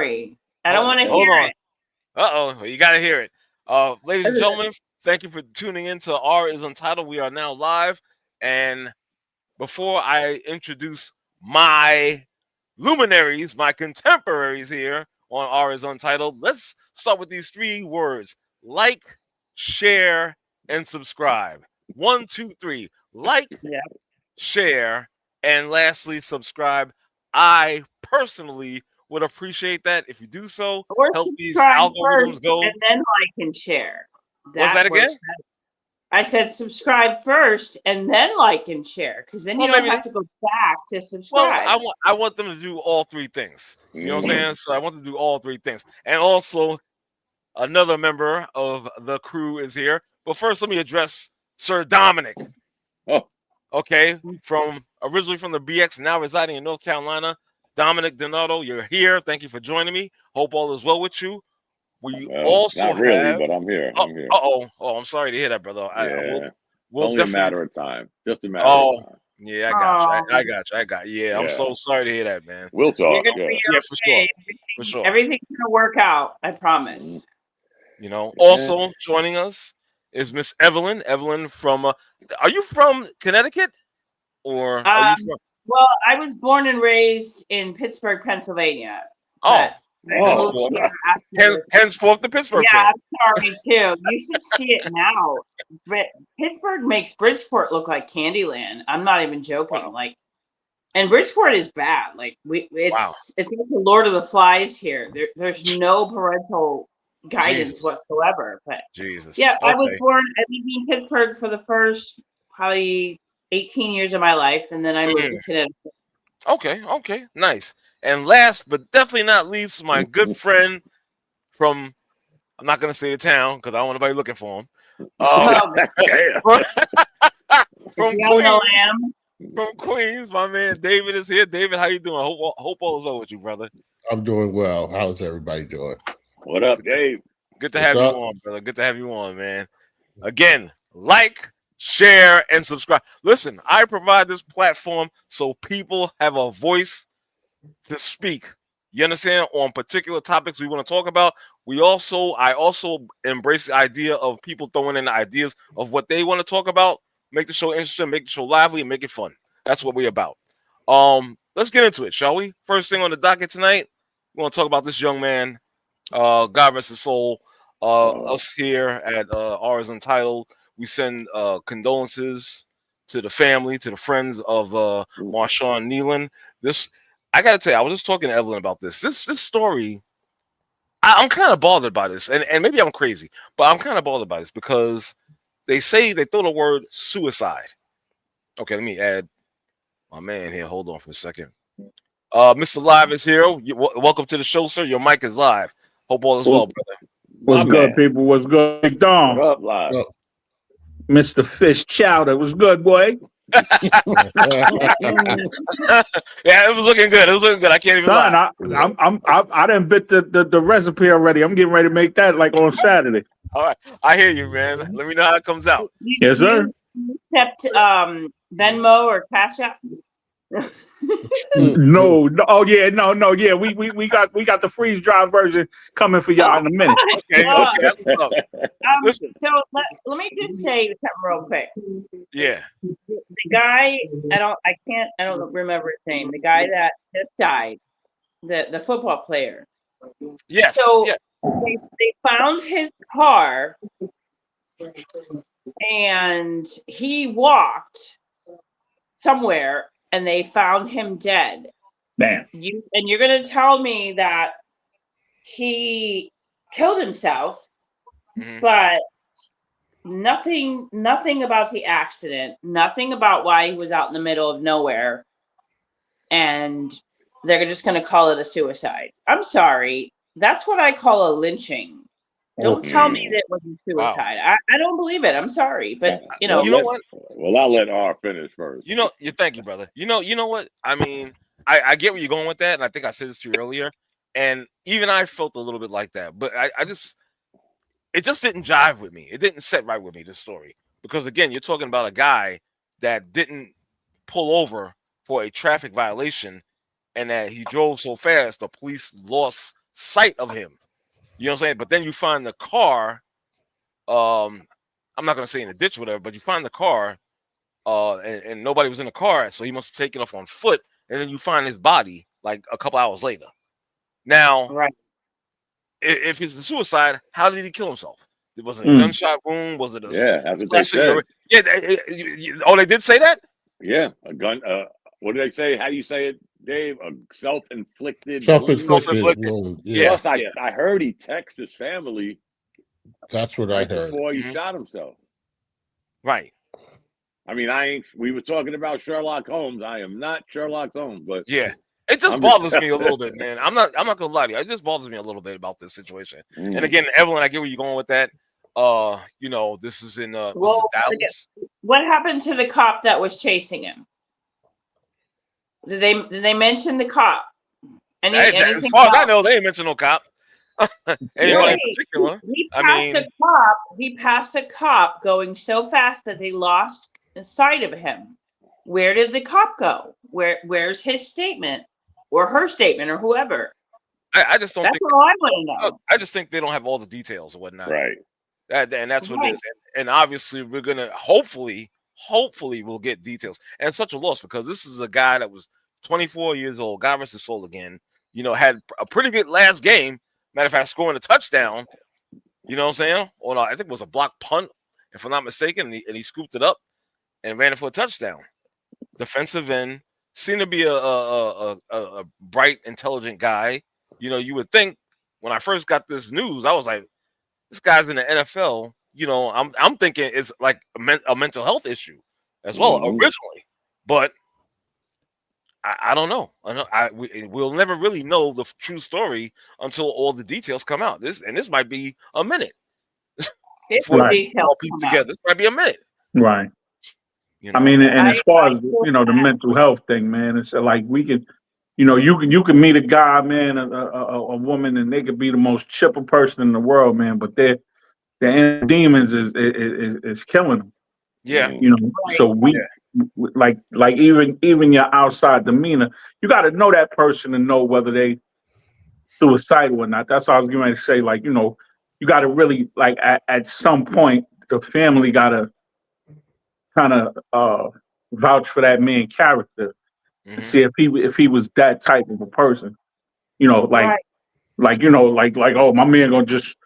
story. I don't want to hear it. Uh-oh, you got to hear it. Ladies and gentlemen, thank you for tuning in to R is Untitled. We are now live. And before I introduce my luminaries, my contemporaries here on R is Untitled, let's start with these 3 words. Like, share, and subscribe. 1, 2, 3. Like, share, and lastly, subscribe. I personally would appreciate that if you do so. Or help these algorithms go. And then like and share. What's that again? I said subscribe first and then like and share, because then you don't have to go back to subscribe. Well, I want them to do all 3 things. You know what I'm saying? So I want them to do all 3 things. And also, another member of the crew is here. But first, let me address Sir Dominic. Okay, originally from the BX, now residing in North Carolina. Dominic Donato, you're here. Thank you for joining me. Hope all is well with you. We also not really, but I'm here. I'm here. I'm sorry to hear that, brother. We'll only a matter of time. Just a matter of time. Yeah, I got you. Yeah, I'm so sorry to hear that, man. We'll talk. Yeah, for sure. For sure. Everything's gonna work out. I promise. You know. Also joining us is Miss Evelyn. Evelyn from. Are you from Connecticut, or are you from? Well, I was born and raised in Pittsburgh, Pennsylvania. Henceforth the Pittsburgh. Yeah, I'm sorry too. You should see it now. Pittsburgh makes Bridgeport look like Candyland. I'm not even joking. Wow. Like, and Bridgeport is bad. Like it's like the Lord of the Flies here. There's no parental guidance whatsoever. But Jesus. Yeah, I was born. I lived in Pittsburgh for the first probably 18 years of my life, and then I moved to Connecticut. Okay, nice. And last but definitely not least, my good friend from, I'm not going to say the town because I don't want anybody looking for him. From Queens, my man David is here. David, how you doing? Hope all is well with you, brother. I'm doing well. How's everybody doing? What up, Dave? Good to have you on, brother. Good to have you on, man. Again, like, share, and subscribe. Listen, I provide this platform so people have a voice to speak. You understand? On particular topics we want to talk about. I also embrace the idea of people throwing in the ideas of what they want to talk about. Make the show interesting, make the show lively, and make it fun. That's what we're about. Let's get into it, shall we? First thing on the docket tonight, we want to talk about this young man. God rest his soul. Us here at R is Untitled, we send condolences to the family, to the friends of Marshawn Kneeland. I got to tell you, I was just talking to Evelyn about this. This story, I'm kind of bothered by this, and maybe I'm crazy, but I'm kind of bothered by this because they throw the word suicide. Okay, let me add my man here. Hold on for a second. Mr. Live is here. Welcome to the show, sir. Your mic is live. Hope all is well, brother. What's good, people? What's good? Big Dom. What up, Live? Mr. Fish Chowder. What's good, boy? Yeah, it was looking good. I can't even lie. I done bit the recipe already. I'm getting ready to make that like on Saturday. All right, I hear you, man. Let me know how it comes out. Yes, sir. Except Venmo or Cash App. No. Oh yeah, no. Yeah, we got the freeze dry version coming for y'all in a minute. Okay. That's what's up. Listen. So let me just say something real quick. Yeah. The guy, I don't remember his name. The guy that just died, the football player. Yes. So they found his car, and he walked somewhere, and they found him dead. Man, you're gonna tell me that he killed himself, but nothing about the accident, nothing about why he was out in the middle of nowhere, and they're just gonna call it a suicide. I'm sorry, that's what I call a lynching. Don't tell me that it was a suicide. Wow. I don't believe it. I'm sorry, but you know what? Well, I'll let R finish first. Thank you, brother. You know what? I mean, I get where you're going with that, and I think I said this to you earlier. And even I felt a little bit like that, but it just didn't jive with me. It didn't set right with me, this story, because again, you're talking about a guy that didn't pull over for a traffic violation, and that he drove so fast the police lost sight of him. You know what I'm saying? But then you find the car. I'm not gonna say in the ditch or whatever, but you find the car, and nobody was in the car, so he must have taken off on foot. And then you find his body like a couple hours later. Now, Right. If it's the suicide, how did he kill himself? Was it a gunshot wound? Was it a that's what they said. Yeah. Oh, they did say that? Yeah, a gun. What do they say? How do you say it, Dave? A self-inflicted. Wound. Yeah. Plus, I heard he texted his family. That's what I heard. Before he shot himself. Right. I mean, we were talking about Sherlock Holmes. I am not Sherlock Holmes, but yeah. It just bothers me a little bit, man. I'm not gonna lie to you. It just bothers me a little bit about this situation. And again, Evelyn, I get where you're going with that. This is in Dallas. What happened to the cop that was chasing him? Did they mention the cop? As far as I know, they ain't mentioned no cop. Anybody in particular? He passed a cop going so fast that they lost sight of him. Where did the cop go? Where's his statement or her statement or whoever? I just don't. That's all I want to know. I just think they don't have all the details or whatnot. Right. And that's what it is. And obviously, we're gonna hopefully we'll get details. And such a loss because this is a guy that was 24 years old. God rest his soul again. Had a pretty good last game. Matter of fact, scoring a touchdown. You know what I'm saying? Or no, I think it was a block punt, if I'm not mistaken. And he scooped it up and ran it for a touchdown. Defensive end, seemed to be a bright, intelligent guy. You would think when I first got this news, I was like, this guy's in the NFL. I'm thinking it's like a mental health issue as well originally, but I don't know. We'll never really know the true story until all the details come out. This might be a minute. For details all piece together, this might be a minute. Right. I mean, and as far as the mental health thing, man, it's like we could, you can meet a guy, man, a woman, and they could be the most chipper person in the world, man, but their inner demons is killing them. Yeah. So we like even your outside demeanor, you got to know that person and know whether they suicidal or not. That's what I was going to say. Like, you got to really like at some point the family got to kind of vouch for that man's character and see if he was that type of a person. Oh, my man gonna just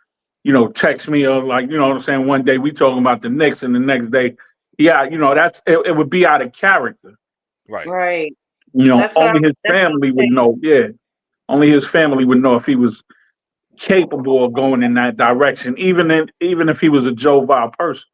text me or what I'm saying. One day we talking about the Knicks and the next day, that's it would be out of character. Right. Only his family would know. Yeah, only his family would know if he was capable of going in that direction, even if he was a jovial person.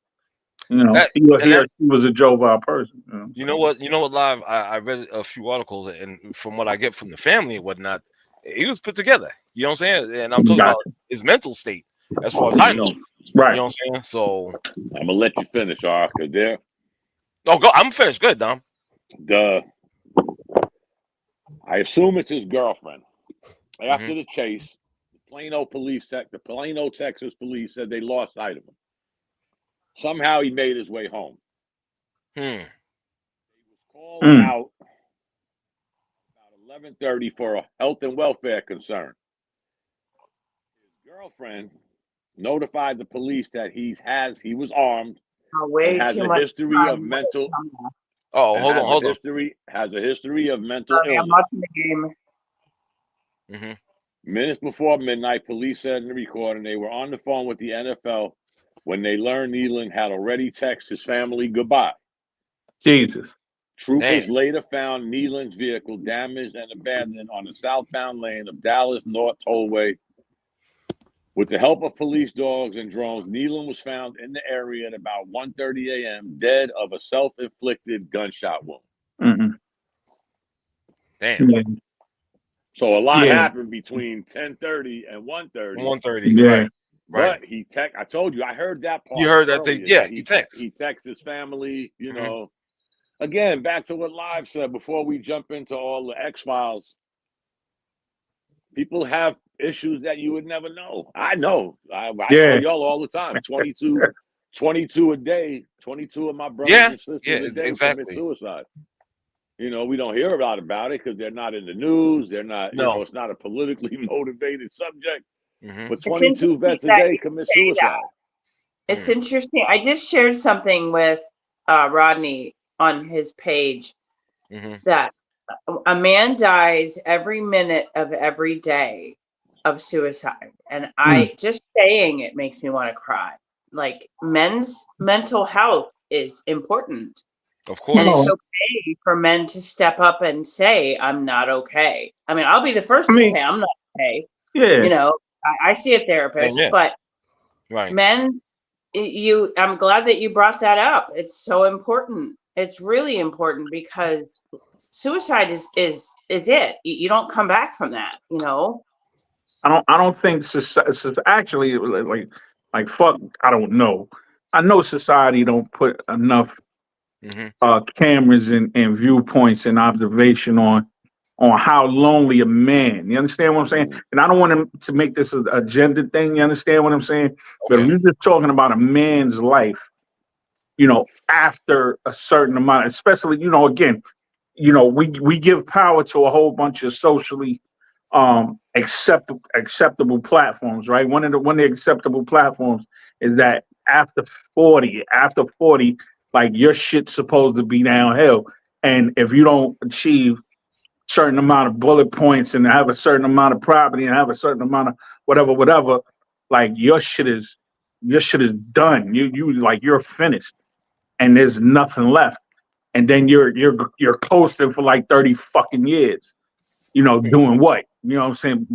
He was a jovial person. You know what, Live? I read a few articles, and from what I get from the family and whatnot, he was put together. You know what I'm saying? And I'm talking about his mental state, as far as I know. Right. You know what I'm saying? So I'm gonna let you finish, Arthur. There. Oh, go. I'm finished. Good, Dom. I assume it's his girlfriend. After the chase, the Plano, Texas police said they lost sight of him. Somehow he made his way home. He was called out about 11:30 for a health and welfare concern. His girlfriend notified the police that he was armed and has a history of mental. Oh, hold on. Has a history of mental illness. I'm watching the game. Minutes before midnight, police said in the recording they were on the phone with the NFL when they learned Kneeland had already texted his family goodbye. Jesus. Troopers later found Kneeland's vehicle damaged and abandoned on the southbound lane of Dallas North Tollway. With the help of police dogs and drones, Kneeland was found in the area at about 1:30 a.m., dead of a self-inflicted gunshot wound. Damn. So a lot happened between 10:30 and 1:30. 1:30. Yeah. Right. But I told you, I heard that part. You heard that thing? Yeah, he texts. He texts his family, Again, back to what Live said before we jump into all the X-Files. People have issues that you would never know. I know. I tell y'all all the time. 22 a day. 22 of my brothers and sisters a day commit suicide. You know, we don't hear a lot about it because they're not in the news. They're not, you know, it's not a politically motivated subject. But 22 vets a day commit suicide. It's interesting. I just shared something with Rodney on his page that a man dies every minute of every day of suicide. And I just saying it makes me want to cry. Like, men's mental health is important. Of course. And it's okay for men to step up and say, I'm not okay. I mean, I'll be the first to say I'm not okay. Yeah. You know, I see a therapist, but men, I'm glad that you brought that up. It's so important. It's really important because suicide is it. You don't come back from that, you know? I don't think actually like fuck. I don't know. I know society don't put enough cameras and viewpoints and observation on how lonely a man. You understand what I'm saying? And I don't want to make this a gender thing. You understand what I'm saying? But if you're just talking about a man's life, you know, after a certain amount, especially, you know, again, you know, we give power to a whole bunch of socially acceptable platforms, right? One of the acceptable platforms is that after 40, like your shit's supposed to be downhill. And if you don't achieve certain amount of bullet points and have a certain amount of property and have a certain amount of whatever, like your shit is done. You're finished and there's nothing left. And then you're coasting for like 30 fucking years. You know, doing what? You know what I'm saying?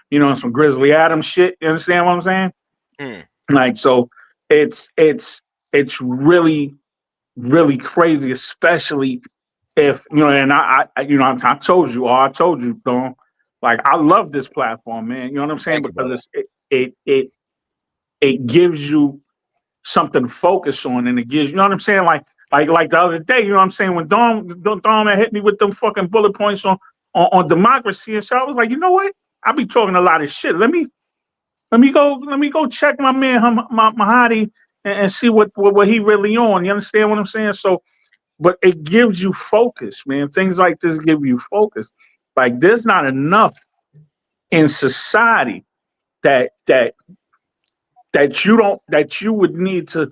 You know, some Grizzly Adams shit. You understand what I'm saying? Like, so it's really, really crazy, especially if, you know, and I told you, Don, like, I love this platform, man. You know what I'm saying? Because it gives you something to focus on, and it gives, you know what I'm saying? Like the other day, you know what I'm saying? When Dom had hit me with them fucking bullet points on democracy and so I was like, you know what? I be talking a lot of shit. Let me go check my man Mahadi and see what he really on. You understand what I'm saying? So, but it gives you focus, man. Things like this give you focus. Like, there's not enough in society that you would need to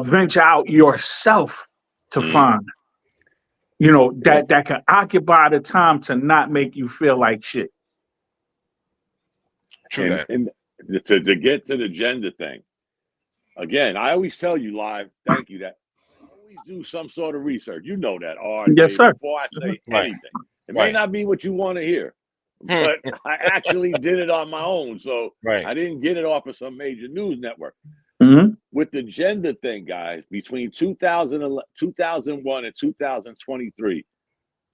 venture out yourself to find. You know, that can occupy the time to not make you feel like shit. True and to get to the gender thing, again, I always tell you live, thank you, that always do some sort of research. You know that, Yes, sir. before I say anything. It may not be what you want to hear, but I actually did it on my own. So I didn't get it off of some major news network. With the gender thing, guys, between 2001 and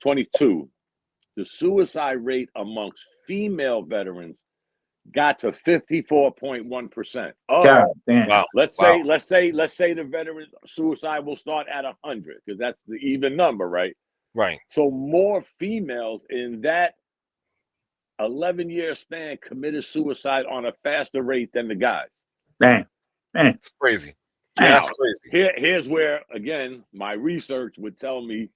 22, the suicide rate amongst female veterans got to 54.1%. God damn. Wow. Let's say the veteran suicide will start at 100 because that's the even number, right? Right. So more females in that 11-year span committed suicide on a faster rate than the guys. Man. It's crazy. Now, that's crazy. Here's where, again, my research would tell me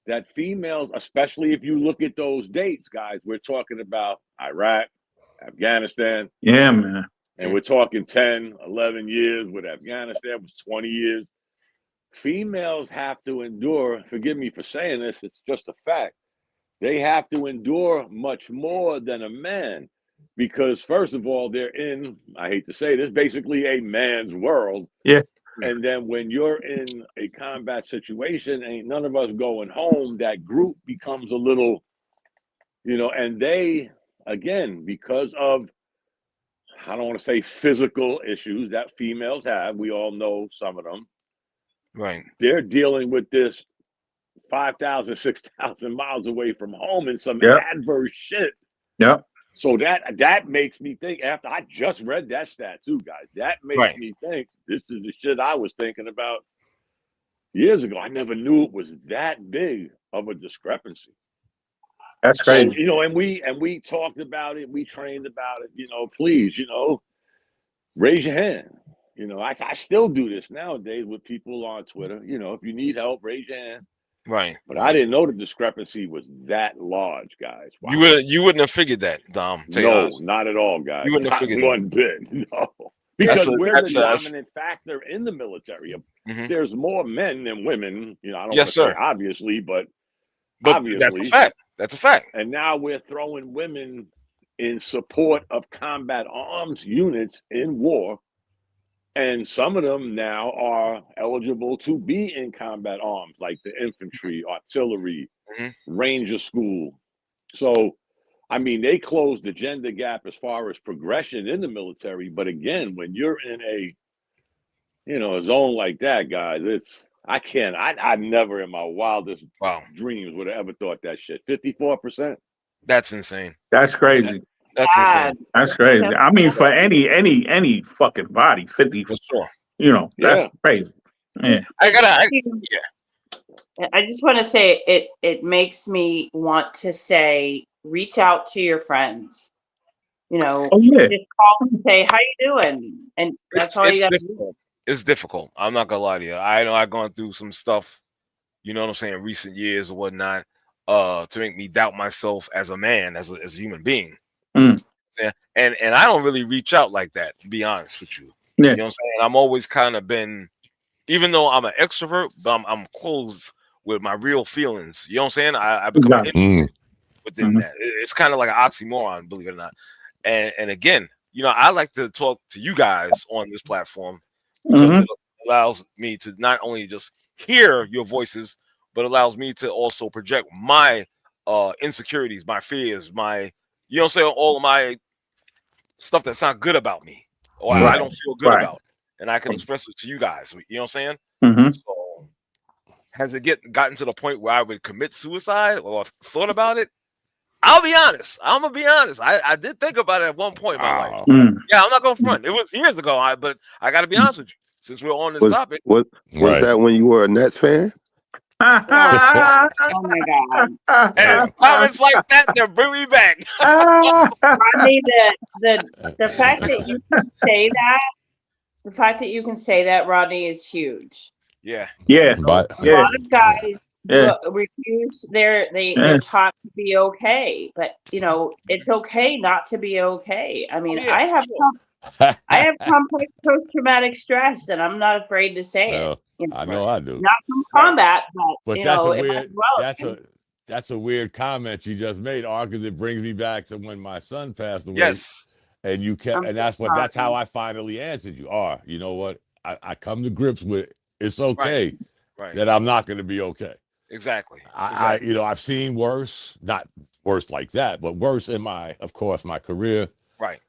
that females, especially if you look at those dates, guys, we're talking about Iraq, Afghanistan. Yeah, man. And we're talking 10, 11 years. With Afghanistan, was 20 years. Females have to endure, forgive me for saying this, it's just a fact. They have to endure much more than a man because, first of all, they're in, I hate to say this, basically a man's world. Yeah. And then when you're in a combat situation, ain't none of us going home, that group becomes a little, you know, and they, again, because of, I don't want to say physical issues that females have, we all know some of them. Right. They're dealing with this 5,000, 6,000 miles away from home and some adverse shit. Yeah. So that makes me think, after I just read that stat too, guys, that makes me think this is the shit I was thinking about years ago. I never knew it was that big of a discrepancy. That's crazy. So, you know, and we talked about it, we trained about it, you know, please, you know, raise your hand. You know, I still do this nowadays with people on Twitter. You know, if you need help, raise your hand. Right. But I didn't know the discrepancy was that large, guys. Wow. You wouldn't have figured that, Dom. No, not at all, guys. You wouldn't have Not figured one bit. No. Because we're the that's dominant factor in the military. Mm-hmm. There's more men than women. You know, I don't Yes, want to say sir. obviously, but obviously. That's a fact. That's a fact. And now we're throwing women in support of combat arms units in war. And some of them now are eligible to be in combat arms, like the infantry, artillery, ranger school. So, I mean, they closed the gender gap as far as progression in the military. But again, when you're in a, a zone like that, guys, I never in my wildest dreams would have ever thought that shit. 54%. That's insane. That's crazy. That's insane. That's crazy. I mean, for any fucking body, 50. For sure. That's crazy. Yeah. I just want to say it makes me want to say, reach out to your friends. Just call and say, how you doing? And that's all you got to do. It's difficult. I'm not gonna lie to you. I know I've gone through some stuff, you know what I'm saying, recent years or whatnot, to make me doubt myself as a man, as a human being. Yeah. And I don't really reach out like that, to be honest with you. Yeah. You know what I'm saying? I'm always kind of been, even though I'm an extrovert, but I'm closed with my real feelings. You know what I'm saying? I become an introvert within that. It's kind of like an oxymoron, believe it or not. And again, I like to talk to you guys on this platform because it allows me to not only just hear your voices, but allows me to also project my insecurities, my fears, my, you know what I'm saying, all of my stuff that's not good about me or I don't feel good about. And I can express it to you guys. You know what I'm saying? So has it gotten to the point where I would commit suicide or thought about it? I'll be honest. I'm gonna be honest. I did think about it at one point in my life. Yeah, I'm not gonna front. It was years ago. But I got to be honest with you. Since we're on this topic, was that when you were a Nets fan? Oh my God! And it's comments like that that bring me back. I mean, the fact that you can say that, Rodney, is huge. Yeah. Yeah. A lot of guys refuse. They're taught to be okay, but it's okay not to be okay. I mean, I have complex post-traumatic stress, and I'm not afraid to say it. I know I do. Not from combat, but that's a weird. That's a weird comment you just made, because it brings me back to when my son passed away. Yes. And you kept, and that's how I finally answered you. You know what? I come to grips with it's okay that I'm not going to be okay. Exactly. I've seen worse, not worse like that, but worse in my career. Right.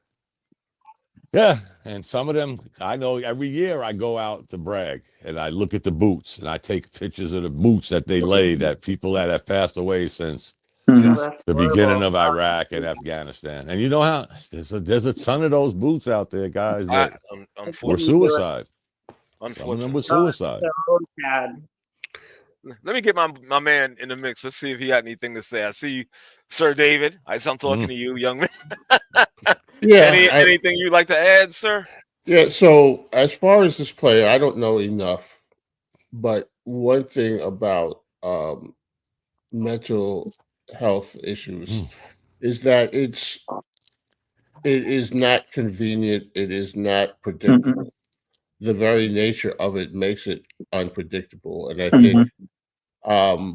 Yeah, and some of them, I know every year I go out to brag and I look at the boots and I take pictures of the boots that they lay, that people that have passed away since the beginning of Iraq and Afghanistan. And you know how there's a ton of those boots out there, guys, that were suicide. Some of them were suicide. So sad. Let me get my man in the mix. Let's see if he got anything to say. I see you, Sir David. I'm talking to you, young man. Yeah. Anything you'd like to add, sir? Yeah. So as far as this player, I don't know enough, but one thing about mental health issues is that it is not convenient. It is not predictable. The very nature of it makes it unpredictable. And I think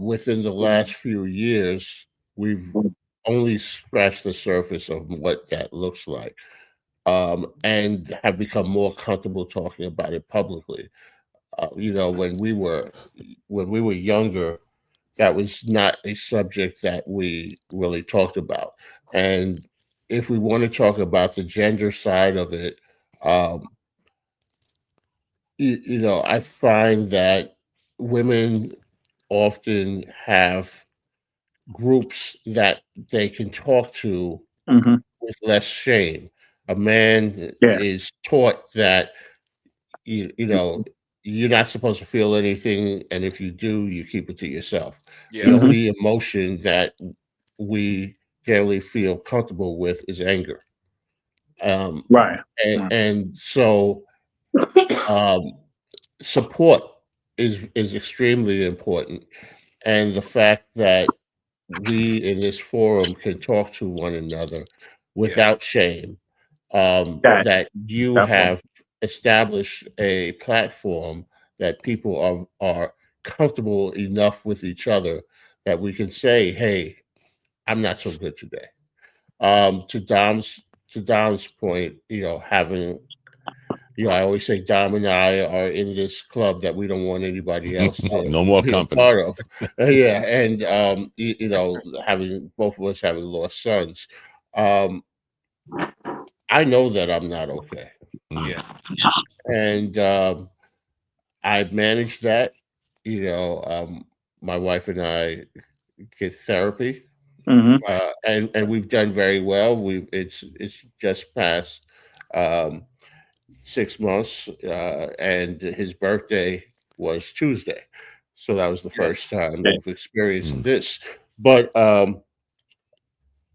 within the last few years, we've only scratched the surface of what that looks like, and have become more comfortable talking about it publicly. When we were younger, that was not a subject that we really talked about. And if we want to talk about the gender side of it, I find that women often have groups that they can talk to with less shame. A man is taught that you're not supposed to feel anything, and if you do, you keep it to yourself. The only emotion that we generally feel comfortable with is anger. And so support is extremely important. and the fact that we in this forum can talk to one another without shame. That you have established a platform that people are comfortable enough with each other that we can say, "Hey, I'm not so good today." To Dom's point, having I always say Dom and I are in this club that we don't want anybody else to No more be a company. part of. Yeah, and having both of us having lost sons, I know that I'm not okay. Yeah. And I've managed that. My wife and I get therapy, and we've done very well. It's just past 6 months, and his birthday was Tuesday, so that was the first time we've experienced this. But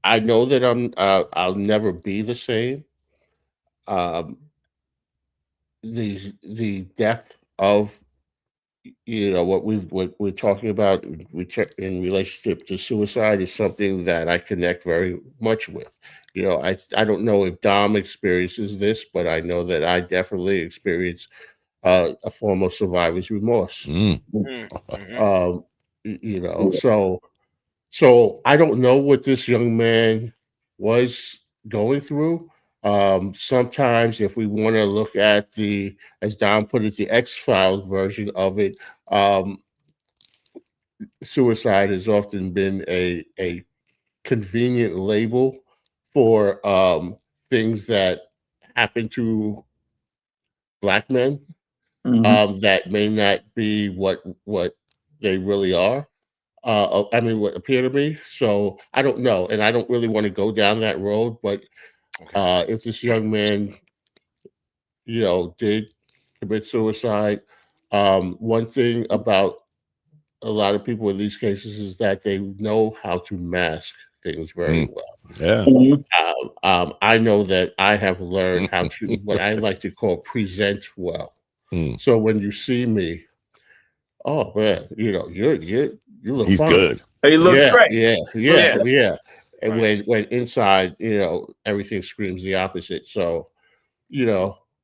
I know that I'll never be the same. Um, the depth of what we're talking about in relationship to suicide is something that I connect very much with. I don't know if Dom experiences this, but I know that I definitely experience a form of survivor's remorse. So I don't know what this young man was going through. Sometimes, if we want to look at as Don put it, the X-Files version of it, suicide has often been a convenient label for things that happen to Black men that may not be what they really are. What appear to me. So I don't know, and I don't really want to go down that road. But if this young man, did commit suicide, one thing about a lot of people in these cases is that they know how to mask things very well. Yeah. I know that I have learned how to what I like to call present well. So when you see me, oh man, you look He's fine. good. He looks great. Yeah. And when inside, everything screams the opposite. So,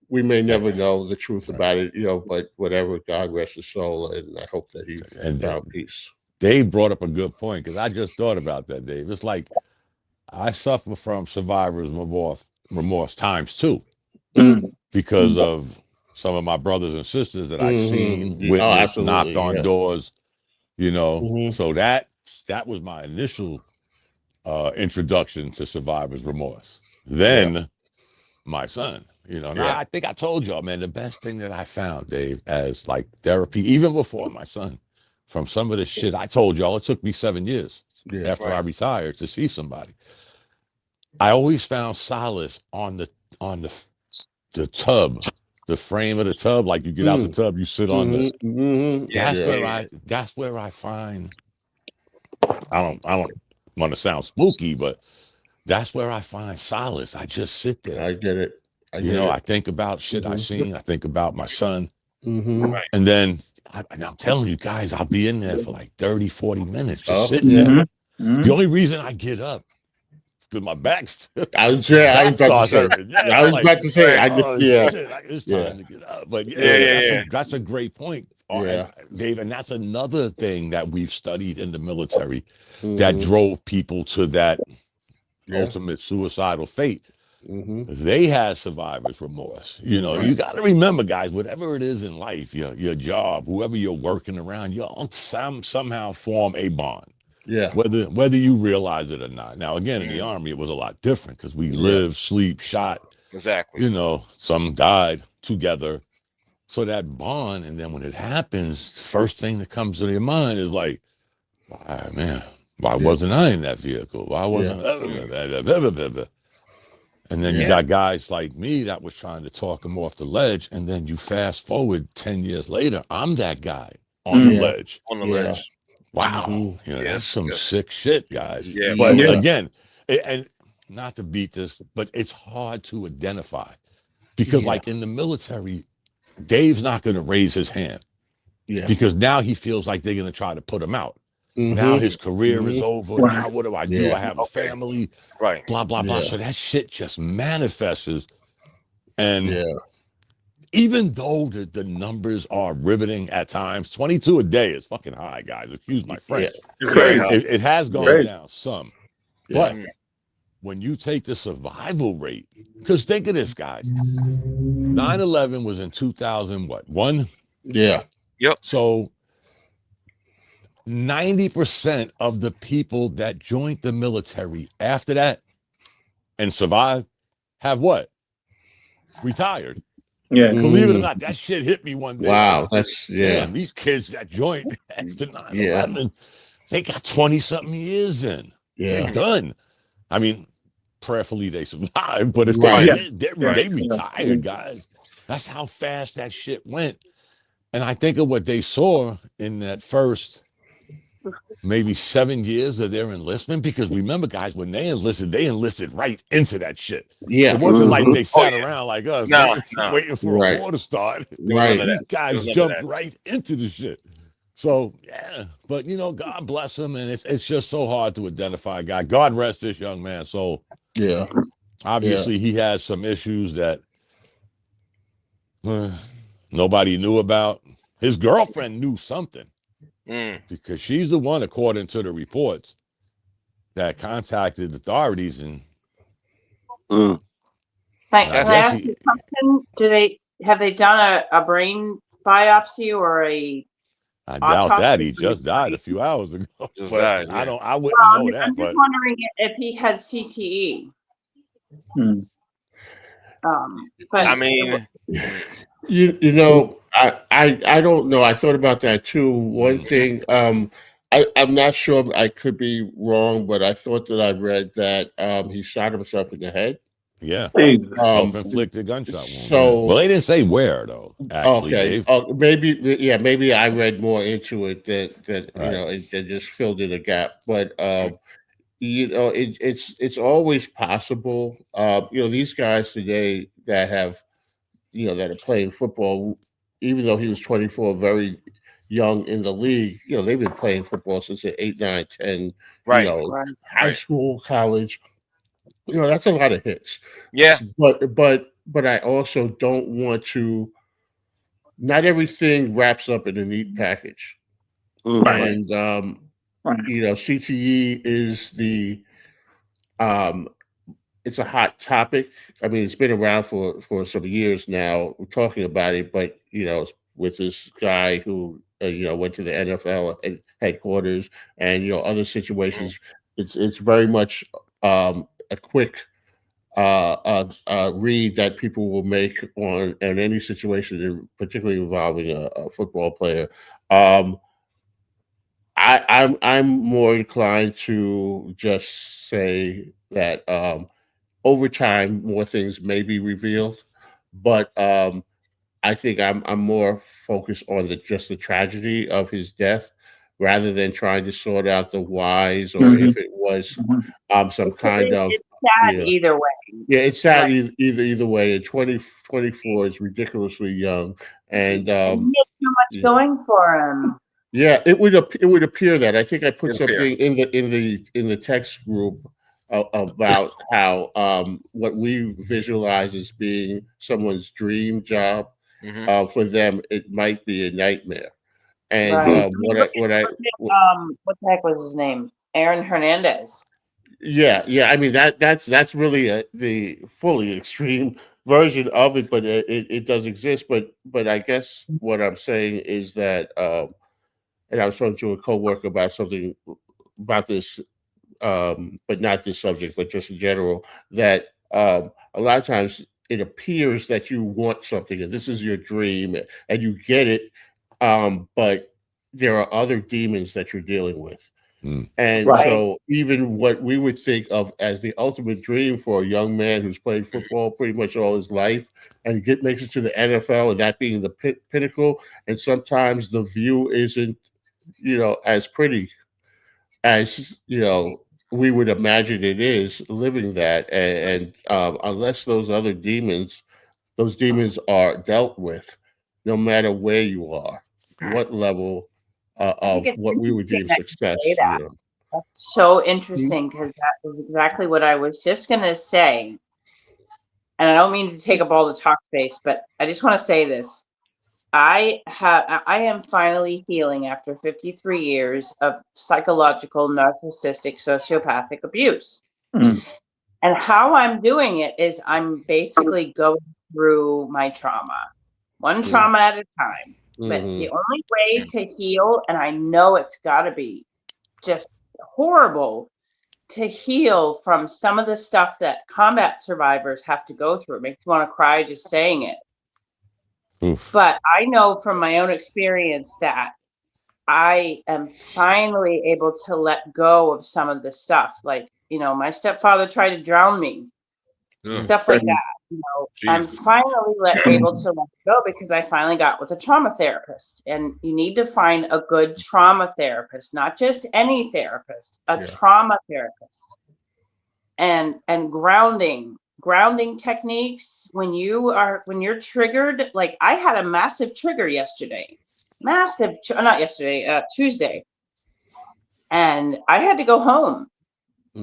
we may never know the truth about it, but whatever, God rest his soul, and I hope that he found peace. Dave brought up a good point, because I just thought about that, Dave. It's like I suffer from survivor's remorse times 2 because of some of my brothers and sisters that I've seen, witnessed, knocked on doors, So that was my initial introduction to survivor's remorse. Then my son, and I think I told y'all, man, the best thing that I found, Dave, as like therapy, even before my son, from some of the shit I told y'all, it took me 7 years after I retired to see somebody. I always found solace on the tub, the frame of the tub. Like you get out the tub, you sit on the. That's where I find. I don't want to sound spooky, but that's where I find solace. I just sit there. I get it. I think about shit I've seen. I think about my son. And then I'm telling you guys, I'll be in there for like 30, 40 minutes just sitting there. The only reason I get up is because my back's I was about to say, it's time to get up. But that's a great point. Dave, and that's another thing that we've studied in the military that drove people to that ultimate suicidal fate. They had survivor's remorse. You got to remember, guys, whatever it is in life, your job, whoever you're working around, you all somehow form a bond. Yeah. Whether you realize it or not. Now, again, in the Army, it was a lot different because we lived, sleep, shot. Exactly. Some died together. So that bond, and then when it happens, first thing that comes to your mind is like, why wasn't I in that vehicle? Why wasn't And then you got guys like me that was trying to talk him off the ledge, and then you fast forward 10 years later, I'm that guy on the ledge. On the ledge. Wow. That's some sick shit, guys. Yeah. But again, and not to beat this, but it's hard to identify because like in the military, Dave's not going to raise his hand because now he feels like they're going to try to put him out. Now his career is over. Right. Now what do I do? I have a family. Right. Blah, blah, blah. Yeah. So that shit just manifests. And Yeah. even though the numbers are riveting at times, 22 a day is fucking high, guys. Excuse my French. It's crazy. It has gone Right. down some. Yeah. But when you take the survival rate, because think of this, guys. 9/11 was in 2001. Yeah. Yep. So 90% of the people that joined the military after that and survived have what? Retired. Yeah. Believe it or not, that shit hit me one day. Wow. That's Damn, these kids that joined after 9/11, they got 20-something years in. Yeah. They're done. I mean, prayerfully they survived, but if Right. they retired, guys. That's how fast that shit went. And I think of what they saw in that first maybe 7 years of their enlistment, because remember, guys, when they enlisted right into that shit. Yeah. It wasn't like they sat around like us waiting for Right. a war to start. Right. These guys jumped right into the shit. So yeah, but you know, God bless him, and it's just so hard to identify a guy. God rest this young man's soul. Yeah. Obviously, he has some issues that nobody knew about. His girlfriend knew something because she's the one, according to the reports, that contacted authorities. And Can I ask you something? Have they done a brain biopsy or a? I doubt that. He just died a few hours ago. Just But died, I yeah. wouldn't know that. I'm But just wondering if he had CTE. But I mean, You know, I don't know. I thought about that too. One thing, I'm not sure. I could be wrong, but I thought that I read that he shot himself in the head. yeah, Jesus. self-inflicted gunshot wound. So- well, they didn't say where though. Actually, Okay. Dave. Maybe I read more into it that Right. you know it just filled in a gap. But you know, it's always possible. You know, these guys today that have that are playing football, even though he was 24, very young in the league, you know, they've been playing football since they're 8, 9, 10, Right. High school, college. You know, that's a lot of hits. Yeah. But I also don't want to. Not everything wraps up in a neat package, and you know, CTE is it's a hot topic. I mean, it's been around for some years now. We're talking about it, but you know, with this guy who went to the NFL headquarters, and you know, other situations, it's very much a quick read that people will make on any situation, particularly involving a football player. I'm more inclined to just say that over time more things may be revealed, but I think I'm more focused on just the tragedy of his death rather than trying to sort out the whys or if it was some kind of. It's sad either way. Yeah, it's sad either way. And 24 is ridiculously young, and he had so much going for him. Yeah, it would appear that. I think I put something in the text group about how what we visualize as being someone's dream job, for them it might be a nightmare. And what the heck was his name? Aaron Hernandez. Yeah. I mean that's really the fully extreme version of it, but it does exist. But I guess what I'm saying is that, and I was talking to a coworker about something about this, but not this subject, but just in general, that a lot of times it appears that you want something and this is your dream and you get it, but there are other demons that you're dealing with. And so even what we would think of as the ultimate dream for a young man who's played football pretty much all his life and makes it to the NFL, and that being the pinnacle, and sometimes the view isn't, as pretty as, we would imagine it is living that. And unless those demons are dealt with, no matter where you are, what level of what we would deem success. You know. That's so interesting because that is exactly what I was just going to say. And I don't mean to take up all the talk space, but I just want to say this. I am finally healing after 53 years of psychological, narcissistic, sociopathic abuse. Mm. And how I'm doing it is I'm basically going through my trauma, one trauma at a time. But the only way to heal, and I know it's got to be just horrible to heal from some of the stuff that combat survivors have to go through. It makes me want to cry just saying it. Oof. But I know from my own experience that I am finally able to let go of some of the stuff. Like, you know, my stepfather tried to drown me, stuff like that. You know, I'm finally able to let go because I finally got with a trauma therapist. And you need to find a good trauma therapist, not just any therapist, a trauma therapist. And grounding techniques when you're triggered. Like I had a massive trigger yesterday, Tuesday, and I had to go home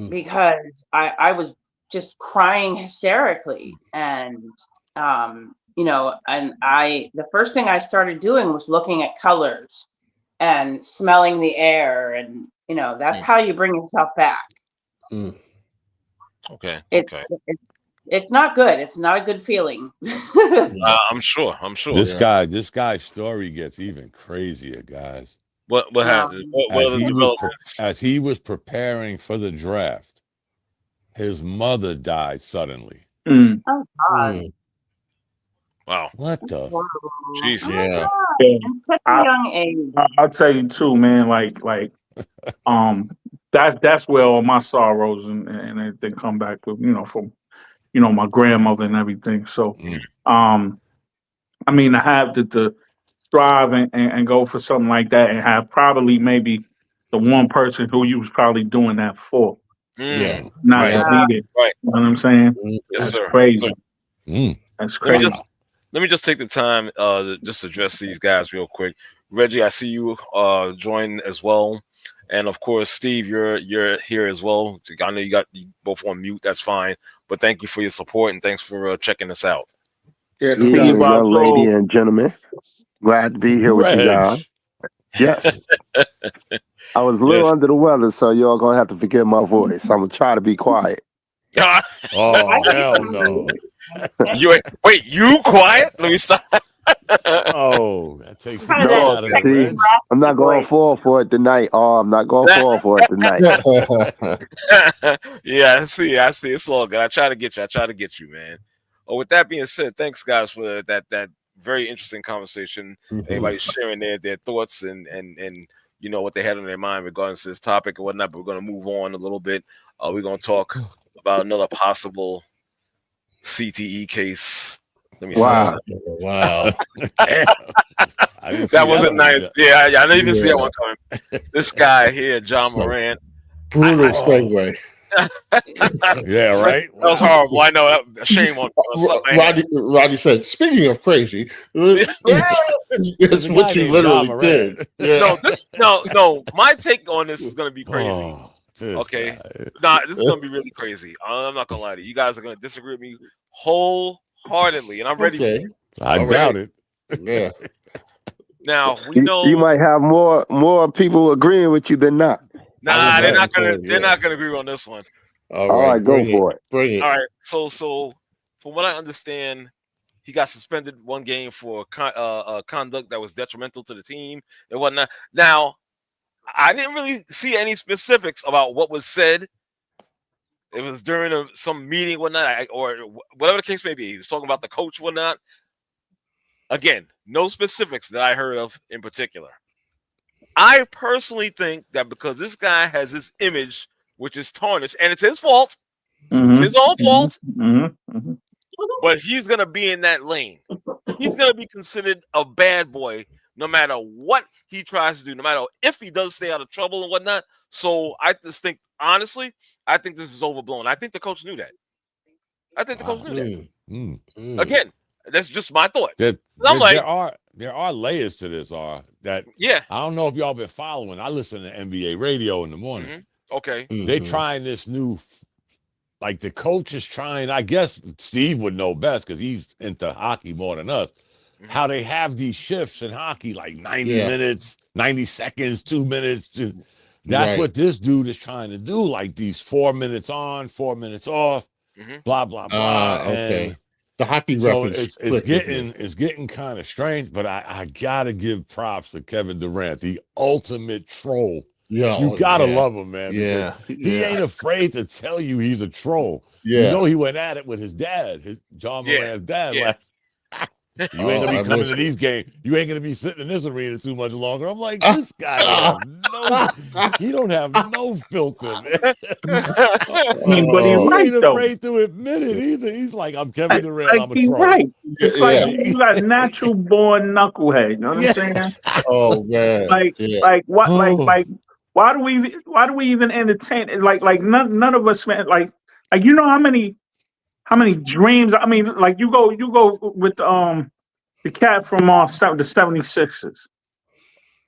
because I was just crying hysterically. And you know, and the first thing I started doing was looking at colors and smelling the air, and you know, that's how you bring yourself back. Okay. It's not good. It's not a good feeling. I'm sure. This guy's story gets even crazier, guys. What happened? As he was preparing for the draft, his mother died suddenly. Oh God! Wow! What the? Jesus! Yeah. At such a young age. I'll tell you too, man. Like, that's where all my sorrows and everything come back with. You know, from my grandmother and everything. So, I mean, to have to strive and go for something like that, and have probably maybe the one person who you was probably doing that for. Not needed. Right. You know what I'm saying? Yes, That's sir. crazy. Yes, That's crazy. Let me just take the time just address these guys real quick. Reggie, I see you join as well. And of course, Steve, you're here as well. I know you both on mute. That's fine. But thank you for your support and thanks for checking us out. Yeah, young lady and gentlemen. Glad to be here with you guys. Yes. I was a little under the weather, so y'all gonna have to forgive my voice. I'm gonna try to be quiet. Oh, hell no. Wait, you quiet? Let me stop. Oh, that takes the out of it. I'm not going to fall for it tonight. Oh, I'm not going to fall for it tonight. Yeah, I see. It's all good. I try to get you, man. Oh, with that being said, thanks guys for that very interesting conversation. Everybody sharing their thoughts and you know what they had on their mind regarding this topic and whatnot. But we're gonna move on a little bit. We're gonna talk about another possible CTE case. Let me see. Wow. That wasn't nice. Yeah, I know you didn't see that one coming. This guy here, John Morant. Brutal segue. Yeah, right. That was horrible. I know. Shame on Roddy said, speaking of crazy, it's what you literally did. Yeah. No. My take on this is going to be crazy. Okay. This is going to be really crazy. I'm not going to lie to you. You guys are going to disagree with me wholeheartedly, and I'm ready for it. I doubt it. Yeah. Now we know you might have more people agreeing with you than not. Nah, they're not gonna agree on this one. All right, go for it. Bring it. All right, so from what I understand, he got suspended one game for conduct that was detrimental to the team and whatnot. Now, I didn't really see any specifics about what was said. It was during some meeting, whatnot, or whatever the case may be. He was talking about the coach, whatnot. Again, no specifics that I heard of in particular. I personally think that because this guy has this image which is tarnished, and it's his fault, it's his own fault, but he's going to be in that lane. He's going to be considered a bad boy no matter what he tries to do, no matter if he does stay out of trouble and whatnot. So I just think, honestly, I think this is overblown. I think the coach knew that. Again, that's just my thought. there are layers to this. That Yeah. I don't know if y'all been following. I listen to NBA radio in the morning. Mm-hmm. Okay. They trying this new, like the coach is trying. I guess Steve would know best because he's into hockey more than us. How they have these shifts in hockey, like 90 minutes, 90 seconds, 2 minutes. That's what this dude is trying to do. Like these 4 minutes on, 4 minutes off, blah blah blah. Okay. And the hockey so reference. it's getting kind of strange. But I gotta give props to Kevin Durant, the ultimate troll. Yeah, you gotta love him, man. Yeah, he ain't afraid to tell you he's a troll. Yeah, you know he went at it with his dad, John Morant's dad. Yeah. You ain't gonna be coming to these games. You ain't gonna be sitting in this arena too much longer. I'm like, this guy he don't have no filter, man. But he's right, ain't afraid to admit it either. He's like, I'm Kevin Durant, I'm a troll. Right. It's like you got natural born knucklehead. You know what I'm saying? Oh man. Like what? Like why do we even entertain it? Like none of us, man. Like you know how many dreams? I mean, like you go with the cat from the 76ers.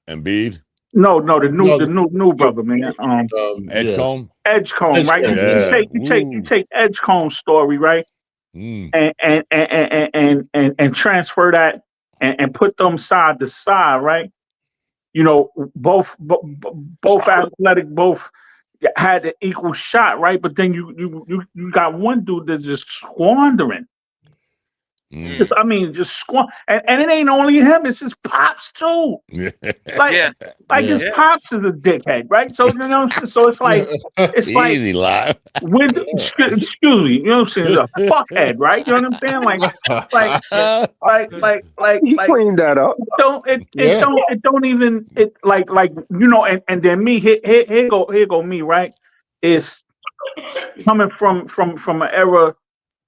Embiid? No, the new brother, man. Edgecombe? Edgecombe, right? Yeah. You take Edgecombe's story, right? And transfer that and put them side to side, right? You know, both athletic, both had an equal shot, right? But then you got one dude that's just squandering. I mean, just squander, and it ain't only him; it's his pops too. His pops is a dickhead, right? So you know, so it's like easy life. Excuse me, you know what I'm saying? A fuckhead, right? You know what I'm saying? Like he cleaned that up. It don't even like you know, and then me here go me, right? It's coming from an era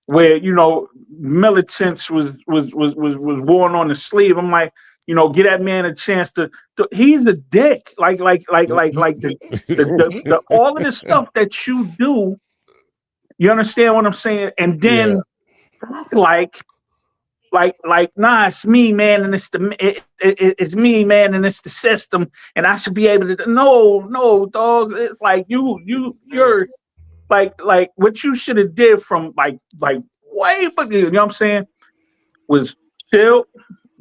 where, you know, militants was worn on the sleeve. I'm like, you know, give that man a chance to he's a dick. Like the all of the stuff that you do, you understand what I'm saying? And then like nah, it's me, man, and it's me, man, and it's the system, and I should be able to. No, dog. It's like you're like what you should have did from like way, but you know what I'm saying, was chill,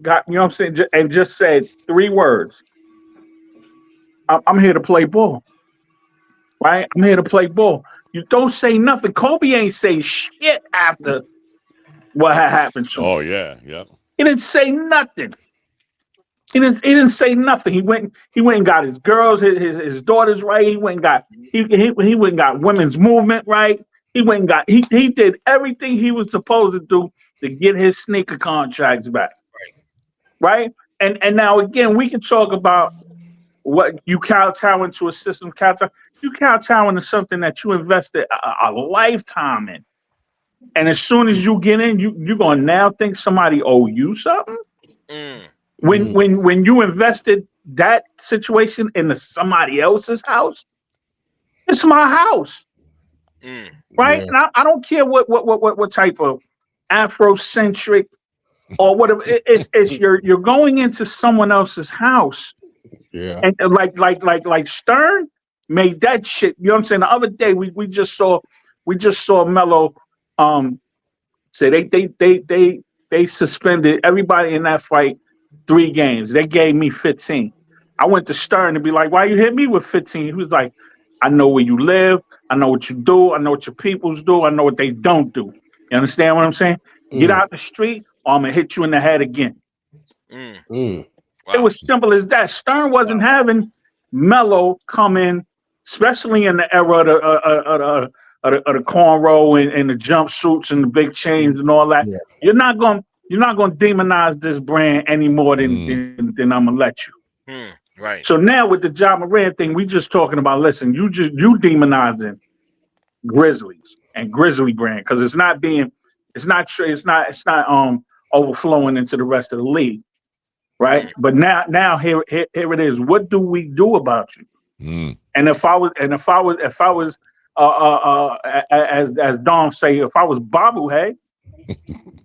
got, you know what I'm saying, and just said 3 words. I'm here to play ball, right? I'm here to play ball. You don't say nothing. Kobe ain't say shit after what had happened to him. Oh yeah. He didn't say nothing. He didn't say nothing. He went and got his girls, his daughters right. He went and got he went and got women's movement right. He went and got he did everything he was supposed to do to get his sneaker contracts back. Right? And now again, we can talk about what you kowtow into a system. You kowtow into something that you invested a lifetime in. And as soon as you get in, you're gonna now think somebody owe you something. When you invested that situation into somebody else's house, it's my house, right? And I don't care what type of Afrocentric or whatever. It's you're going into someone else's house, and like Stern made that shit. You know what I'm saying? The other day we just saw Melo say they suspended everybody in that fight 3 games. They gave me 15. I went to Stern to be like, why you hit me with 15? He was like, I know where you live. I know what you do. I know what your peoples do. I know what they don't do. You understand what I'm saying? Get out the street or I'm going to hit you in the head again. Wow. It was simple as that. Stern wasn't having Melo come in, especially in the era of the cornrow and the jumpsuits and the big chains and all that. You're not gonna demonize this brand any more than I'm gonna let you. Right. So now with the Ja Morant thing, we just talking about. Listen, you demonizing Grizzlies and Grizzly brand because it's not overflowing into the rest of the league, right? But now here it is. What do we do about you? And if I was as Dom say, if I was bobblehead,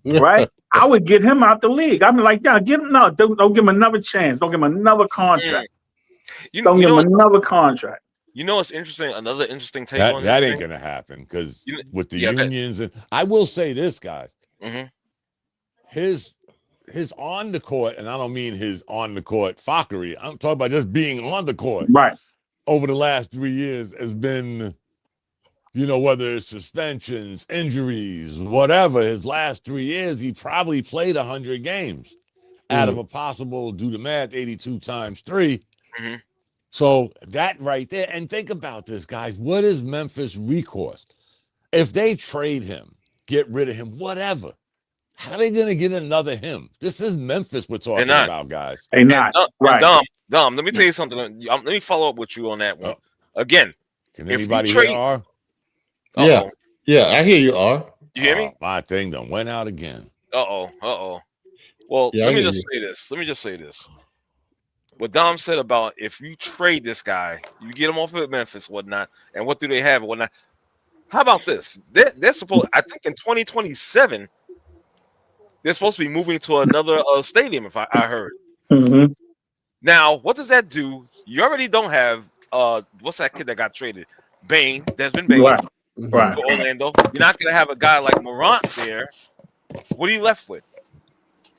right? I would get him out the league. I'd be like, yeah, don't give him another chance. Don't give him another contract. Don't give him another contract. You know what's interesting? Another interesting take on that ain't gonna happen because with the unions, and I will say this, guys, his on the court, and I don't mean his on the court fuckery. I'm talking about just being on the court. Right. Over the last 3 years has been, whether it's suspensions, injuries, whatever. His last 3 years, he probably played 100 games out of a possible, do the math, 82 times 3. So that right there, and think about this, guys. What is Memphis' recourse? If they trade him, get rid of him, whatever, how are they going to get another him? This is Memphis we're talking about, guys. They're not. Right. Dom, let me tell you something. Let me follow up with you on that one. Again, can anybody hear R? Yeah, I hear you, R. You hear me? My thing done went out again. Well, let me just say this. What Dom said about if you trade this guy, you get him off of Memphis, whatnot, and what do they have and whatnot? How about this? They're supposed, I think in 2027, they're supposed to be moving to another stadium, if I heard. Now, what does that do? You already don't have what's that kid that got traded? Desmond Bain. Right. To Orlando. You're not gonna have a guy like Morant there. What are you left with?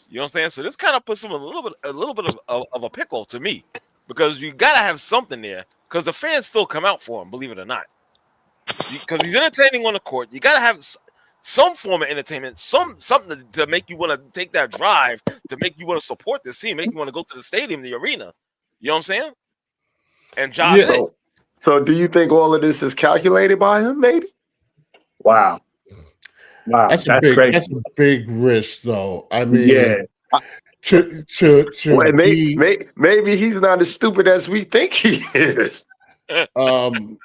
You know what I'm saying? So this kind of puts him a little bit of a pickle to me, because you gotta have something there, because the fans still come out for him, believe it or not. Because he's entertaining on the court. You gotta have some form of entertainment, something to make you want to take that drive, to make you want to support this team, make you want to go to the stadium, the arena. You know what I'm saying? And Josh said, so do you think all of this is calculated by him, maybe? Wow. That's a big risk, though. I mean, maybe he's not as stupid as we think he is. What do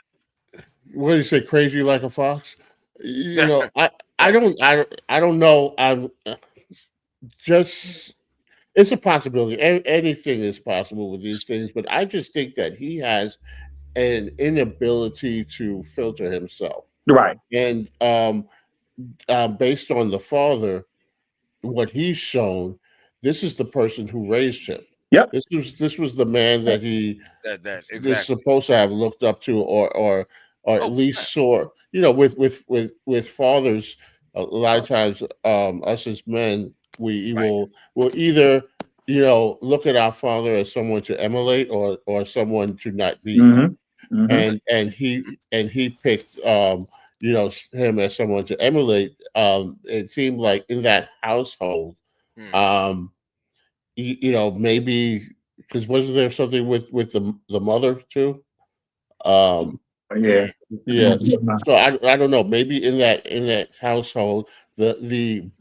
you say? Crazy like a fox? I don't know. It's a possibility. Anything is possible with these things, but I just think that he has an inability to filter himself. Right. And based on the father, what he's shown, this is the person who raised him. Yep. This was the man that he was supposed to have looked up to, or at least saw. With fathers, a lot of times, us as men, we will either look at our father as someone to emulate or someone to not be. And he picked him as someone to emulate. It seemed like in that household, maybe because wasn't there something with the mother too? Yeah. So I don't know. Maybe in that household, the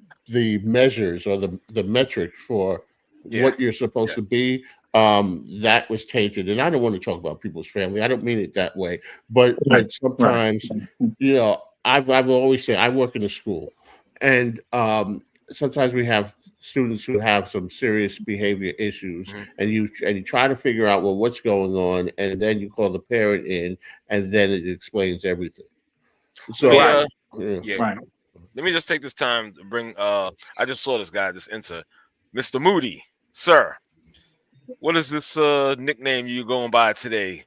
measures or the metrics for what you're supposed to be, that was tainted. And I don't want to talk about people's family. I don't mean it that way. But sometimes, I've always said I work in a school, and sometimes we have students who have some serious behavior issues, and you try to figure out what's going on, and then you call the parent in, and then it explains everything. So Let me just take this time to bring I just saw this guy just enter. Mr. Moody, sir, what is this nickname you going by today?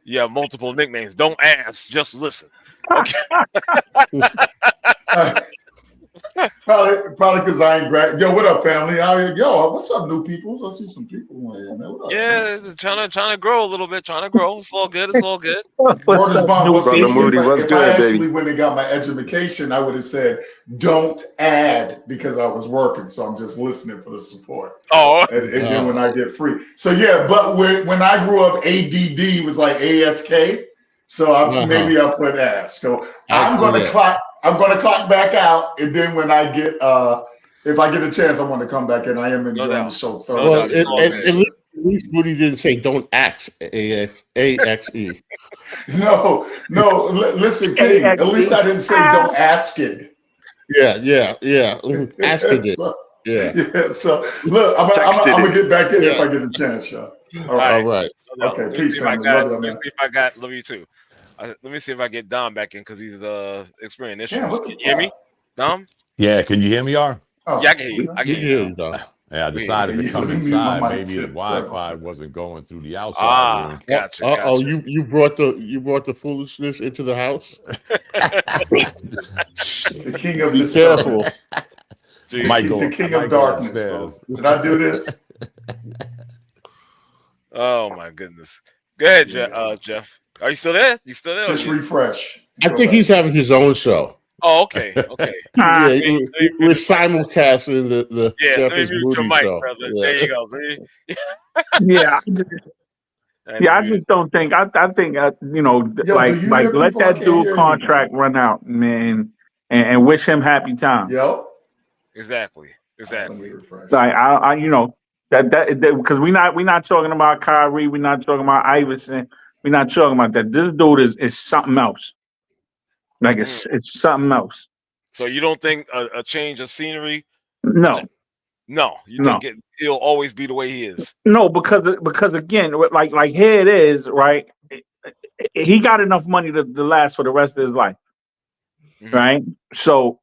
You have multiple nicknames. Don't ask, just listen. Okay. Probably because I ain't grad. Yo, what up, family? Yo, what's up, new people? I see some people in here, man. What up? Yeah, trying to grow a little bit. Trying to grow. It's all good. It's all good. If I actually went and got my education, I would have said, "Don't add," because I was working. So I'm just listening for the support. And then when I get free. So but when I grew up, ADD was like ASK. So maybe I'll put ask. So I'm gonna clock back out, and then when I get if I get a chance, I want to come back, and I am enjoying the show thoroughly. At least Moody didn't say don't axe AXE. No. Listen, King. At least I didn't say don't ask it. Yeah. Ask it. So look, I'm gonna get back in if I get a chance, y'all. All right. Okay. Peace, family. Love you too. Let me see if I get Dom back in because he's experiencing issues. Can you hear me, Dom? Yeah, can you hear me, R? Oh, Yeah, I can hear you. I can hear you. Yeah, I decided to come Let me mute inside. my mic Maybe the too. Wi-Fi wasn't going through the outside room. Gotcha. Oh, you brought the foolishness into the house. The king of Be disruption. careful. The king of darkness. So, did I do this? Oh my goodness. Go ahead, Jeff. Are you still there? You still there? Just refresh. I think he's having his own show. Oh, okay. Okay. Yeah, we're simulcasting the Jeff is mute Moody your mic, show. brother. Yeah. There you go. I just don't think. I think like let that dude contract run out, man, and wish him happy time. Yep. Exactly. Like I that because we're not talking about Kyrie, we're not talking about Iverson, we're not talking about that. This dude is something else. Like it's something else. So you don't think a change of scenery? No. You think he'll always be the way he is? No, because again, like here it is, right? He got enough money to last for the rest of his life, right? So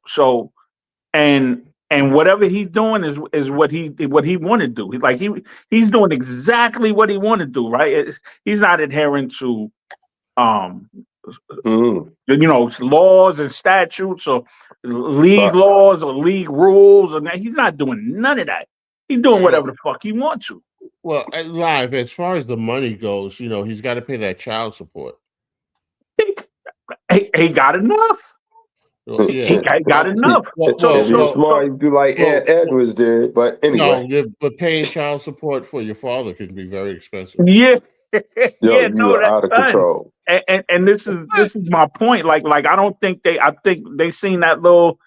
and whatever he's doing is what he want to do. He's doing exactly what he want to do, right? He's not adhering to laws and statutes or league laws or league rules, and he's not doing none of that. He's doing whatever the fuck he wants to. Well, live as far as the money goes, he's got to pay that child support. He got enough. Well, yeah. He got enough. If you're smart, you do like Edwards did. But anyway, but paying child support for your father can be very expensive. Yeah. You're out of control. And this is my point. Like I don't think I think they seen that little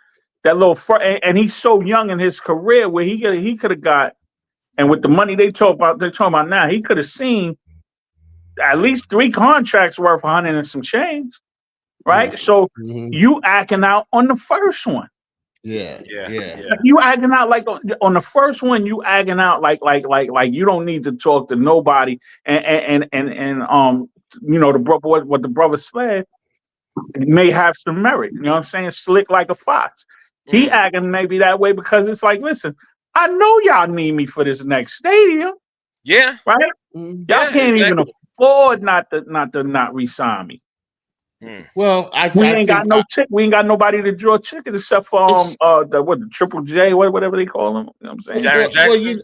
and he's so young in his career where he could have got, and with the money they're talking about now, he could have seen at least 3 contracts worth 100 and some change, right? So you acting out on the first one. Yeah. You acting out like on the first one. You acting out like you don't need to talk to nobody. And what the brother said may have some merit. You know what I'm saying? Slick like a fox. He acting maybe that way because it's like, listen, I know y'all need me for this next stadium. Yeah. Right. Y'all can't even afford not to re-sign me. Well, we ain't got nobody to draw tickets except for the Triple J, whatever they call him. You know what I'm saying?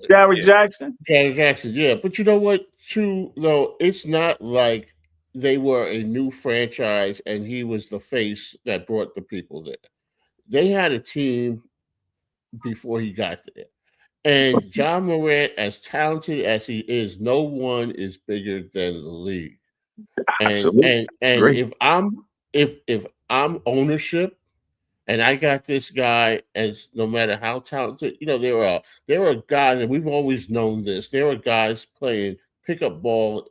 Jared Jackson. Jared Jackson. Yeah. But you know what? True though, it's not like they were a new franchise and he was the face that brought the people there. They had a team before he got there. And John Morant, as talented as he is, no one is bigger than the league. And if I'm ownership and I got this guy, as no matter how talented, there are guys, and we've always known this, there are guys playing pickup ball,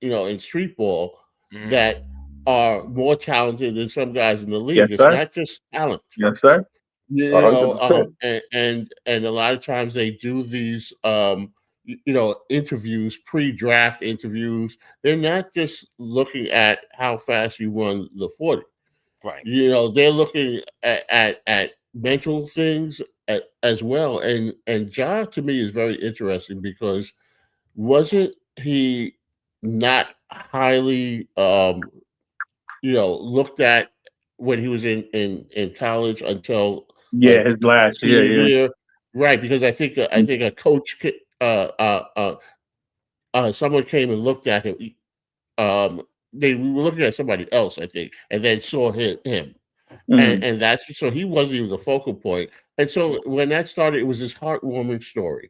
in street ball that are more talented than some guys in the league. Yes, it's not just talent. Yes, sir. And a lot of times they do these interviews, pre-draft interviews. They're not just looking at how fast you run the 40. Right. They're looking at mental things as well. And Ja to me is very interesting because wasn't he not highly looked at when he was in college until his last year. Right, because I think a coach someone came and looked at him. They were looking at somebody else, I think, and then saw him. And that's so he wasn't even the focal point. And so when that started, it was this heartwarming story.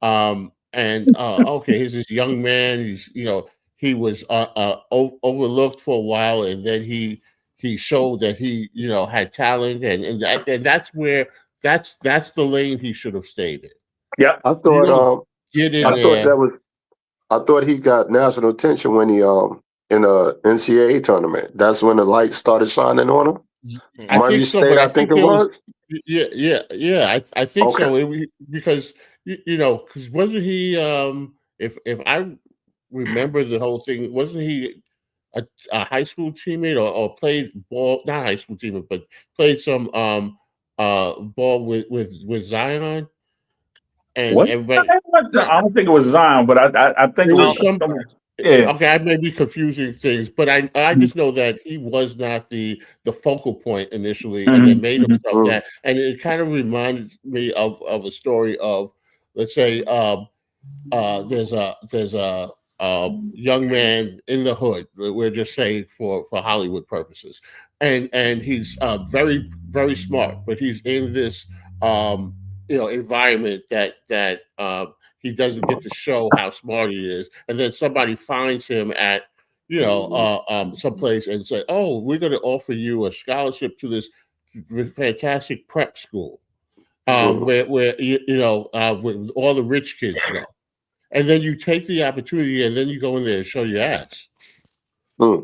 Okay, here's this young man. He was overlooked for a while, and then he showed that he had talent, and that's the lane he should have stayed in. Yeah, I thought I thought he got national attention when he in a NCAA tournament. That's when the light started shining on him. I think it was. Yeah. I think so. Because wasn't he? If I remember the whole thing, wasn't he a high school teammate or played ball? Not high school teammate, but played some ball with Zion, and What? everybody. I don't think it was Zion, but I think it was some. Yeah. Okay, I may be confusing things, but I just know that he was not the focal point initially, and then made himself that. And it kind of reminds me of a story of, let's say, there's a young man in the hood. We're just saying for Hollywood purposes, and he's very, very smart, but he's in this environment that he doesn't get to show how smart he is, and then somebody finds him at someplace and say, "Oh, we're going to offer you a scholarship to this fantastic prep school, where where all the rich kids go." And then you take the opportunity, and then you go in there and show your ass. So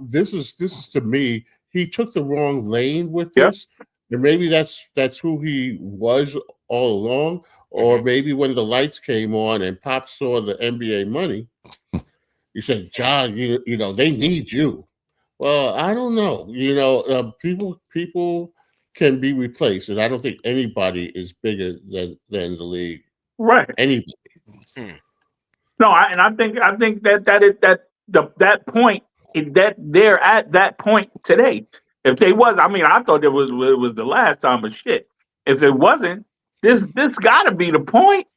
this is to me, he took the wrong lane with this, and maybe that's who he was all along, or maybe when the lights came on and Pop saw the NBA money, he said, "John, they need you." Well, I don't know. People can be replaced, and I don't think anybody is bigger than the league. Right. Anybody. No, I think that point that they're at that point today. If they was, I thought it was the last time, but shit. If it wasn't, this got to be the point,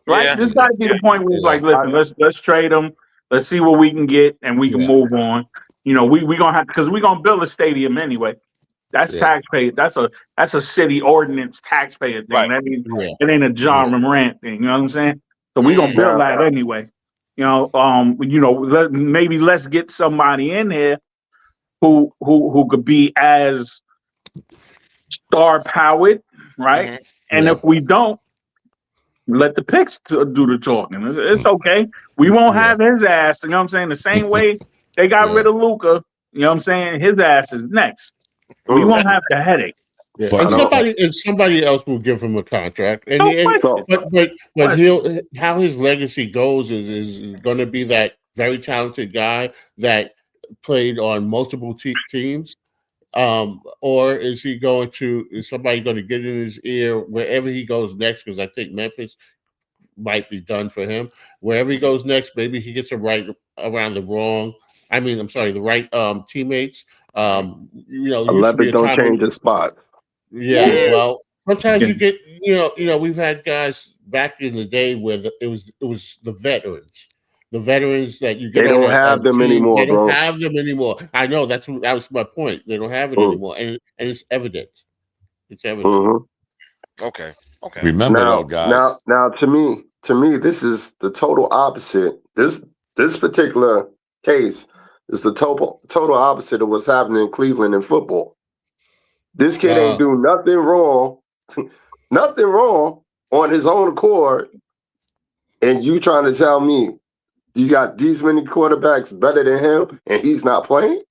right? Yeah. This got to be the point where it's like, listen, let's trade them, let's see what we can get, and we can move on. We gonna have, because we gonna build a stadium anyway. That's taxpayer. That's a city ordinance taxpayer thing. Right. That means it ain't a John Morant thing. You know what I'm saying? So we gonna build that anyway. Maybe let's get somebody in here who could be as star powered, right? And if we don't, let the picks do the talking. It's okay. We won't have his ass. You know what I'm saying? The same way they got rid of Luka. You know what I'm saying? His ass is next. We won't have the headache. Yeah. And somebody else will give him a contract. But how his legacy goes is going to be that very talented guy that played on multiple teams, or is somebody going to get in his ear wherever he goes next? Because I think Memphis might be done for him. Wherever he goes next, maybe he gets the right teammates. 11 don't change the spot. Yeah, well, sometimes you get, we've had guys back in the day where it was the veterans that you get. They don't have them anymore. They don't have them anymore. I know that was my point. They don't have it anymore, and it's evident. It's evident. Okay. Remember though, guys. Now, to me, this is the total opposite. This particular case is the total opposite of what's happening in Cleveland in football. This kid ain't do nothing wrong on his own accord, and you trying to tell me you got these many quarterbacks better than him, and he's not playing?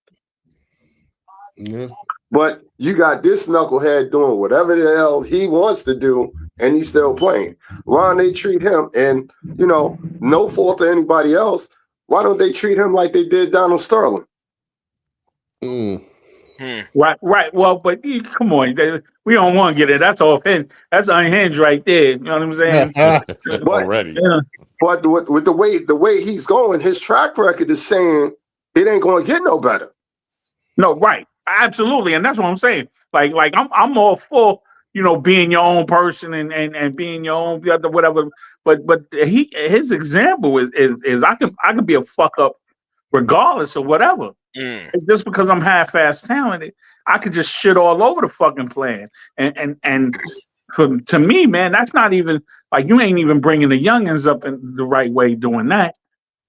Yeah. But you got this knucklehead doing whatever the hell he wants to do, and he's still playing. Why don't they treat him, and no fault to anybody else, why don't they treat him like they did Donald Sterling? Right. Well, but come on, we don't want to get it. That's offhand. That's unhinged right there. You know what I'm saying? Already. But with the way he's going, his track record is saying it ain't going to get no better. No, right. Absolutely, and that's what I'm saying. Like I'm all for being your own person and being your own whatever. But his example is I can be a fuck up regardless of whatever. Just because I'm half-ass talented, I could just shit all over the fucking plan. And to me, man, that's not even you ain't even bringing the youngins up in the right way doing that.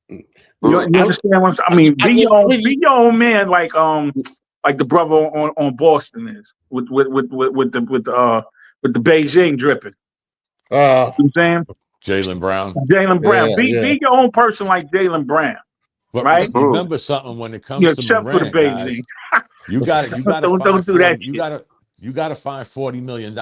You understand what I'm saying? Be your own man, like the brother on Boston is with the Beijing dripping. You know what I'm saying? Jaylen Brown. Be your own person like Jaylen Brown. But right? remember something when it comes to Morant, guys. You got to find $40 million.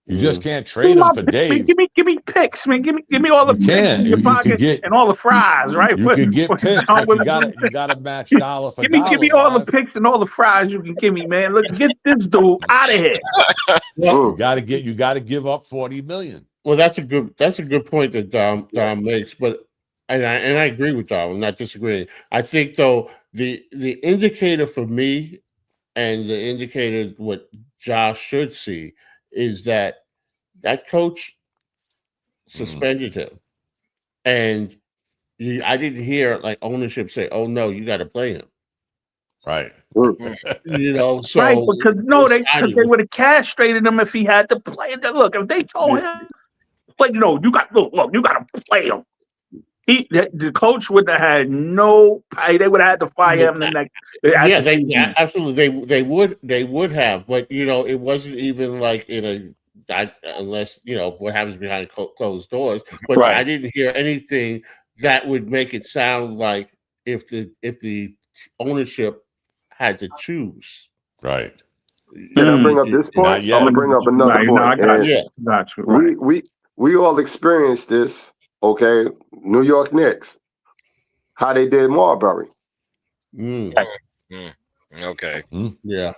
You just can't trade him for Dave. Give me picks, man. Give me all the picks in your pocket and all the fries, right? You could get picks, but you gotta match dollar for dollar. Give me all the picks and all the fries you can give me, man. Look, get this dude out of here. You gotta give up $40 million. Well, that's a good point that Dom makes, but and I agree with Dom. I'm not disagreeing. I think though the indicator for me and the indicator what Josh should see is that coach suspended him, and I didn't hear like ownership say, "Oh no, you got to play him." Right. You know, so right, because they would have castrated him if he had to play. Look, if they told him, "But you got you got to play him," the coach would have had no pay. They would have had to fire him the next. Absolutely, they would have, but it wasn't even like unless what happens behind closed doors. But right. I didn't hear anything that would make it sound like if the ownership had to choose. Right. Can I bring up this point? I'm gonna bring up another point. Got you. Right. We all experienced this. Okay, New York Knicks, how they did Marbury. Okay. Yeah.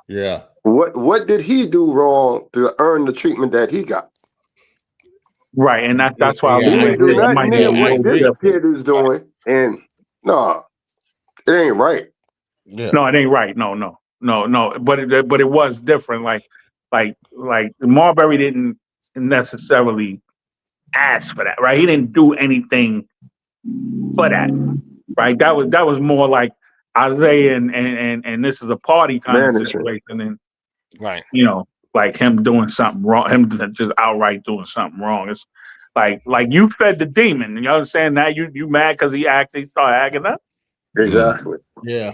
Yeah. What did he do wrong to earn the treatment that he got? Right, and that's why he didn't do nothing near what this kid is doing, and no, it ain't right. Yeah. No, it ain't right. No. But it was different. Like Marbury didn't necessarily ask for that, right? He didn't do anything for that, right? That was more like Isaiah and this is a party kind of situation, and right, like him doing something wrong, him just outright doing something wrong. It's like you fed the demon. You understand that? You mad because he actually started acting up? Exactly. Yeah.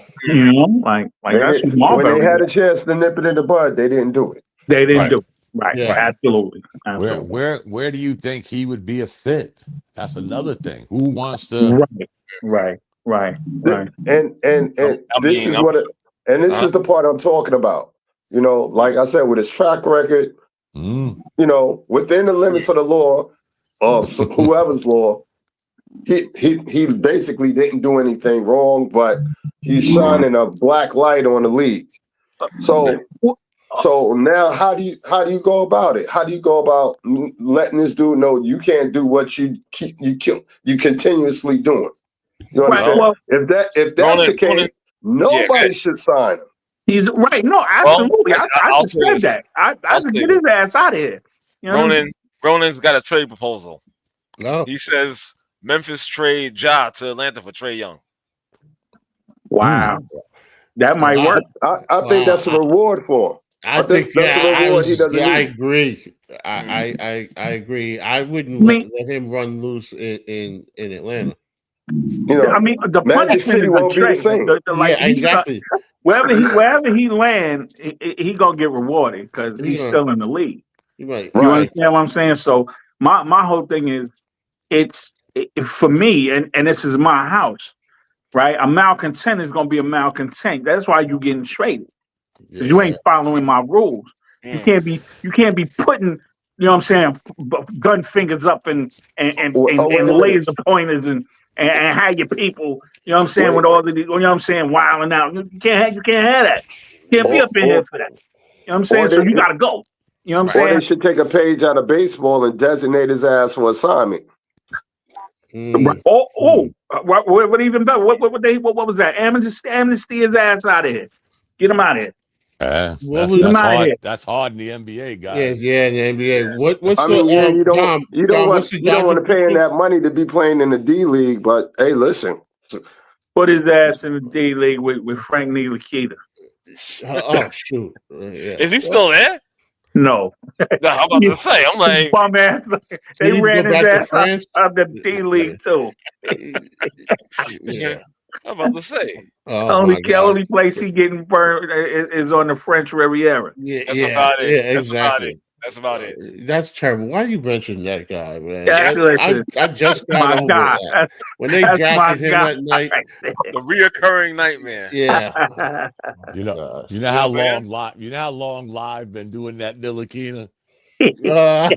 Like that's when they had a chance to nip it in the bud, they didn't do it. They didn't do it. Right. Yeah. Absolutely. Where do you think he would be a fit? That's another thing. Who wants to? Right. And this is what this is the part I'm talking about. Like I said, with his track record, within the limits of the law, of whoever's law, he basically didn't do anything wrong, but he's shining a black light on the league. So now, how do you go about it? How do you go about letting this dude know you can't do what you continuously doing? You understand? Well, if that's the case, nobody should sign him. He's right. No, absolutely. I just said that. I should get his ass out of here. Ronan's got a trade proposal. No, he says Memphis trade Ja to Atlanta for Trae Young. Wow, that might work. I think that's a reward for him. I think that's a reward he doesn't need. I agree. I agree. I wouldn't let him run loose in Atlanta. I mean, the Magic City won't be the same. Exactly. Wherever he land, he gonna get rewarded because he's still in the league. Right. You understand what I'm saying? So my whole thing is, it's for me, and this is my house, right? A malcontent is gonna be a malcontent. That's why you getting traded. Because you ain't following my rules. You can't be putting, what I'm saying, gun fingers up and laser pointers and have your people, with all the, wilding out. You can't have that. You can't be up in here for that. You know what I'm saying? So you gotta go. You know what I'm saying? Or they should take a page out of baseball and designate his ass for assignment. What even better? What was that? Amnesty his ass out of here. Get him out of here. That's hard in the NBA, guys. Yeah, in the NBA. What's you don't want to pay him that money to be playing in the D League, but hey, listen. Put his ass in the D League with Frank Ntilikina. Oh shoot! Is he still there? No. I'm about to say. I'm like, bum ass. They ran his ass out of the D League too. Yeah. I'm about to say. Only place he getting burned is on the French Riviera. That's about it. That's about it. That's terrible. Why you mention that guy, man? I just got over that. When they drafted him that night, the reoccurring nightmare. Yeah. You know how long live been doing that Nilakina?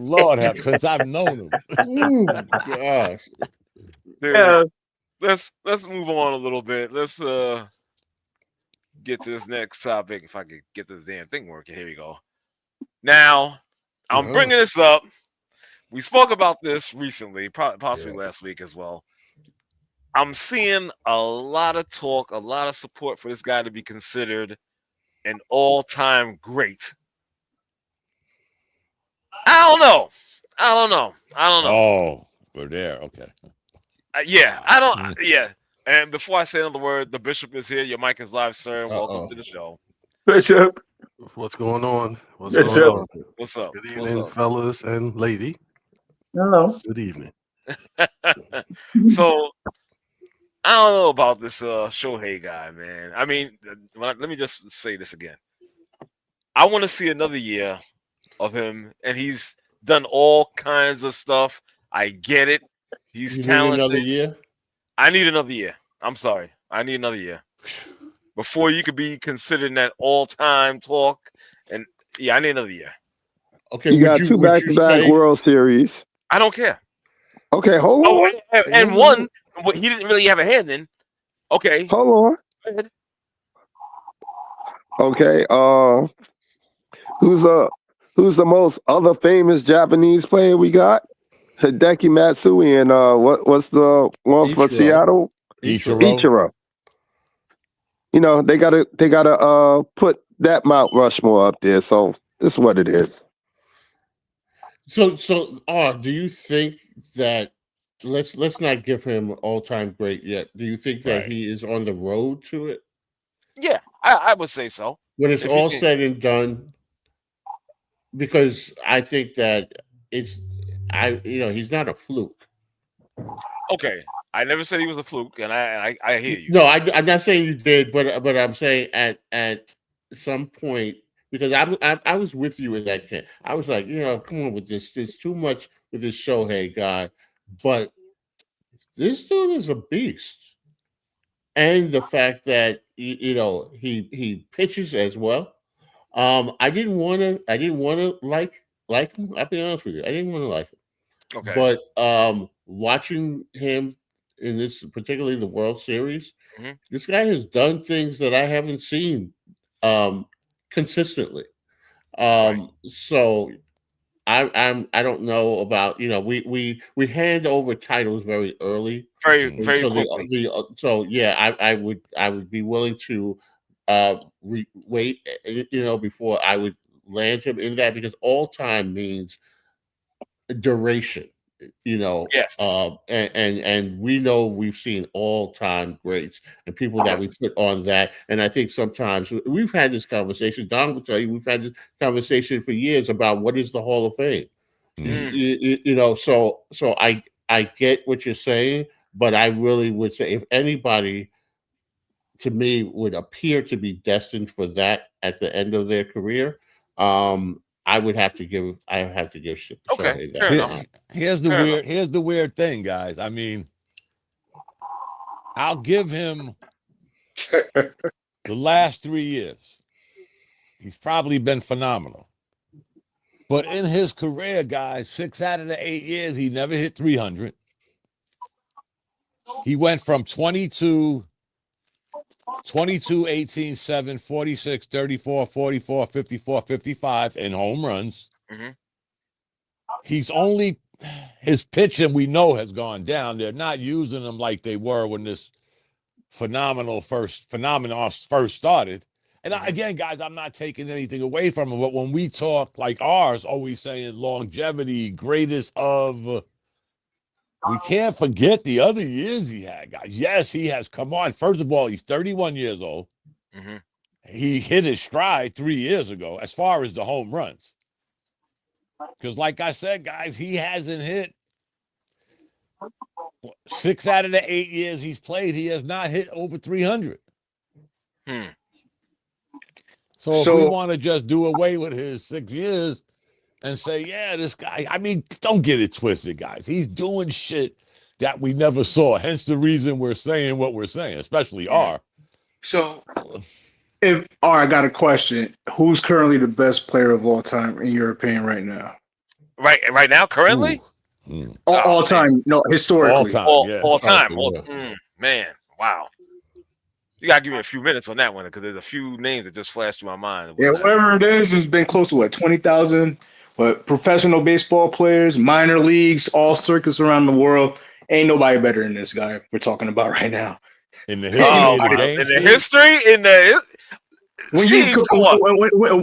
Lord have, since I've known him. Oh gosh. Dude, let's move on a little bit. Let's get to this next topic. If I could get this damn thing working. Here we go. Now, I'm bringing this up. We spoke about this recently, possibly last week as well. I'm seeing a lot of talk, a lot of support for this guy to be considered an all-time great. I don't know. Oh, we're there. Okay. I don't. Yeah. And before I say another word, the bishop is here. Your mic is live, sir. Welcome to the show. Bishop. What's going on? What's up? Good evening, fellas and lady. Hello. Good evening. So, I don't know about this Shohei guy, man. I mean, let me just say this again. I want to see another year of him, and he's done all kinds of stuff. I get it. He's talented. Need another year? I need another year. I'm sorry. I need another year before you could be considered that all-time talk. And yeah, I need another year. Okay, you got 2 back-to-back World Series. I don't care. Okay, hold on. And one, he didn't really have a hand in. Okay, hold on. Go ahead. Okay, who's the most other famous Japanese player we got? Hideki Matsui and what's the one for Seattle? Ichiro. You know, they gotta put that Mount Rushmore up there. So this is what it is. So do you think that let's not give him all-time great yet? Do you think that he is on the road to it? Yeah, I would say so. When it's all said and done, because I think that he's not a fluke. Okay, I never said he was a fluke, and I hear you. No, I'm not saying you did, but I'm saying at some point, because I was with you in that camp. I was like, come on with this. There's too much with this Shohei guy, but this dude is a beast, and the fact that he pitches as well. I didn't want to like him. I'll be honest with you. I didn't want to like him. Okay. But watching him in this, particularly the World Series, this guy has done things that I haven't seen consistently. So I don't know about we hand over titles very early, very quickly. So yeah, I would be willing to wait before I would land him in that, because all time means duration. Yes. And we know we've seen all-time greats and people that we put on that. And I think sometimes we've had this conversation. Don will tell you we've had this conversation for years about what is the Hall of Fame. So I get what you're saying, but I really would say if anybody to me would appear to be destined for that at the end of their career, I would have to give Shohei that. Here's the weird thing, guys. I mean, I'll give him the last 3 years. He's probably been phenomenal. But in his career, guys, 6 out of the 8 years, he never hit 300. He went from 22, 18, 7, 46, 34, 44, 54, 55 in home runs. He's only, his pitching we know has gone down. They're not using him like they were when this phenomenon first started. And again, guys, I'm not taking anything away from him, but when we talk like ours, always saying longevity, greatest of, we can't forget the other years he had, guys. Yes, he has come on. First of all, he's 31 years old. He hit his stride 3 years ago as far as the home runs. Because like I said, guys, he hasn't hit 6 out of the 8 years he's played. He has not hit over 300. So if we want to just do away with his 6 years, and say, yeah, this guy, I mean, don't get it twisted, guys. He's doing shit that we never saw. Hence the reason we're saying what we're saying, especially R. So, I got a question. Who's currently the best player of all time in your opinion right now? Right now, currently? All time, no, historically. All time. Man, wow. You gotta give me a few minutes on that one because there's a few names that just flashed through my mind. Yeah, whoever it is has been close to 20,000. But professional baseball players, minor leagues, all circuits around the world. Ain't nobody better than this guy we're talking about right now. In the history,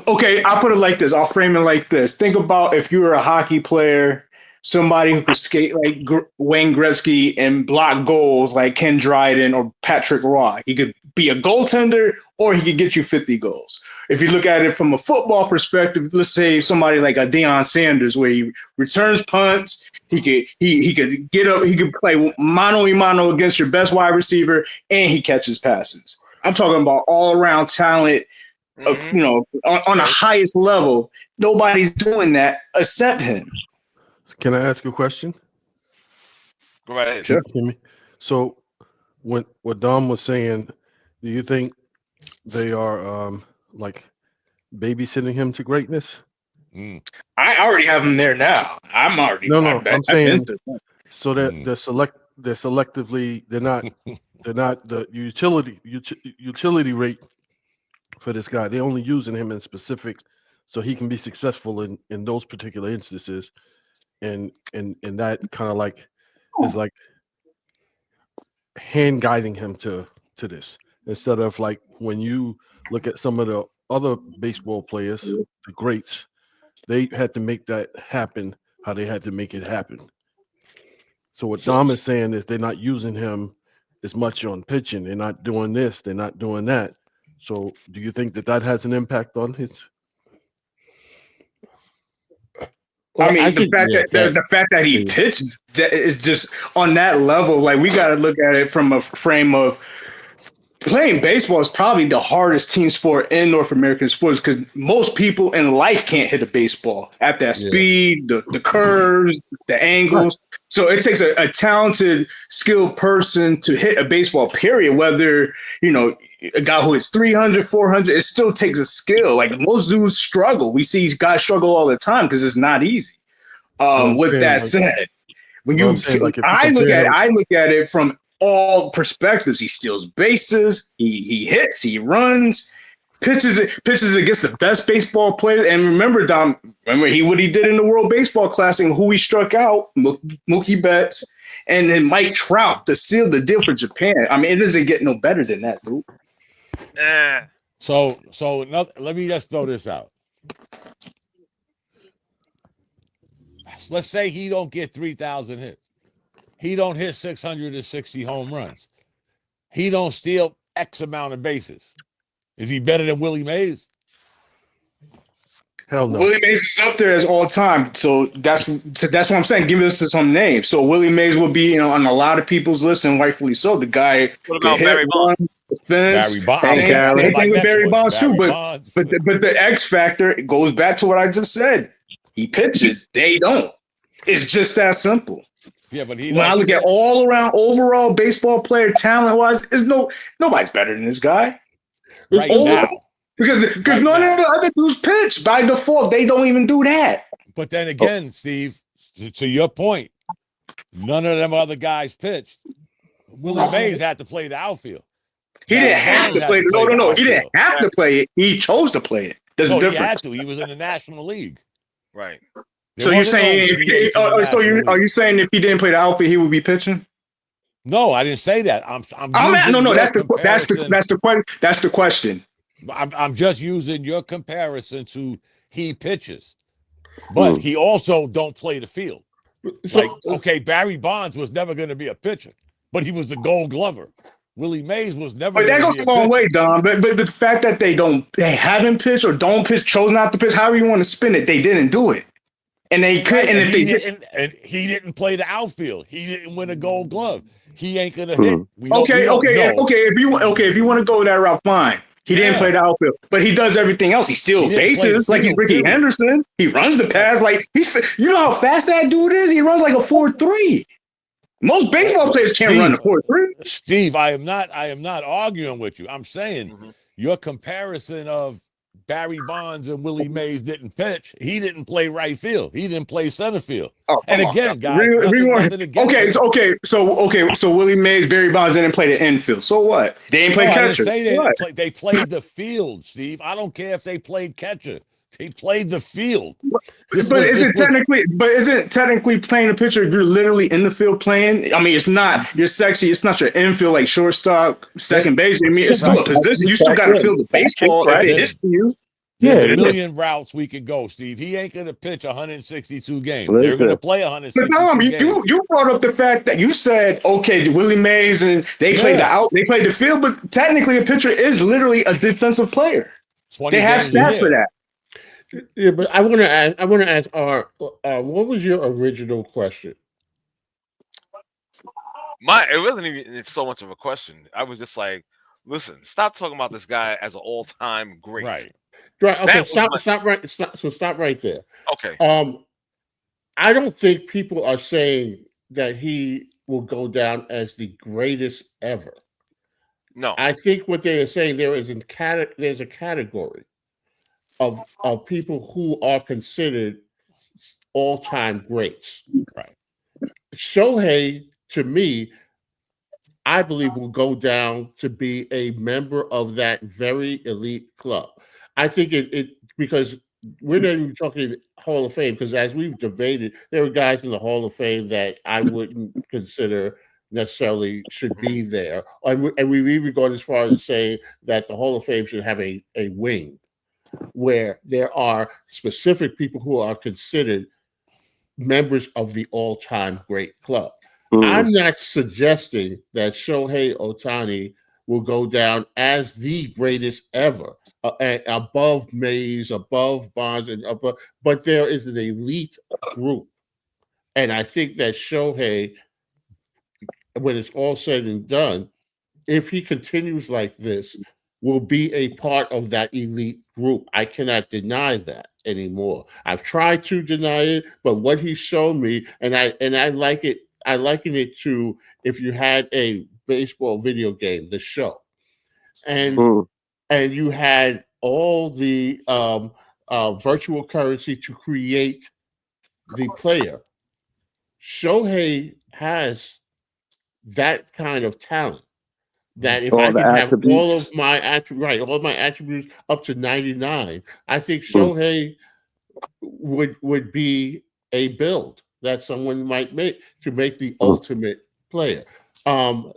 Okay, I'll put it like this. I'll frame it like this. Think about if you were a hockey player, somebody who could skate like Wayne Gretzky and block goals like Ken Dryden or Patrick Roy. He could be a goaltender or he could get you 50 goals. If you look at it from a football perspective, let's say somebody like a Deion Sanders, where he returns punts, he could get up, he could play mano-a-mano against your best wide receiver, and he catches passes. I'm talking about all-around talent, on the highest level. Nobody's doing that except him. Can I ask a question? Go right ahead. Sure. So, what Dom was saying, do you think they are like babysitting him to greatness? I already have him there now. I'm already. No. I'm saying so that they're selectively. They're not the utility rate for this guy. They're only using him in specific, so he can be successful in those particular instances, and that kind of like is like hand guiding him to this instead of like when you look at some of the other baseball players, the greats, they had to make that happen how they had to make it happen. So what Dom is saying is they're not using him as much on pitching. They're not doing this. They're not doing that. So do you think that has an impact on his? Well, I mean, the fact that he pitches is just on that level. Like, we got to look at it from a frame of playing baseball is probably the hardest team sport in North American sports because most people in life can't hit a baseball at that speed, the curves, the angles. So it takes a talented, skilled person to hit a baseball, period. Whether, a guy who hits 300, 400, it still takes a skill. Like, most dudes struggle. We see guys struggle all the time because it's not easy. With that said, when I look at it from all perspectives. He steals bases, he hits, he runs, pitches against the best baseball player. And remember, Dom, what he did in the World Baseball Classic, who he struck out, Mookie Betts, and then Mike Trout to seal the deal for Japan. I mean, it doesn't get no better than that, dude. So let me just throw this out. Let's say he don't get 3,000 hits. He don't hit 660 home runs. He don't steal X amount of bases. Is he better than Willie Mays? Hell no. Willie Mays is up there as all time. So that's what I'm saying. Give us some names. So Willie Mays will be on a lot of people's list, and rightfully so. The guy. What about Barry Bonds? Barry Bonds. Same thing with Barry Bonds too. But the X factor, it goes back to what I just said. He pitches. They don't. It's just that simple. Yeah, but when I look at all around overall baseball player talent wise, nobody's better than this guy. Right now. Because none of the other dudes pitch. By default, they don't even do that. But then again, Steve, to your point, none of them other guys pitched. Willie Mays had to play the outfield. He didn't have to play it. No. He didn't have to play it. He chose to play it. There's a difference. He had to. He was in the National League. Right. So you're saying are you saying if he didn't play the outfield, he would be pitching? No, I didn't say that. That's the question. I'm just using your comparison to he pitches, but he also don't play the field. Barry Bonds was never going to be a pitcher, but he was a Gold Glover. Willie Mays was never. But that goes a long way, Don. But the fact that they haven't pitched or don't pitch, chose not to pitch, however you want to spin it, they didn't do it. And they couldn't. And if he didn't play the outfield, he didn't win a Gold Glove. He ain't gonna hit. If you want to go that route, fine. He didn't play the outfield, but he does everything else. He steals bases like he's Ricky Henderson. He runs the pass like you know how fast that dude is? He runs like a 4.3. Most baseball players can't run a 4.3. Steve, I am not arguing with you. I'm saying your comparison of Barry Bonds and Willie Mays didn't pitch. He didn't play right field. He didn't play center field. Oh, and again, guys, nothing against so Willie Mays, Barry Bonds didn't play the infield. So what? They didn't play catcher. I didn't say they played the field, Steve. I don't care if they played catcher. They played the field. Isn't technically playing a pitcher if you're literally in the field playing? I mean, it's not your sexy. It's not your infield like shortstop, second base. I mean, it's still a position. You still got to field the baseball if it hits you. There's a million routes we could go, Steve. He ain't going to pitch 162 games. They're going to play 162 games. You brought up the fact that you said, okay, Willie Mays and they played the field, but technically a pitcher is literally a defensive player. They have stats for that. Yeah, but I want to ask what was your original question? It wasn't even so much of a question. I was just like, listen, stop talking about this guy as an all-time great. Right. Okay, stop right there. Okay. I don't think people are saying that he will go down as the greatest ever. No. I think what they are saying there's a category of people who are considered all-time greats. Right. Shohei, to me, I believe will go down to be a member of that very elite club. I think it because we're not even talking Hall of Fame, because as we've debated, there are guys in the Hall of Fame that I wouldn't consider necessarily should be there. And we've even gone as far as saying that the Hall of Fame should have a wing where there are specific people who are considered members of the all-time great club. I'm not suggesting that Shohei Ohtani will go down as the greatest ever, above Mays, above Bonds, and above, but there is an elite group. And I think that Shohei, when it's all said and done, if he continues like this, will be a part of that elite group. I cannot deny that anymore. I've tried to deny it, but what he's shown me, and I like it. I liken it to if you had a baseball video game, The Show, and you had all the virtual currency to create the player. Shohei has that kind of talent. That if I could have all of my attributes up to 99, I think Shohei would be a build that someone might make to make the ultimate player.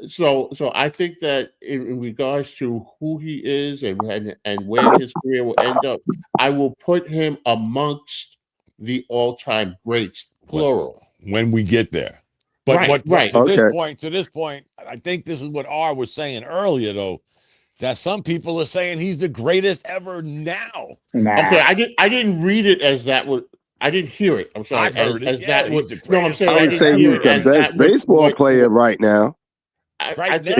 So I think that in regards to who he is and where his career will end up, I will put him amongst the all-time greats, plural. When we get there. But right. To this point, I think this is what R was saying earlier, though, that some people are saying he's the greatest ever now. Okay, I didn't read it as that would. I didn't hear it. I'm sorry. I've heard it. That would. No, I'm saying I would say he's the best baseball player right now. Right now,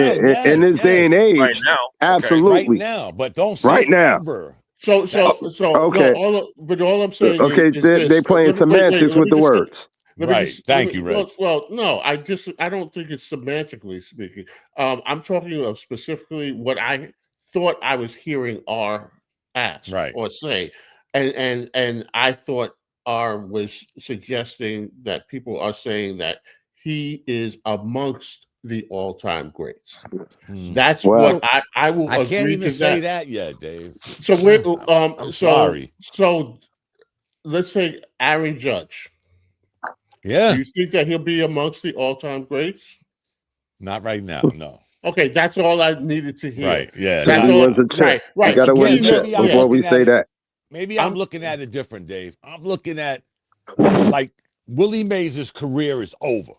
in this day and age, right now, absolutely. Right now, but don't say right now. Ever. So okay. No, all I'm saying. Okay, they're playing semantics with the words. Right. Thank you, Rich. Well, no, I don't think it's semantically speaking. I'm talking of specifically what I thought I was hearing R ask or say, and I thought R was suggesting that people are saying that he is amongst the all-time greats. That's what I will. I agree can't even to say that yet, Dave. So we're I'm sorry. So let's say Aaron Judge. Yeah. Do you think that he'll be amongst the all-time greats? Not right now, no. Okay, that's all I needed to hear. Right, yeah. That's all, right. You got to win a chip before we say that. Maybe I'm looking at it different, Dave. I'm looking at, like, Willie Mays' career is over.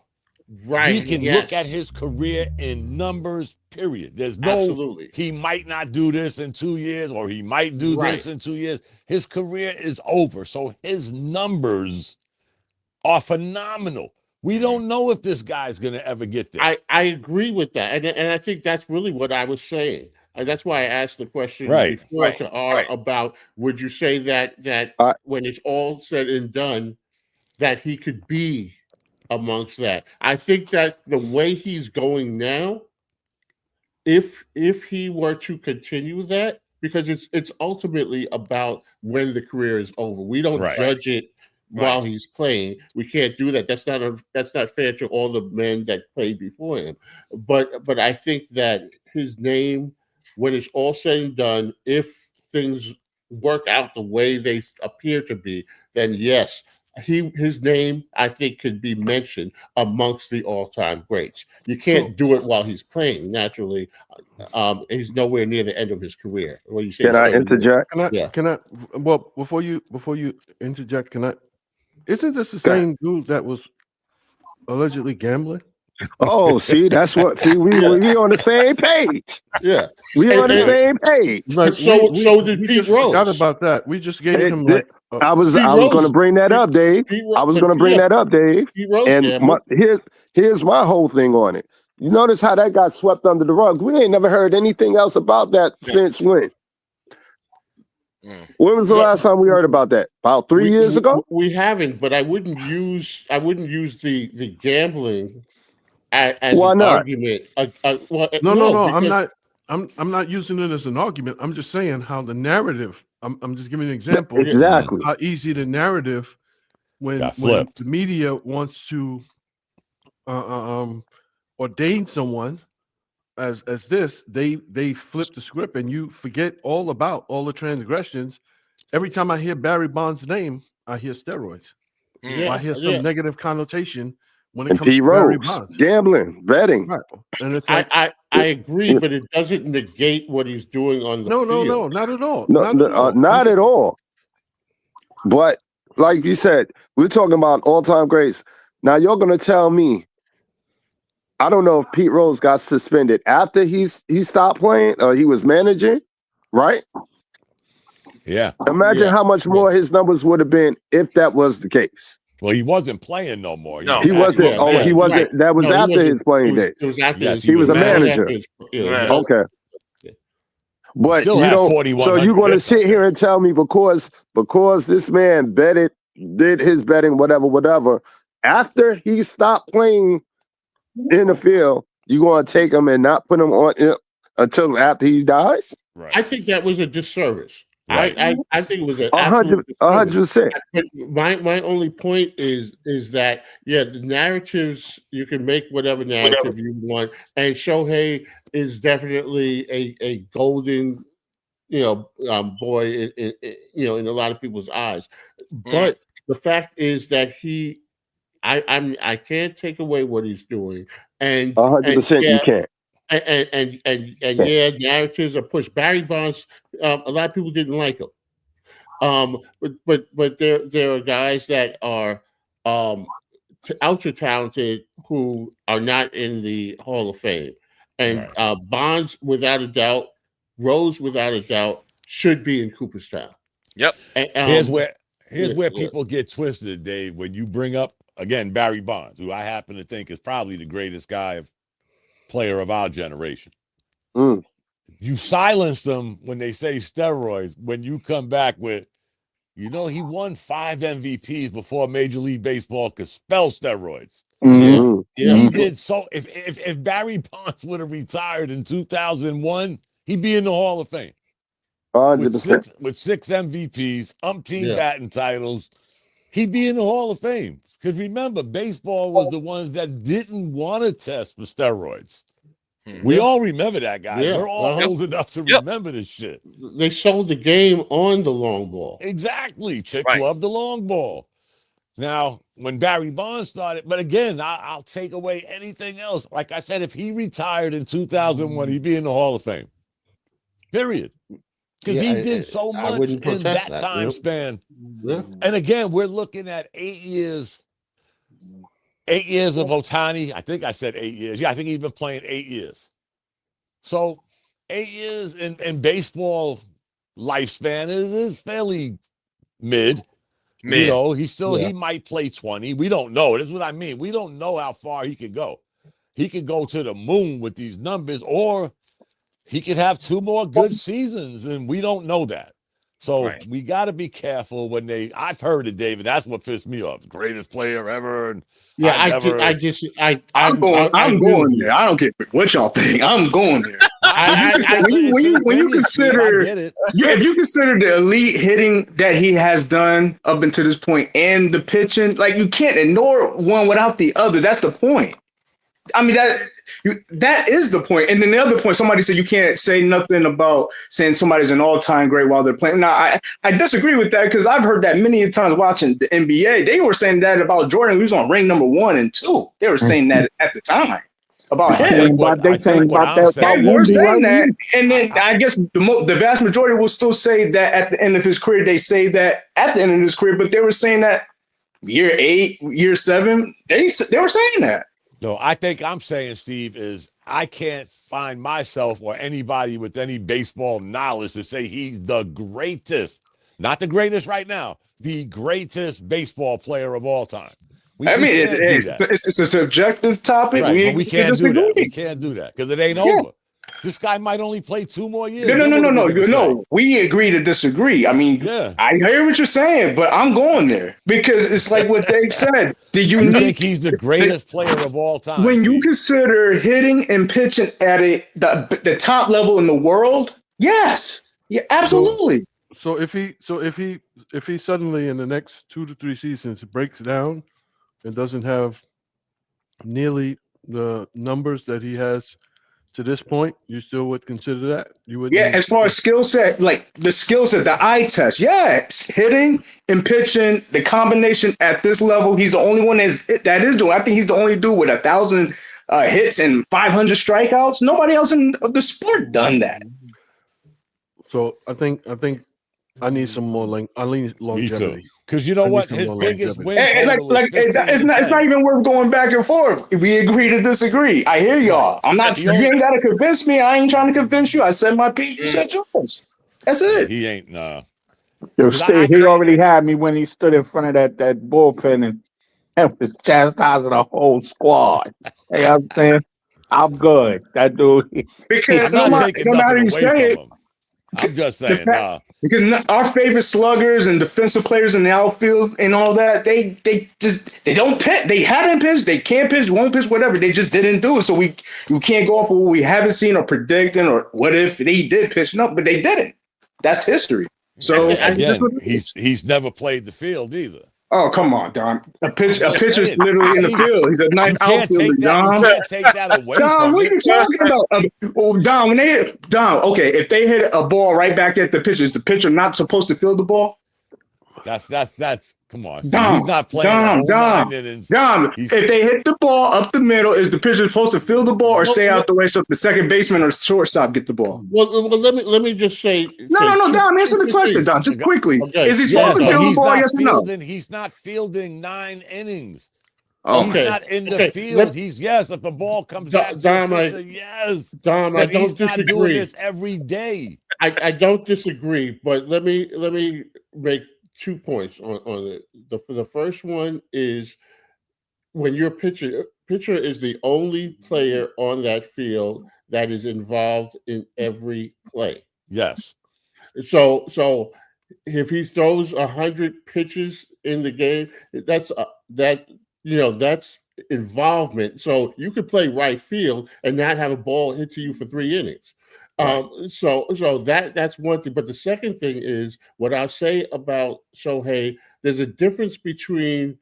Right. We can look at his career in numbers, period. There's no, he might not do this in 2 years, or he might do this in 2 years. His career is over. So his numbers are phenomenal. We don't know if this guy's going to ever get there. I agree with that. And I think that's really what I was saying. That's why I asked the question Right. to R about would you say that when it's all said and done, that he could be amongst that? I think that the way he's going now, if he were to continue that, because it's ultimately about when the career is over. We don't judge it while he's playing. We can't do that. That's not fair to all the men that played before him. But I think that his name, when it's all said and done, if things work out the way they appear to be, then yes, his name, I think, could be mentioned amongst the all-time greats. You can't do it while he's playing. Naturally, he's nowhere near the end of his career. What you say? Can I interject? Can I? Well, before you interject, can I? Isn't this the same dude that was allegedly gambling? Oh, see, that's what. See, we on the same page. Yeah, we on the same page. Like, so did Pete Rose. Forgot about that. We just gave him like. I was going to bring that up, Dave. I was going to bring that up, Dave. And here's my whole thing on it. You notice how that got swept under the rug? We ain't never heard anything else about that since when? When was the last time we heard about that? About 3 years ago? We haven't, but I wouldn't use the gambling as Why an not? argument. No. I'm not using it as an argument. I'm just saying how the narrative. I'm just giving an example. Exactly. How easy the narrative when the media wants to ordain someone as this, they flip the script and you forget all about all the transgressions. Every time I hear Barry Bonds' name, I hear steroids. I hear some negative connotation when it comes to Barry Bonds. Gambling, betting. Right. And it's like I agree, but it doesn't negate what he's doing on the field. No, not at all. Not at all. But like you said, we're talking about all-time greats. Now you're going to tell me, I don't know if Pete Rose got suspended after he stopped playing or he was managing, right? Yeah. Imagine how much more his numbers would have been if that was the case. Well, he wasn't playing no more. No, he wasn't. He wasn't. Right. That was after his playing days. It was after he was a manager. Okay. But you don't. So you're going to sit here and tell me because this man did his betting, whatever. After he stopped playing in the field, you're going to take him and not put him on until after he dies? Right. I think that was a disservice. Right. I think it was 100%. My only point is that the narratives, you can make whatever narrative you want, and Shohei is definitely a golden boy in a lot of people's eyes. But the fact is that I can't take away what he's doing, and 100% you can't. And narratives are pushed. Barry Bonds, a lot of people didn't like him, but there are guys that are ultra talented who are not in the Hall of Fame, and Bonds without a doubt, Rose without a doubt should be in Cooperstown. Yep. And, here's where people get twisted, Dave. When you bring up again Barry Bonds, who I happen to think is probably the greatest player of our generation. You silence them when they say steroids. When you come back with, he won 5 MVPs before Major League Baseball could spell steroids. Mm-hmm. Yeah. He did so. If Barry Bonds would have retired in 2001, he'd be in the Hall of Fame. 100%. With 6 MVPs, umpteen batting titles, he'd be in the Hall of Fame. Because remember, baseball was the ones that didn't want to test for steroids. We all remember that, guy. We're all old enough to remember this shit. They sold the game on the long ball. Exactly. Chicks love the long ball. Now, when Barry Bonds started, but again, I'll take away anything else. Like I said, if he retired in 2001, he'd be in the Hall of Fame. Period. Because he did so much in that time span. Yeah. And again, we're looking at 8 years. 8 years of Ohtani. I think I said 8 years. Yeah, I think he's been playing 8 years. So 8 years in baseball lifespan is fairly mid. He might play 20. We don't know. That's what I mean. We don't know how far he could go. He could go to the moon with these numbers, or he could have 2 more good seasons, and we don't know that. So we got to be careful when I've heard it, David. That's what pissed me off. Greatest player ever. And yeah, I'm going there. I don't care what y'all think. I'm going there. When you consider, if you consider the elite hitting that he has done up until this point and the pitching, like you can't ignore one without the other. That's the point. I mean, that is the point. And then the other point, somebody said you can't say nothing about saying somebody's an all-time great while they're playing. Now, I disagree with that because I've heard that many times watching the NBA. They were saying that about Jordan. He was on ring number 1 and 2. They were saying that at the time about him. They were saying that. And then I guess the vast majority will still say that at the end of his career. They say that at the end of his career, but they were saying that year 8, year 7, they were saying that. No, I think I'm saying, Steve, is I can't find myself or anybody with any baseball knowledge to say he's the greatest, not the greatest right now, the greatest baseball player of all time. It's a subjective topic. Right, but we can't do that. We can't do that because it ain't over. This guy might only play 2 more years. No. We agree to disagree. I mean, I hear what you're saying, but I'm going there because it's like what Dave said. You think he's the greatest player of all time? When you consider hitting and pitching at the top level in the world, yes, yeah, absolutely. So if he suddenly in the next 2 to 3 seasons breaks down and doesn't have nearly the numbers that he has to this point, you still would consider that? You would? Yeah, as far as skill set, like the skill set, the eye test, hitting and pitching, the combination at this level, he's the only one that is doing. I think he's the only dude with 1,000 hits and 500 strikeouts. Nobody else in the sport done that. So I think I need some more longevity. Because you know what, his biggest win. It's not even worth going back and forth. We agree to disagree. I hear y'all. I'm not. You ain't got to convince me. I ain't trying to convince you. I said my piece. You said yours. That's it. He ain't. Nah. Yo, Steve, he already had me when he stood in front of that bullpen and was chastising the whole squad. Hey, I'm saying, I'm good. That dude. Because no matter you say it. I'm just saying, because our favorite sluggers and defensive players in the outfield and all that, they don't pitch. They haven't pitched. They can't pitch, won't pitch, whatever. They just didn't do it. So we can't go off of what we haven't seen or predicting or what if they did pitch. No, but they didn't. That's history. So again, he's never played the field either. Oh, come on, Don. A pitcher's literally in the field. He's a ninth outfielder, Don. You can't take that away Don, from what are you talking about? Don, okay, if they hit a ball right back at the pitcher, is the pitcher not supposed to field the ball? That's come on. Don, he's not playing Don, if they hit the ball up the middle, is the pitcher supposed to field the ball or stay out the way so the second baseman or shortstop get the ball? Well, let me just say. No, Don, answer the question, Don, just quickly. Okay. Is he supposed to field the ball, yes or no? He's not fielding 9 innings. Okay. He's not in the field. If the ball comes back Dom, yes. Dom, I don't he's disagree. Not doing this every day. I don't disagree, but let me make 2 points on it. The first one is when your pitcher is the only player on that field that is involved in every play. Yes. So if he throws 100 pitches in the game, that's involvement. So you could play right field and not have a ball hit to you for 3 innings. So that's one thing. But the second thing is what I'll say about Shohei, there's a difference between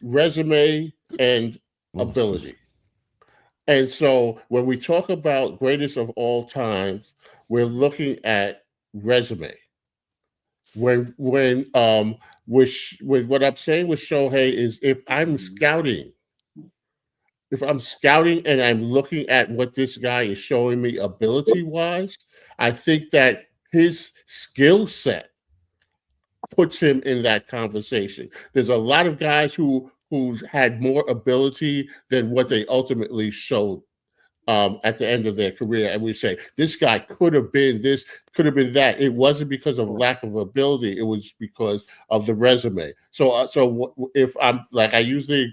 resume and ability. And so when we talk about greatest of all times, we're looking at resume. With what I'm saying with Shohei is if I'm scouting and I'm looking at what this guy is showing me ability-wise, I think that his skill set puts him in that conversation. There's a lot of guys who's had more ability than what they ultimately showed at the end of their career. And we say, this guy could have been this, could have been that. It wasn't because of lack of ability. It was because of the resume. So if I'm like, I use the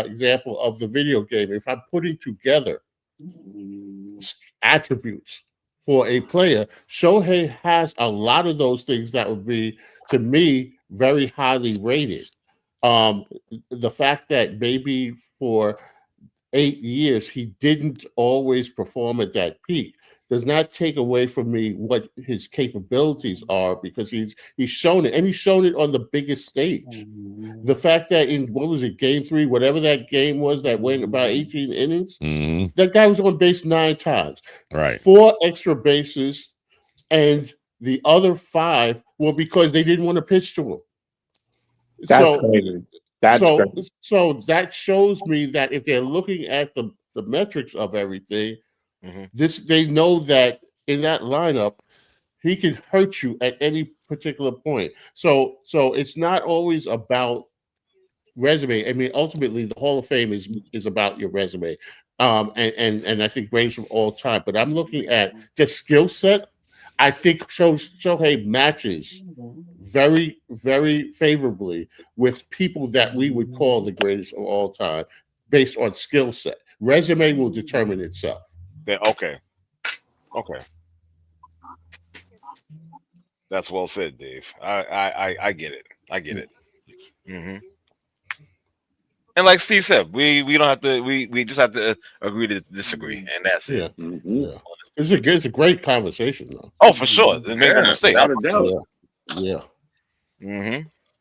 example of the video game. If I'm putting together attributes for a player. Shohei has a lot of those things that would be, to me, very highly rated. The fact that maybe for 8 years he didn't always perform at that peak does not take away from me what his capabilities are, because he's shown it, and he's shown it on the biggest stage. The fact that in, what was it, game 3, whatever that game was that went about 18 innings, that guy was on base 9 times, right? 4 extra bases, and the other 5 were because they didn't want to pitch to him. That's crazy. So that shows me that if they're looking at the metrics of everything, they know that in that lineup, he can hurt you at any particular point. So it's not always about resume. I mean, ultimately, the Hall of Fame is about your resume, and I think greatest of all time. But I'm looking at the skill set. I think Shohei matches very, very favorably with people that we would call the greatest of all time based on skill set. Resume will determine itself. Okay. That's well said, Dave. I get it. I get it. And like Steve said, we don't have to. We just have to agree to disagree, and that's it. Yeah. It's a great conversation, though. Oh, for sure. Make no mistake. Yeah.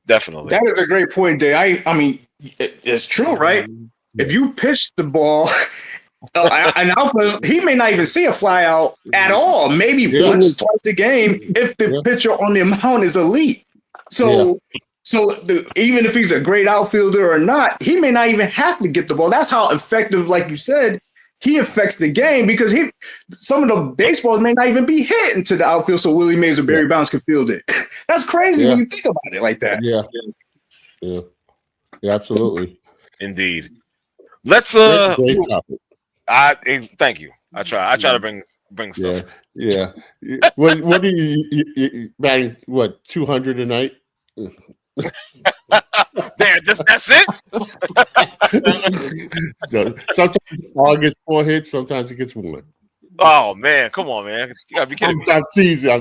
Definitely. That is a great point, Dave. I mean, it's true, right? If you pitch the ball, an outfield, he may not even see a fly out at all. Maybe once, twice a game, if the pitcher on the mound is elite. So even if he's a great outfielder or not, he may not even have to get the ball. That's how effective, like you said, he affects the game, because some of the baseballs may not even be hit into the outfield, so Willie Mays or Barry Bonds can field it. That's crazy when you think about it like that. Yeah, absolutely. Indeed. Let's great topic. Thank you. I try to bring stuff. Yeah. What do you batting? What, 200 a night? There, that's it. Sometimes Paul gets 4 hits, sometimes he gets 1. Oh man, come on, man! You gotta be kidding me. I'm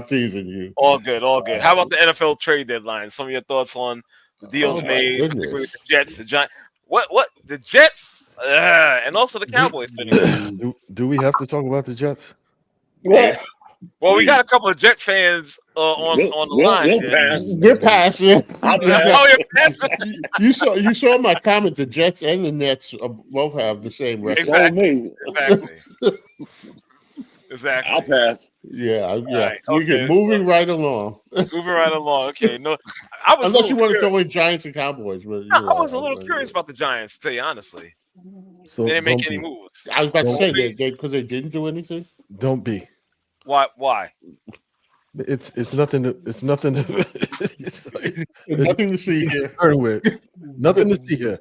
teasing you. All good. How about the NFL trade deadline? Some of your thoughts on the deals made with the Jets, the Giants. What the Jets and also the Cowboys. Do we have to talk about the Jets? Yeah. Well, we got a couple of Jet fans on the line. We'll pass. Get past you. You're passing. You saw my comment. The Jets and the Nets both have the same record. Exactly. I'll pass. Yeah. Right, You get moving right along. Okay. No, unless you want to throw in Giants and Cowboys. But I was a little curious about the Giants, to tell you honestly. So they didn't make any moves. I was about to say because they didn't do anything. Don't be. Why? It's nothing. It's nothing. Nothing to see here. Nothing to see here.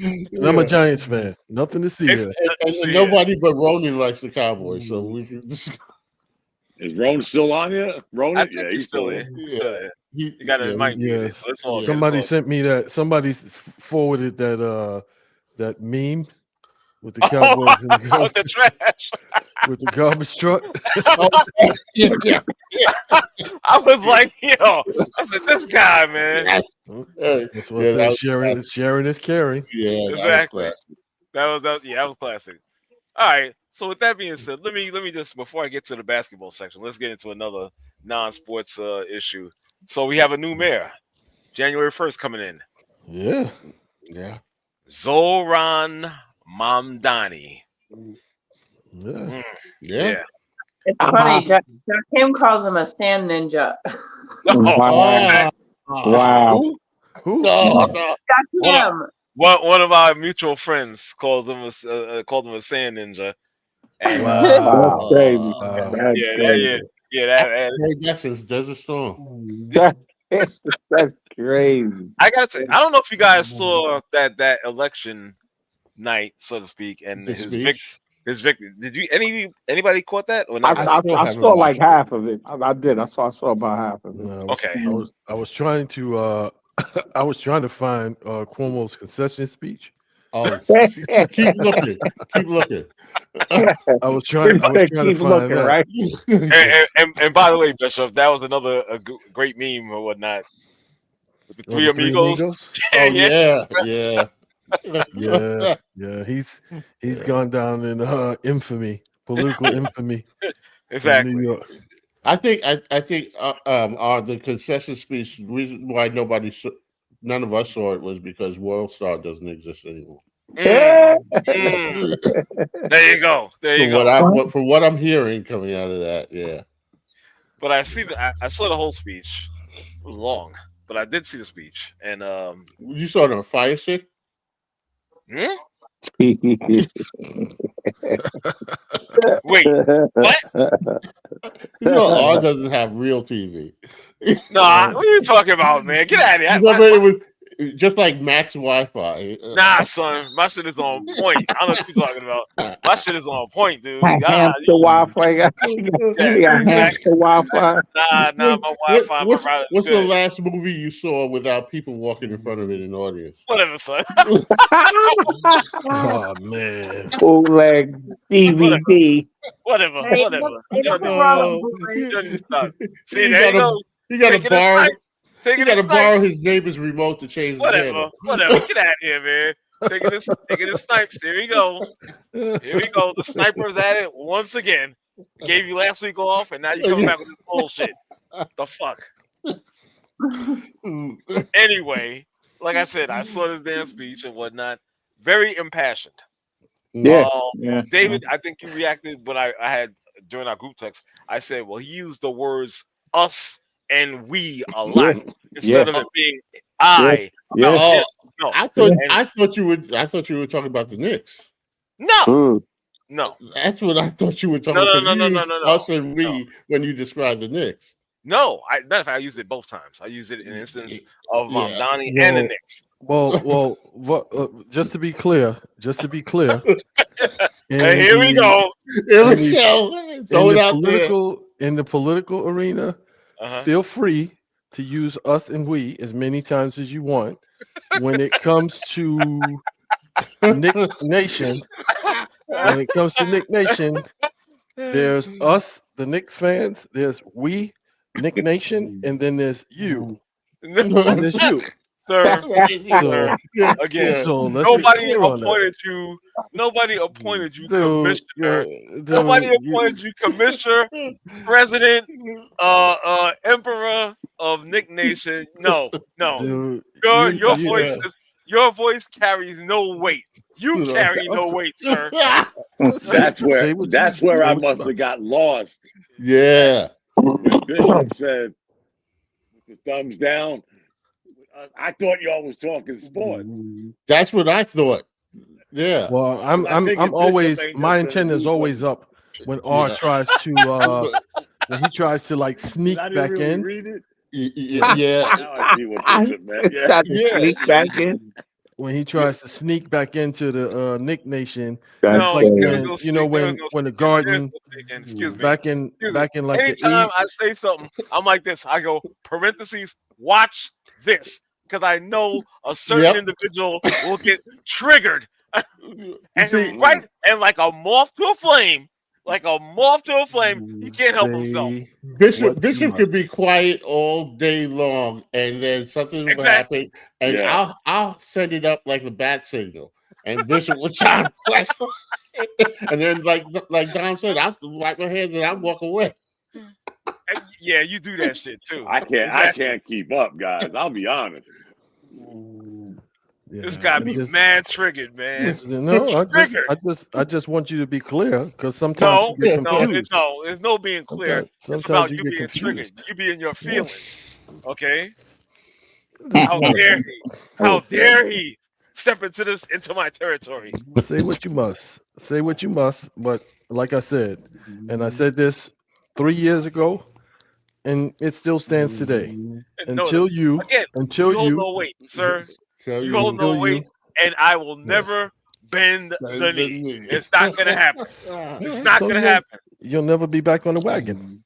And I'm a Giants fan. Nothing to see here. And nobody but Ronan likes the Cowboys, so we can. Is Ronan still on here? Ronan? I think he's still there. You got to remind me. So it's all somebody sent me that. Somebody forwarded that meme with the Cowboys and the with the trash. With the garbage truck. Yeah. I was like, I said, this guy, man. That's what I said. Sharing is caring. Yeah, exactly. That was classic. All right. So with that being said, let me just, before I get to the basketball section, let's get into another non-sports issue. So we have a new mayor, January 1st coming in. Yeah. Zohran Mamdani. Yeah. It's funny. Jack Kim calls him a sand ninja. Wow. Who? No. One of our mutual friends called him a sand ninja. And, That's crazy. That's his Desert Storm. That's crazy. I gotta say, I don't know if you guys saw that election night, so to speak, and his victory. Did you anybody caught that or not? I saw like half of it. I did. I saw about half of it. I was trying to find Cuomo's concession speech, Oh, keep looking. Keep looking. I was trying to find that. Right? And by the way, Bishop, that was another great meme or whatnot. With the three amigos. Oh yeah. Yeah. He's gone down in infamy, political infamy. Exactly. In New York. I think the concession speech reason why none of us saw it was because World Star doesn't exist anymore. There you go. From what I'm hearing coming out of that, yeah. But I saw the whole speech. It was long, but I did see the speech, and you saw it on Fire Stick. Wait, what? You know, R doesn't have real TV. Nah, what are you talking about, man? Get out of here. It was just like Max Wi-Fi. Nah, son, my shit is on point. I don't know what you're talking about. My shit is on point, dude. Hamster Wi-Fi. You got hamster Wi-Fi. Nah, my Wi-Fi. What's the last movie you saw without people walking in front of it in the audience? Whatever, son. Oh man. Bootleg DVD. Whatever. You don't need to stop. See, there you go. You got to borrow. You got to borrow his neighbor's remote to change the channel. Whatever. Get out of here, man. Taking his snipes. Here we go. The sniper's at it once again. Gave you last week off, and now you're coming back with this bullshit. The fuck? Anyway, like I said, I saw this damn speech and whatnot. Very impassioned. Yeah. David, I think you reacted when I had during our group text. I said, well, he used the words us and we a lot instead of it being I. No, I thought you were talking about the Knicks. No. That's what I thought you were talking about. No. Us and we when you described the Knicks. No, matter of fact, I used it both times. I used it in instance of Mamdani and the Knicks. Well, just to be clear. Hey, here we go. In the political arena, feel free to use us and we as many times as you want. When it comes to Knick Nation, there's us, the Knicks fans. There's we, Knick Nation, and then there's you. And there's you. Sir, again, so nobody appointed you commissioner. Nobody appointed you commissioner, president, emperor of Knick Nation. No. Dude, your voice carries no weight. You carry no weight, sir. That's where I must have got lost. Yeah. When Bishop said the thumbs down, I thought y'all was talking sports. That's what I thought. Yeah. Well, I'm always, my antenna is always up when R tries to when he tries to like sneak back in. Yeah. Now I see what Bishop meant. Sneak back in. When he tries to sneak back into the Knick Nation, when the Garden, back in like anytime I say something, I'm like this. I go parentheses, watch this, because I know a certain individual will get triggered, and like a moth to a flame. He can't help himself. Bishop could be quiet all day long, and then something will happen, and I'll send it up like the bat signal, and Bishop will chime in. And then like Dom said, I'll wipe my hands and I'll walk away. Yeah, you do that shit too. I can't keep up, guys. I'll be honest. This got me mad triggered, man. No, I just want you to be clear, because sometimes you get confused. There's no being clear. It's about you being triggered. You be in your feelings. Okay. How dare he step into my territory? Say what you must. But like I said, and I said this 3 years ago, and it still stands today. Until you hold no weight, sir. You hold no weight, and I will never bend the knee. It's not gonna happen. It's not gonna happen. You'll never be back on the wagon.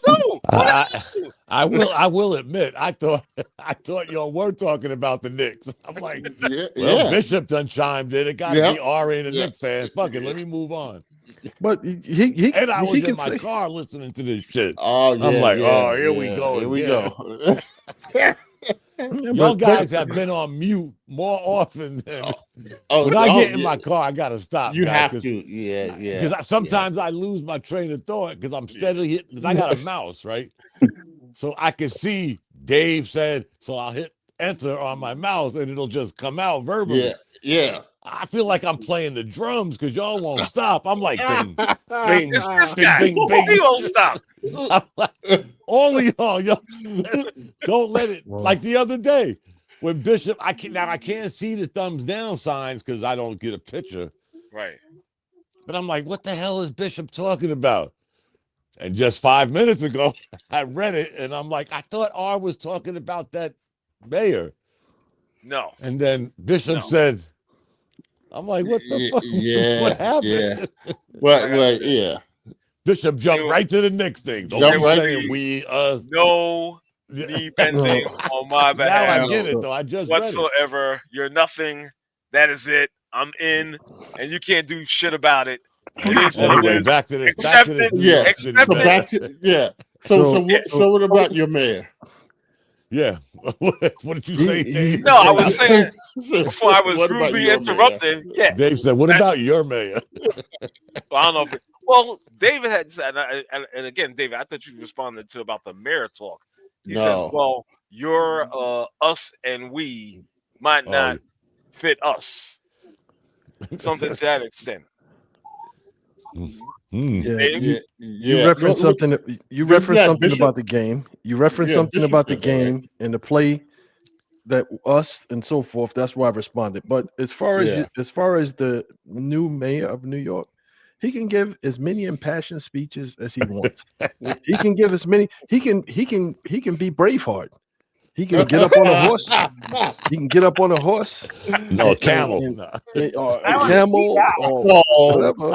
No. I will admit, I thought y'all were talking about the Knicks. I'm like, Bishop done chimed in. It got to be Ari and a Knicks fan. Fuck it, let me move on. But and I was in my car listening to this shit. I'm like, here we go. Here we go. Y'all guys have been on mute more often than when I get in my car. I gotta stop. You have to, Because sometimes I lose my train of thought because I'm steadily hitting. Because I got a mouse, right? So I can see Dave said. So I'll hit enter on my mouse and it'll just come out verbally. Yeah. I feel like I'm playing the drums because y'all won't stop. I'm like, bing, bing, this guy. Bing, bing. He won't stop. All of y'all don't let it. Like the other day when Bishop, I can't see the thumbs down signs because I don't get a picture. Right. But I'm like, what the hell is Bishop talking about? And just 5 minutes ago, I read it and I'm like, I thought R was talking about that mayor. No. And then Bishop said, I'm like, what the fuck? What happened? Well, Bishop jumped right to the next thing. No depending on my behalf. Now I get it, though. I just whatsoever. Read it. You're nothing. That is it. I'm in, and you can't do shit about it. It is what it is. Back to this. Accept it. So what about your mayor? Yeah. What did you say, Dave? No, I was saying before I was rudely interrupted. Yeah. Dave said, what about your mayor? I don't know if well, David had said, and again, David, I thought you responded to about the mayor talk. He says, well, your us and we might not fit us. Something to that extent. You referenced something. You referenced something about the game. You referenced something about the game and the play that us and so forth. That's why I responded. But as far as the new mayor of New York, he can give as many impassioned speeches as he wants. He can give as many. He can be Braveheart. He can get up on a horse. He can get up on a horse. No, camel. Or a camel or whatever.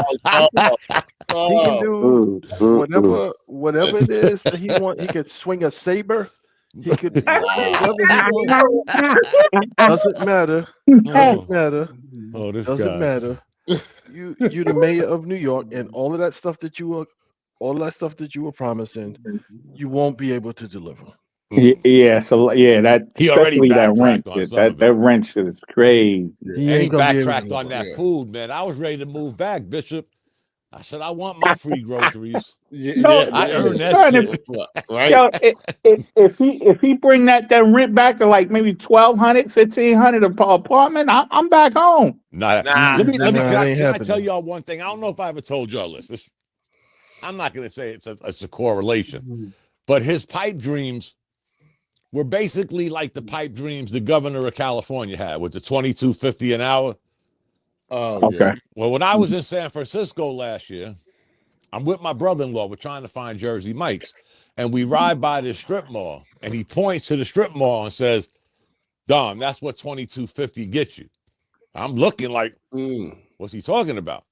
He can do whatever it is that he wants. He could swing a saber. He could whatever he wants. Doesn't matter. Doesn't matter. Oh, this doesn't matter. You the mayor of New York, and all of that stuff that you were promising, you won't be able to deliver. Yeah, that he already that wrench. That wrench is crazy. He backtracked on that food, man. I was ready to move back, Bishop. I said, I want my free groceries. I earned that shit. Right? Yo, if he bring that rent back to like maybe $1,200, $1,500 apartment, I'm back home. Let me. Can I tell y'all one thing? I don't know if I ever told y'all this. I'm not going to say it's a correlation, but his pipe dreams were basically like the pipe dreams the governor of California had with the $22.50 an hour. Oh, okay. Yeah. Well, when I was in San Francisco last year, I'm with my brother-in-law. We're trying to find Jersey Mike's, and we ride by this strip mall, and he points to the strip mall and says, "Dom, that's what $22.50 gets you." I'm looking like, what's he talking about?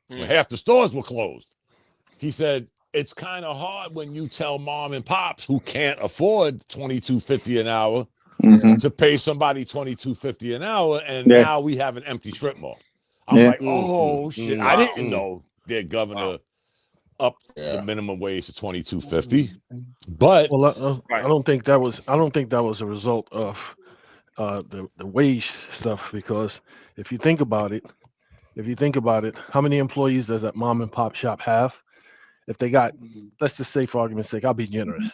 Well, half the stores were closed. He said, it's kind of hard when you tell mom and pops who can't afford $22.50 an hour to pay somebody $22.50 an hour, and now we have an empty strip mall. I'm like, oh shit! I didn't know their governor upped the minimum wage to $22.50. But I don't think that was a result of the wage stuff, because if you think about it, how many employees does that mom and pop shop have? If they got, let's just say for argument's sake, I'll be generous,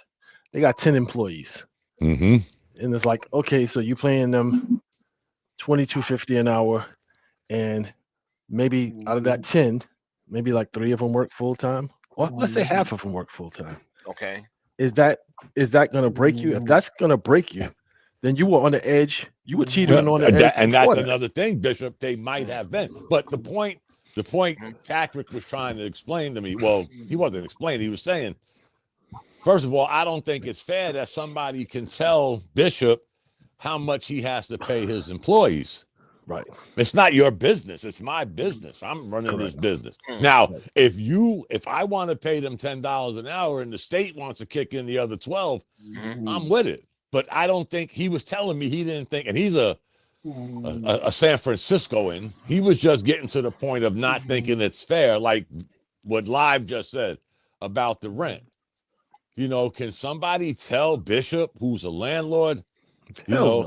they got 10 employees. And it's like, okay, so you're paying them $22.50 an hour, and maybe out of that 10, maybe like 3 of them work full time, or let's say half of them work full time. Okay. Is that going to break you? If that's going to break you, then you were on the edge. You were teetering on the edge. And that's another thing, Bishop. They might have been. But the point Patrick was trying to explain to me, well, he wasn't explaining. He was saying, first of all, I don't think it's fair that somebody can tell Bishop how much he has to pay his employees. Right. It's not your business. It's my business. I'm running this business. Now, if I want to pay them $10 an hour and the state wants to kick in the other 12, I'm with it. But I don't think he was telling me he didn't think, and he's a San Franciscoan. He was just getting to the point of not thinking it's fair, like what Live just said about the rent. You know, can somebody tell Bishop, who's a landlord,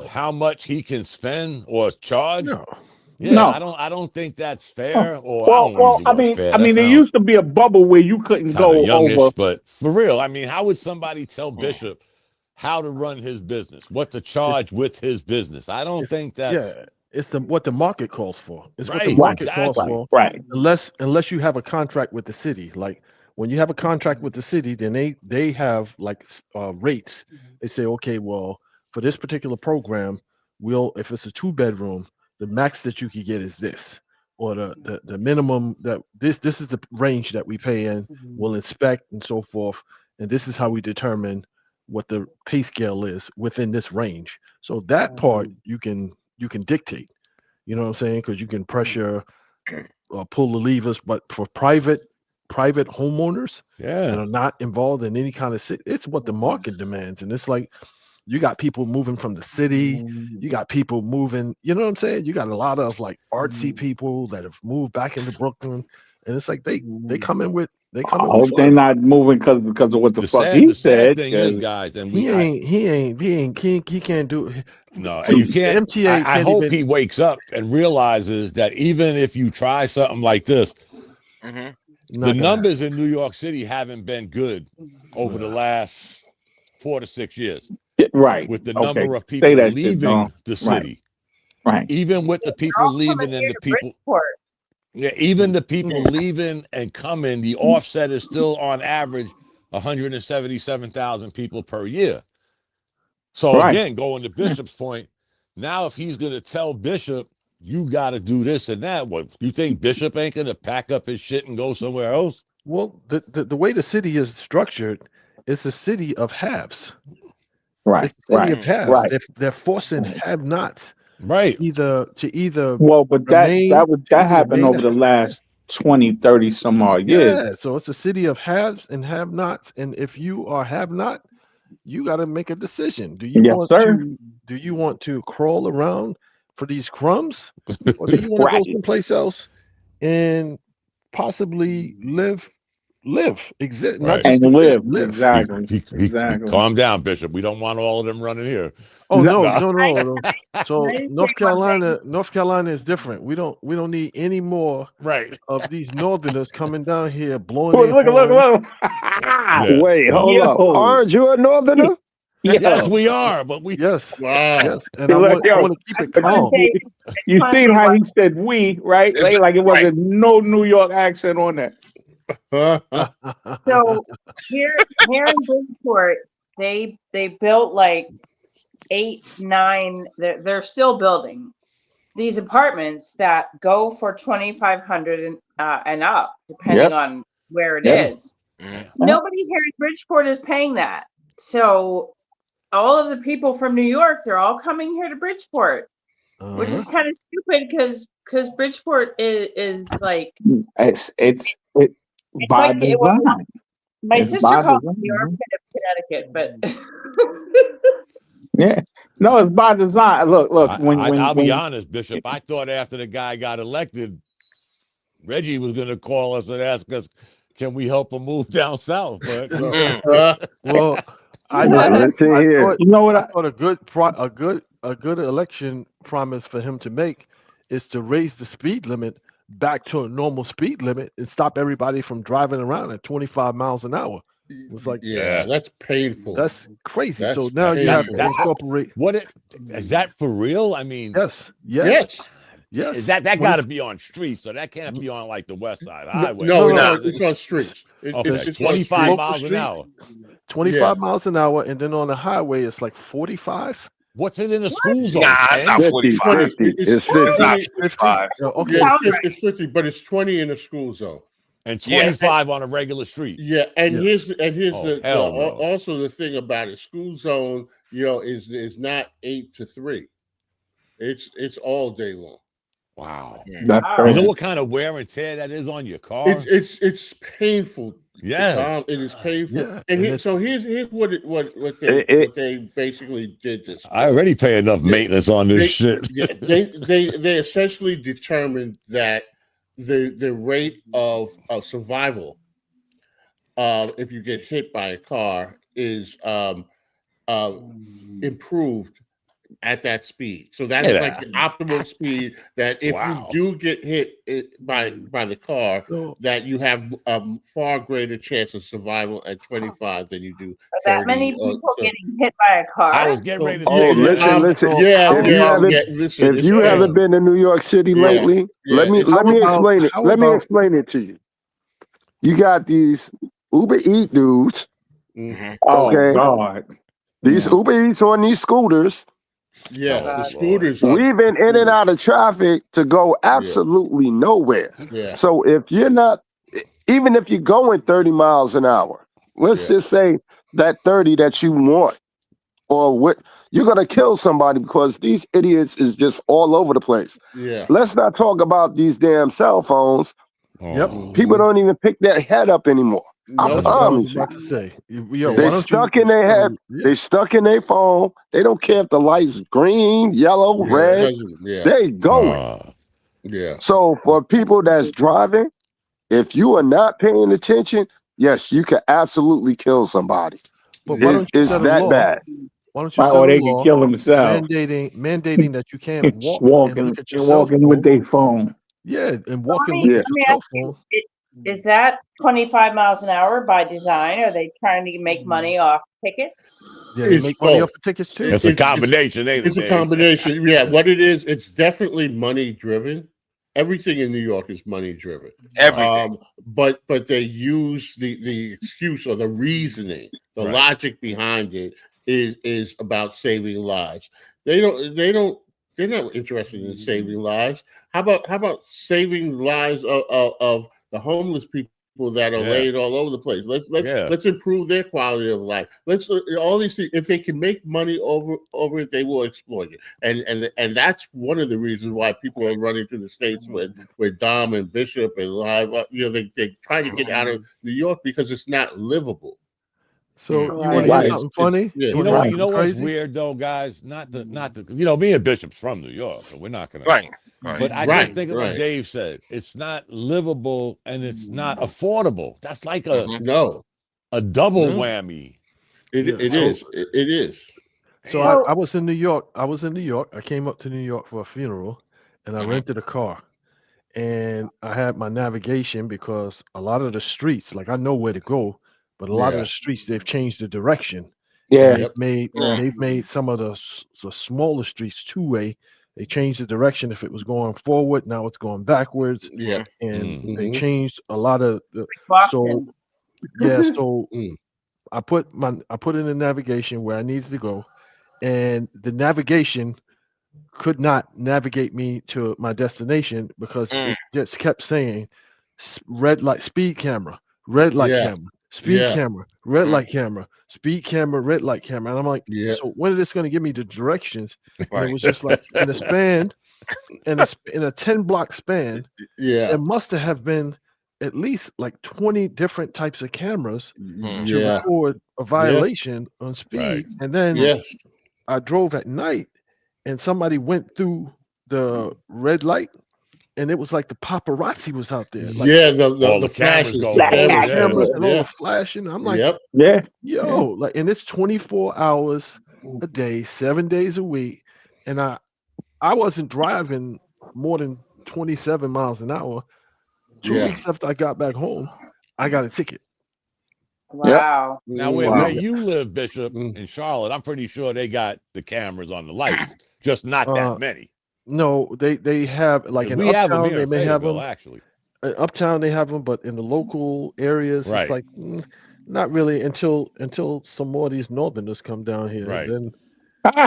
how much he can spend or charge? No. Yeah, No. I don't think that's fair. Or Well, I mean, there used to be a bubble where you couldn't go youngish, over. but for real, I mean, how would somebody tell Bishop how to run his business, what to charge with his business? I don't think that's it's what the market calls for. It's what the right, market calls exactly. for. Right. Unless you have a contract with the city. Like when you have a contract with the city, then they have like rates. They say, okay, well, for this particular program, if it's a 2-bedroom, the max that you could get is this, or the minimum that this is the range that we pay in. We'll inspect and so forth, and this is how we determine what the pay scale is within this range. So that part you can dictate. You know what I'm saying? Because you can pressure, pull the levers. But for private homeowners that are not involved in any kind of it's what the market demands, and it's like. You got people moving from the city. You got people moving, you know what I'm saying? You got a lot of like artsy people that have moved back into Brooklyn. And it's like they come in with I hope they're not moving because of what the fuck he said. The sad thing is, guys, and he can't do it. No, and you can't. MTA I hope he wakes up and realizes that even if you try something like this, the numbers in New York City haven't been good over the last 4 to 6 years. Right. With the number of people leaving the city. Right. Even with the people leaving and the people. Yeah, even the people leaving and coming, the offset is still on average 177,000 people per year. So again, going to Bishop's point, now if he's going to tell Bishop, you got to do this and that, what you think Bishop ain't going to pack up his shit and go somewhere else? Well, the way the city is structured, it's a city of haves. Right. It's a city of haves. Right. They're forcing have-nots. Right. To either well, but that happened over the last 20, 30 some odd years. Yeah, so it's a city of haves and have-nots, and if you are have-not, you got to make a decision. Do you want to crawl around for these crumbs, or do you want to go someplace else and possibly exist, not just live. Exactly. Calm down, Bishop. We don't want all of them running here. Oh no. So North Carolina is different. We don't need any more of these Northerners coming down here blowing. Look. Wait, hold up. Aren't you a Northerner? Yes, we are, but yes, and I want to keep it calm. You see how he said "we," right? Like it wasn't no New York accent on that. So here in Bridgeport, they built like 8, 9. They're still building these apartments that go for $2,500 and up, depending on where it is. Nobody here in Bridgeport is paying that. So all of the people from New York, they're all coming here to Bridgeport, which is kind of stupid because Bridgeport is like it's by design. My sister calls me New York Connecticut, but yeah, no, it's by design. Look. I'll be honest, Bishop. I thought after the guy got elected, Reggie was going to call us and ask us, "Can we help him move down south?" But well, I thought a good election promise for him to make is to raise the speed limit back to a normal speed limit and stop everybody from driving around at 25 miles an hour. It was like, that's painful. That's crazy. So now you have to incorporate. Is that for real? I mean, yes. That got to be on streets, so that can't be on like the West Side Highway. No, it's on streets. It's 25 miles an hour. 25 miles an hour, and then on the highway it's like 45. What's it in the school zone? Nah, it's not 45. It's 50. It's not 55. Okay, yeah, it's 50, but it's 20 in the school zone. And 25 on a regular street. Yeah, and here's also the thing about it. School zone, is not 8 to 3. It's all day long. Wow. That's You crazy. know what kind of wear and tear that is on your car? It's painful. Yes. It is painful. Yeah, And so here's what they basically did this. I already pay enough maintenance on this shit. They essentially determined that the rate of survival if you get hit by a car is improved at that speed. So that's like the optimal speed that if you do get hit by the car, that you have a far greater chance of survival at 25 than you do 30. That many people getting hit by a car? I was getting ready to listen. If you haven't been to New York City lately, let me explain it. Let me explain it to you. You got these Uber Eat dudes. Okay. Oh God. These Uber Eats on these scooters. Yes, the scooters. Weaving in and out of traffic to go absolutely nowhere. Yeah. So if you're not, even if you're going 30 miles an hour, let's just say that 30 that you want, or what, you're gonna kill somebody because these idiots is just all over the place. Yeah. Let's not talk about these damn cell phones. Yep. People don't even pick their head up anymore. That's what I was about to say. Yo, they stuck in their head. They stuck in their phone. They don't care if the light's green, yellow, red. They going. So for people that's driving, if you are not paying attention, yes, you can absolutely kill somebody. But why don't you It's set a that law? bad. Why don't you set a they law can kill themselves. mandating that you can't walk and look at your walking with their phone. Yeah, and walk and look at your cell phone. Is that 25 miles an hour by design? Are they trying to make money off tickets? Yeah, they make money off the tickets too. It's a combination, ain't it? It's a combination. Yeah, what it is, it's definitely money driven. Everything in New York is money driven. Everything. But they use the excuse or the reasoning, the logic behind it is about saving lives. They're not interested in saving lives. How about saving lives of the homeless people that are laid all over the place? Let's improve their quality of life. Let's all these things. If they can make money over it, they will exploit it. And that's one of the reasons why people are running to the states with Dom and Bishop and Live. They try to get out of New York because it's not livable. So you want to hear something funny? You know what's weird though, guys? Not the me and Bishop's from New York, so we're not gonna But I just think of what Dave said. It's not livable and it's not affordable. That's like a double whammy. It is. So I was in New York. I came up to New York for a funeral, and I rented a car. And I had my navigation because a lot of the streets, like I know where to go, but a lot of the streets they've changed the direction. Yeah, they've made some of the smaller streets two-way. They changed the direction. If it was going forward, now it's going backwards. Yeah, and they changed a lot of the. So I put in the navigation where I needed to go, and the navigation could not navigate me to my destination because it just kept saying red light, speed camera, red light camera, speed camera, red light camera, speed camera, red light camera. And I'm like, so when is this going to give me the directions? And it was just like in a span, in a 10 block span, it must have been at least like 20 different types of cameras to record a violation on speed. And then I drove at night and somebody went through the red light. And it was like the paparazzi was out there. Like, all the cameras going. Cameras and all the flashing. I'm like, yo, like, and it's 24 hours a day, 7 days a week. And I wasn't driving more than 27 miles an hour. 2 weeks after I got back home, I got a ticket. Wow. Now, where you live, Bishop, in Charlotte, I'm pretty sure they got the cameras on the lights, just not that many. No, they have like in we have Uptown, them here they in may have Fayetteville, them. actually. Uptown they have them, but in the local areas, it's like not really until some more of these northerners come down here. Right. Then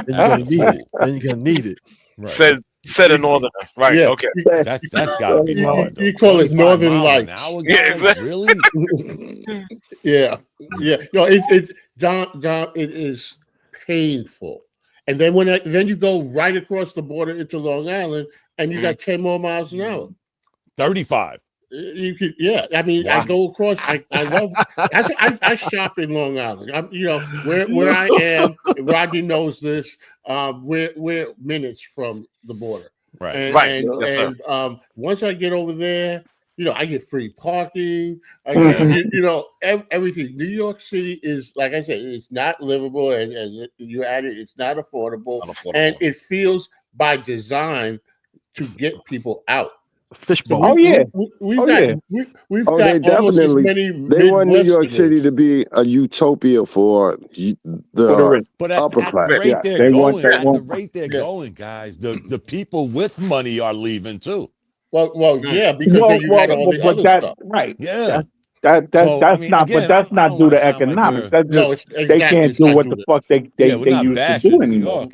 you're gonna need it. Then you're gonna need it. Right. Said a northerner. Right. Yeah. Okay. That's gotta be hard. You call it Northern Lights. Yeah, exactly. Really? Yeah. No, Dom, it is painful. And then then you go right across the border into Long Island, and you got 10 more miles an hour. 35. You could, yeah. I mean, Wow. I go across. I love. I shop in Long Island. Where I am. Rodney knows this. We're minutes from the border. Right. And once I get over there, I get free parking. I get, everything. New York City is, like I said, it's not livable, and you added, it's not affordable, and it feels by design to get people out. Fishbowl. We've got almost as many. They want New York City to be a utopia for the upper class. At the rate they're going, guys, the people with money are leaving too. Well, yeah, because then you had all the other stuff. Right. Yeah. That's not due to economics. That's just they can't do what the fuck they used to do anymore.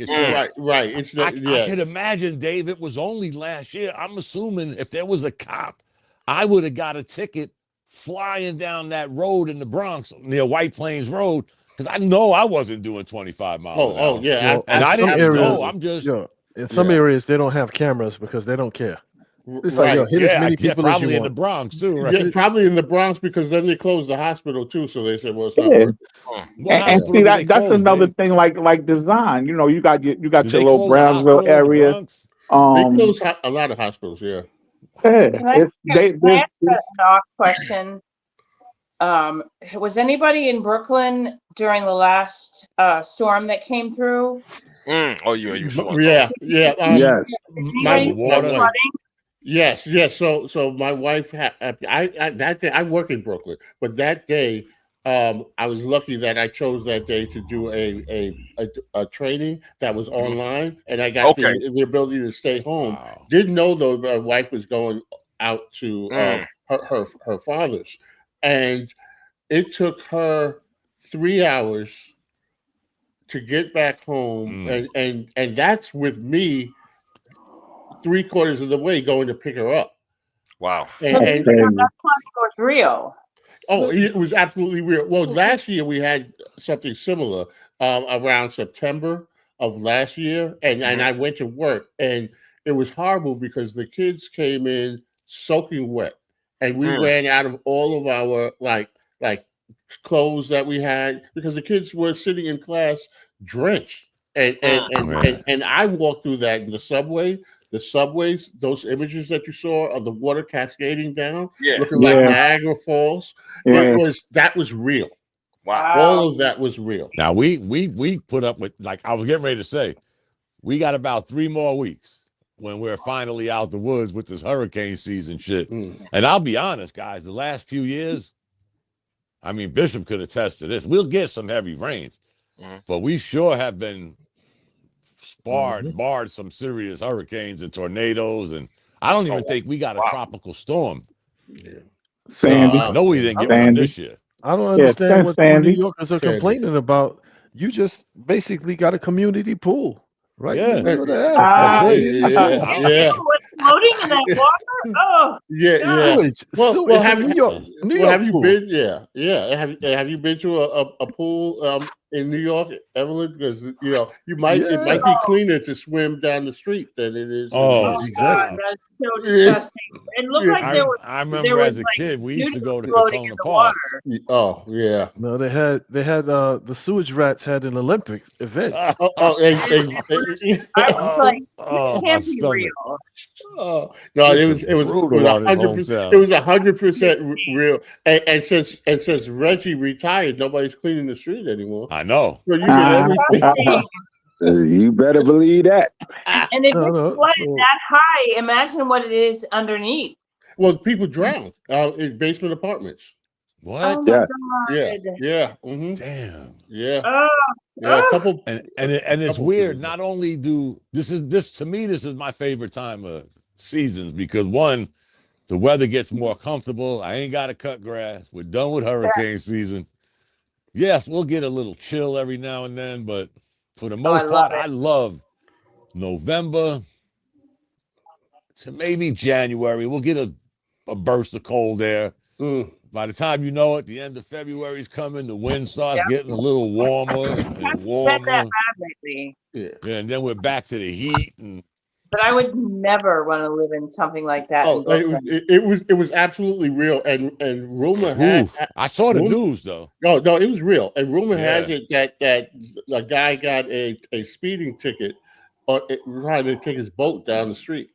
Right. It's not, I could imagine, Dave, it was only last year. I'm assuming if there was a cop, I would have got a ticket flying down that road in the Bronx near White Plains Road, because I know I wasn't doing 25 miles an hour. Oh, yeah. And I didn't know. I'm just... in some areas, they don't have cameras because they don't care. It's like, hit as many people probably as you in want. the Bronx too, right? Yeah, probably in the Bronx, because then they closed the hospital too. So they said, "Well, it's not working." And see, that's another thing, like design. You got your little Brownsville area. They closed a lot of hospitals. Yeah. Can I ask a doc question? Was anybody in Brooklyn during the last storm that came through? Oh, you sure? Yeah. Yes. My water. Yes. So my wife had. That day I work in Brooklyn, but that day I was lucky that I chose that day to do a training that was online, and I got the ability to stay home. Wow. Didn't know though my wife was going out to her father's, and it took her 3 hours to get back home, and that's with me 3/4 of the way going to pick her up. Wow. So that was real. Oh, it was absolutely real. Well, last year we had something similar around September of last year, and I went to work, and it was horrible because the kids came in soaking wet, and we ran out of all of our like clothes that we had because the kids were sitting in class drenched, and I walked through that in the subways, those images that you saw of the water cascading down, looking like Niagara Falls, that was real. Wow. All of that was real. Now we put up with, like I was getting ready to say, we got about 3 more weeks when we're finally out the woods with this hurricane season shit. And I'll be honest, guys, the last few years, I mean, Bishop could attest to this. We'll get some heavy rains, but we sure have been barred some serious hurricanes and tornadoes, and I don't even think we got a tropical storm. No, we didn't get one this year. I don't understand what the New Yorkers are complaining about. You just basically got a community pool, right? Yeah. Floating in that water? Oh, yeah. Well, have you been? Yeah. Have you been to a pool in New York, Evelyn? Because it might be cleaner to swim down the street than it is. Oh, exactly. God, that's so disgusting. It looked like there was. I remember as a kid, we used to go to Katona Park. Oh yeah. No, they had the sewage rats had an Olympic event. I was like, it can't be real. No, it was 100% real. And since Reggie retired, nobody's cleaning the street anymore. I know. So you get everything. You better believe that. And if it's flooded that high, imagine what it is underneath. Well, people drowned in basement apartments. What? Oh Yeah. Damn. Yeah. A couple. And it's weird. Not only this to me, this is my favorite time of seasons because one, the weather gets more comfortable. I ain't got to cut grass. We're done with hurricane season. Yes, we'll get a little chill every now and then, but for the most part, I love November to maybe January. We'll get a burst of cold air. By the time you know it, the end of February is coming. The wind starts getting a little warmer and warmer. Lately. Yeah, and then we're back to the heat, and But I would never want to live in something like that. Oh, it was absolutely real, and rumor has. I saw the news though. No, it was real, and rumor has it that a guy got a speeding ticket, trying to take his boat down the street.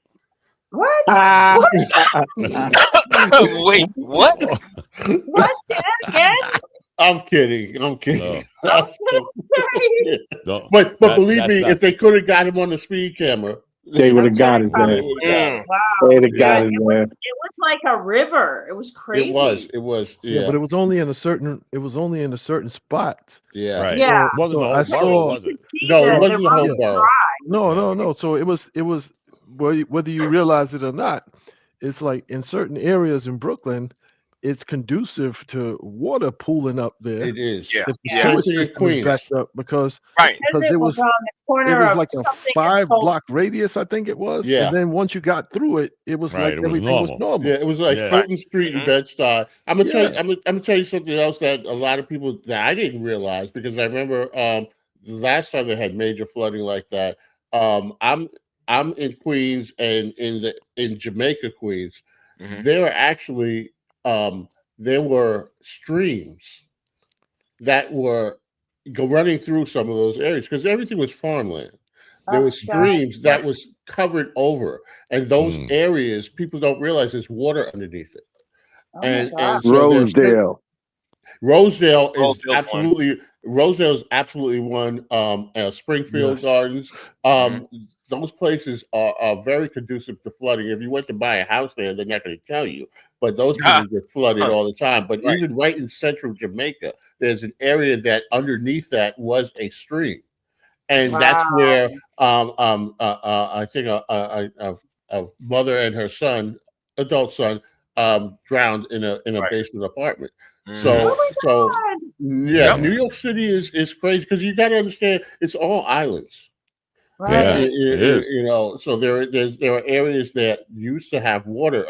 What? Wait, what? What? Again? I'm kidding. No. No, But believe me, if they could have got him on the speed camera, they would have got him there. Wow. They'd have got him there. It was like a river. It was crazy. It was. Yeah, Yeah, but it was only in a certain. It was only in a certain spot. Yeah. Right. Yeah. It wasn't the whole borough, was it? No, it wasn't the whole borough. No. So it was. Whether you realize it or not, it's like in certain areas in Brooklyn, it's conducive to water pooling up there. It is. Yeah. If the sewer system is backed up because it was on the corner of like a something 5-block radius, I think it was. Yeah. And then once you got through it, it was like everything was normal. Yeah, it was like Fulton Street in Bed-Stuy. I'm gonna tell you something else that a lot of people that I didn't realize, because I remember the last time they had major flooding like that. I'm in Queens, and in Jamaica, Queens, there were actually there were streams that were running through some of those areas because everything was farmland. There were streams that was covered over, and those areas people don't realize there's water underneath it. And so Rosedale is absolutely one. Springfield Gardens. Those places are very conducive to flooding. If you went to buy a house there, they're not going to tell you. But those people get flooded all the time. But even right in central Jamaica, there's an area that underneath that was a stream, and that's where I think a mother and her adult son, drowned in a basement apartment. So New York City is crazy because you got to understand it's all islands. Right. Yeah, it is. You know, so there are areas that used to have water.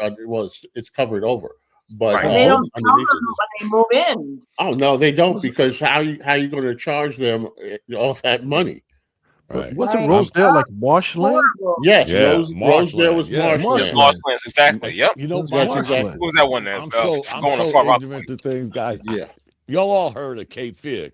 It's covered over, but and they don't tell them when they move in. Oh no, they don't, because how you going to charge them all that money? Right. Wasn't Rosedale like marshland? Yes, Rosedale was marshland. Marshland, exactly. Yep. You know, what was that one there? I'm so ignorant to things, guys. Yeah. Y'all all heard of Cape Fear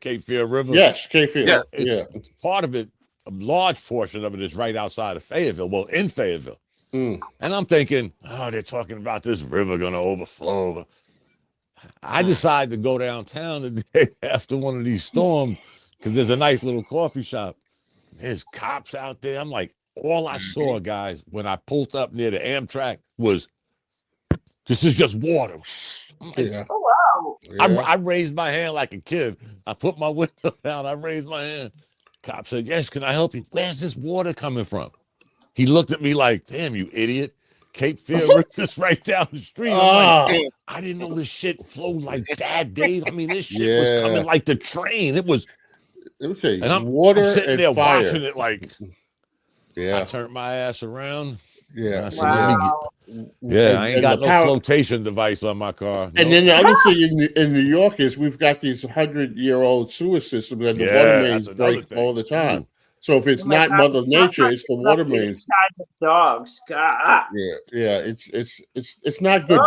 River? Yes, Cape Fear. It's part of it. A large portion of it is right outside of Fayetteville. Well, in Fayetteville. And I'm thinking, they're talking about this river going to overflow. I decided to go downtown the day after one of these storms because there's a nice little coffee shop. There's cops out there. I'm like, all I saw, guys, when I pulled up near the Amtrak was, this is just water. I'm like, oh, wow. I raised my hand like a kid. I put my window down. I raised my hand. Cop said, yes, can I help you? Where's this water coming from? He looked at me like, damn, you idiot. Cape Fear River's right down the street. I'm like, I didn't know this shit flowed like that, Dave. I mean, this shit was coming like the train. It was and I'm sitting there fire. watching it like, I turned my ass around. Yeah. I said, I ain't got no flotation device on my car. And then the other thing in New York is we've got these 100-year-old sewer systems and the water mains break all the time. So if it's not Mother Nature, it's the water mains. Dogs, God. Yeah. It's not good,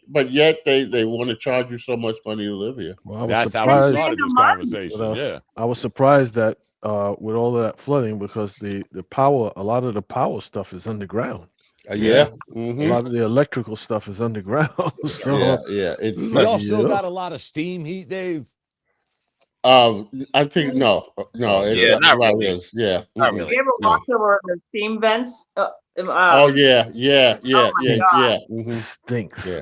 but yet they want to charge you so much money to live here. Well, that's how we started this conversation. I was surprised that with all of that flooding, because the power, a lot of the power stuff is underground. A lot of the electrical stuff is underground. So, y'all still got a lot of steam heat, Dave? I think no. Not really. Not really. You ever walked over the steam vents? Yeah. Stinks. Yeah.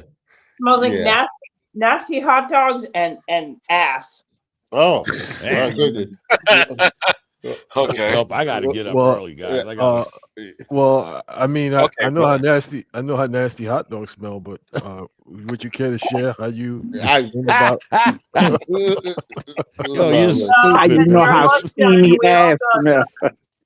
Smells like nasty hot dogs and ass. Oh, my goodness. Okay. Nope, I got to get up early, guys. I mean, I know how nasty hot dogs smell, but would you care to share how you about? Yo, you're stupid. You know how steamy ass smell.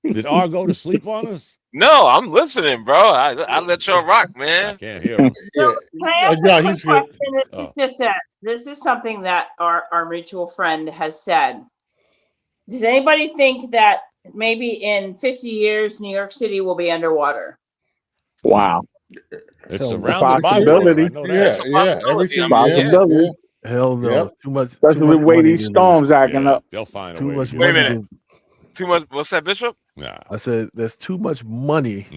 Did R go to sleep on us? No, I'm listening, bro. I let y'all rock, man. I can't hear him. So, can I ask a quick question? It's just that this is something that our mutual friend has said. Does anybody think that maybe in 50 years, New York City will be underwater. Wow. It's surrounded by water. I know that. Yeah. Everything. Possibility. Hell no. Too much. Especially Too much the way money these to storms lose. acting up. They'll find Too a way. much to Wait a money. minute. Too much. What's that, Bishop? Nah. I said there's too much money.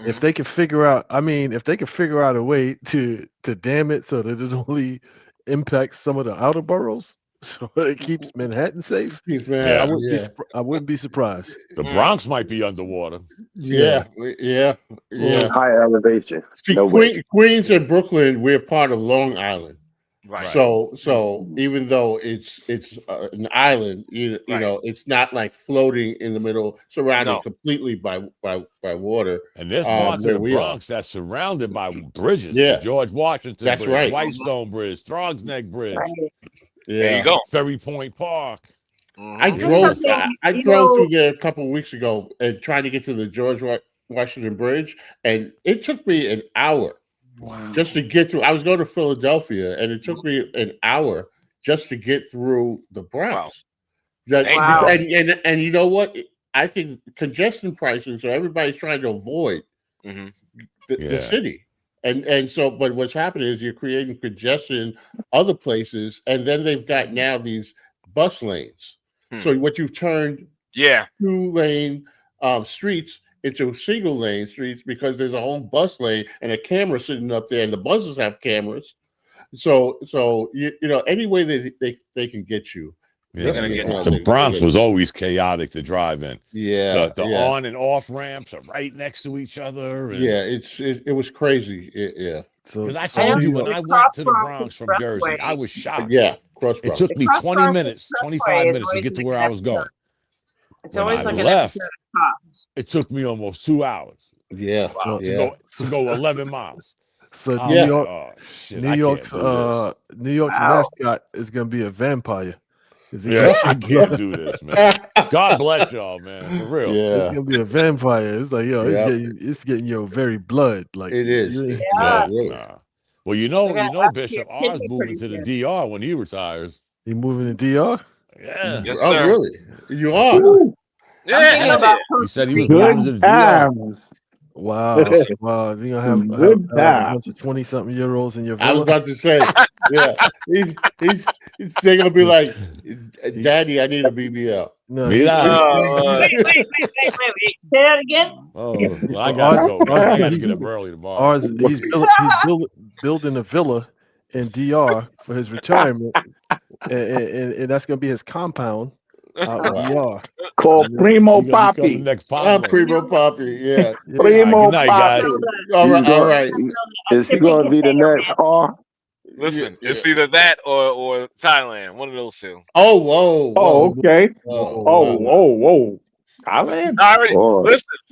If they can figure out, if they can figure out a way to dam it so that it only impacts some of the outer boroughs, so it keeps Manhattan safe. Yeah. I wouldn't be surprised. The Bronx might be underwater. Yeah. High elevation. See, No way. Queens and Brooklyn, we're part of Long Island. Right. So even though it's an island, you know, it's not like floating in the middle, surrounded completely by water. And there's parts of the Bronx that's surrounded by bridges. Yeah. The George Washington That's Bridge, right. Whitestone Bridge, Throgs Neck Bridge. There you go. Ferry Point Park. I drove through there a couple of weeks ago and trying to get to the George Washington Bridge, and it took me an hour just to get through. I was going to Philadelphia, and it took me an hour just to get through the Bronx. And you know what? I think congestion pricing, so everybody's trying to avoid the city. And so, but what's happening is you're creating congestion other places, and then they've got now these bus lanes. So what you've turned 2-lane streets into single-lane streets because there's a whole bus lane and a camera sitting up there, and the buses have cameras. So you know, any way they can get you. Yeah, the Bronx was always chaotic to drive in. Yeah, the on and off ramps are right next to each other. And it was crazy. Because I told you when I went to the Bronx from Jersey, I was shocked. Yeah, it took me 20 minutes, 25 minutes to get to where I was going. It's always like left. It took me almost 2 hours. Yeah, to go 11 miles. So New York's mascot is going to be a vampire. I can't do this, man. God bless y'all, man. For real. Yeah. It's gonna be a vampire. It's like, it's getting your very blood. Like it is. Well, you know, Bishop R's moving to the DR when he retires. He moving to DR? Yeah. Yes, oh, sir. really? You are? Yeah. He said he was moving to the DR. Wow. Wow. You're gonna have a bunch of 20-something-year-olds in your villa? I was about to say, they're gonna be like, Daddy, I need a BBL. No, wait. Say that again. Oh, well, I gotta go. I gotta get up early tomorrow. He's building a villa in DR for his retirement, and that's gonna be his compound out in DR. Called Primo Papi. Primo Papi, yeah. Primo good night, guys. All right. Is he going to be the next R? Listen, it's either that or Thailand. One of those two. Oh, whoa. Oh, okay. Whoa. Thailand?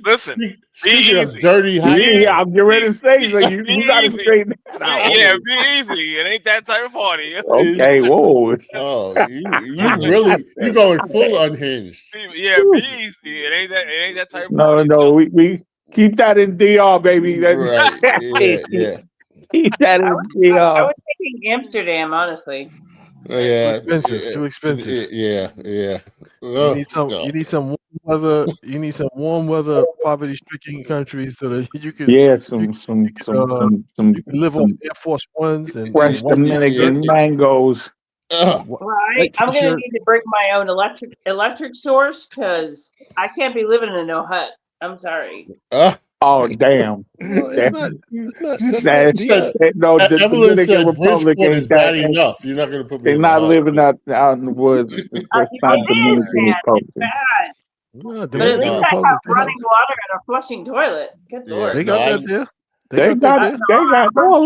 Listen. Speaking be of dirty hype. Yeah, I'm getting ready to say so you got to straighten that out. Yeah, be easy. It ain't that type of party. Okay, whoa. Oh, you going full unhinged. Yeah, be easy. It ain't that type of party. No, we keep that in DR, baby. Right. Yeah. Keep that in DR. I was thinking Amsterdam, honestly. Yeah, too expensive. Yeah. You need some warm weather. You need some warm weather, poverty-stricken countries so that you can you can live on Air Force Ones and fresh Dominican mangoes. Right, I'm gonna need to bring my own electric source because I can't be living in no hut. I'm sorry. Oh damn! It's not. No, the Dominican Republic is bad enough. You're not going to put me. They're not living out in the woods. That's not Dominican Republic. Bad. No, but at least I have running water and a flushing toilet. Good lord. They got that there. They got. I've heard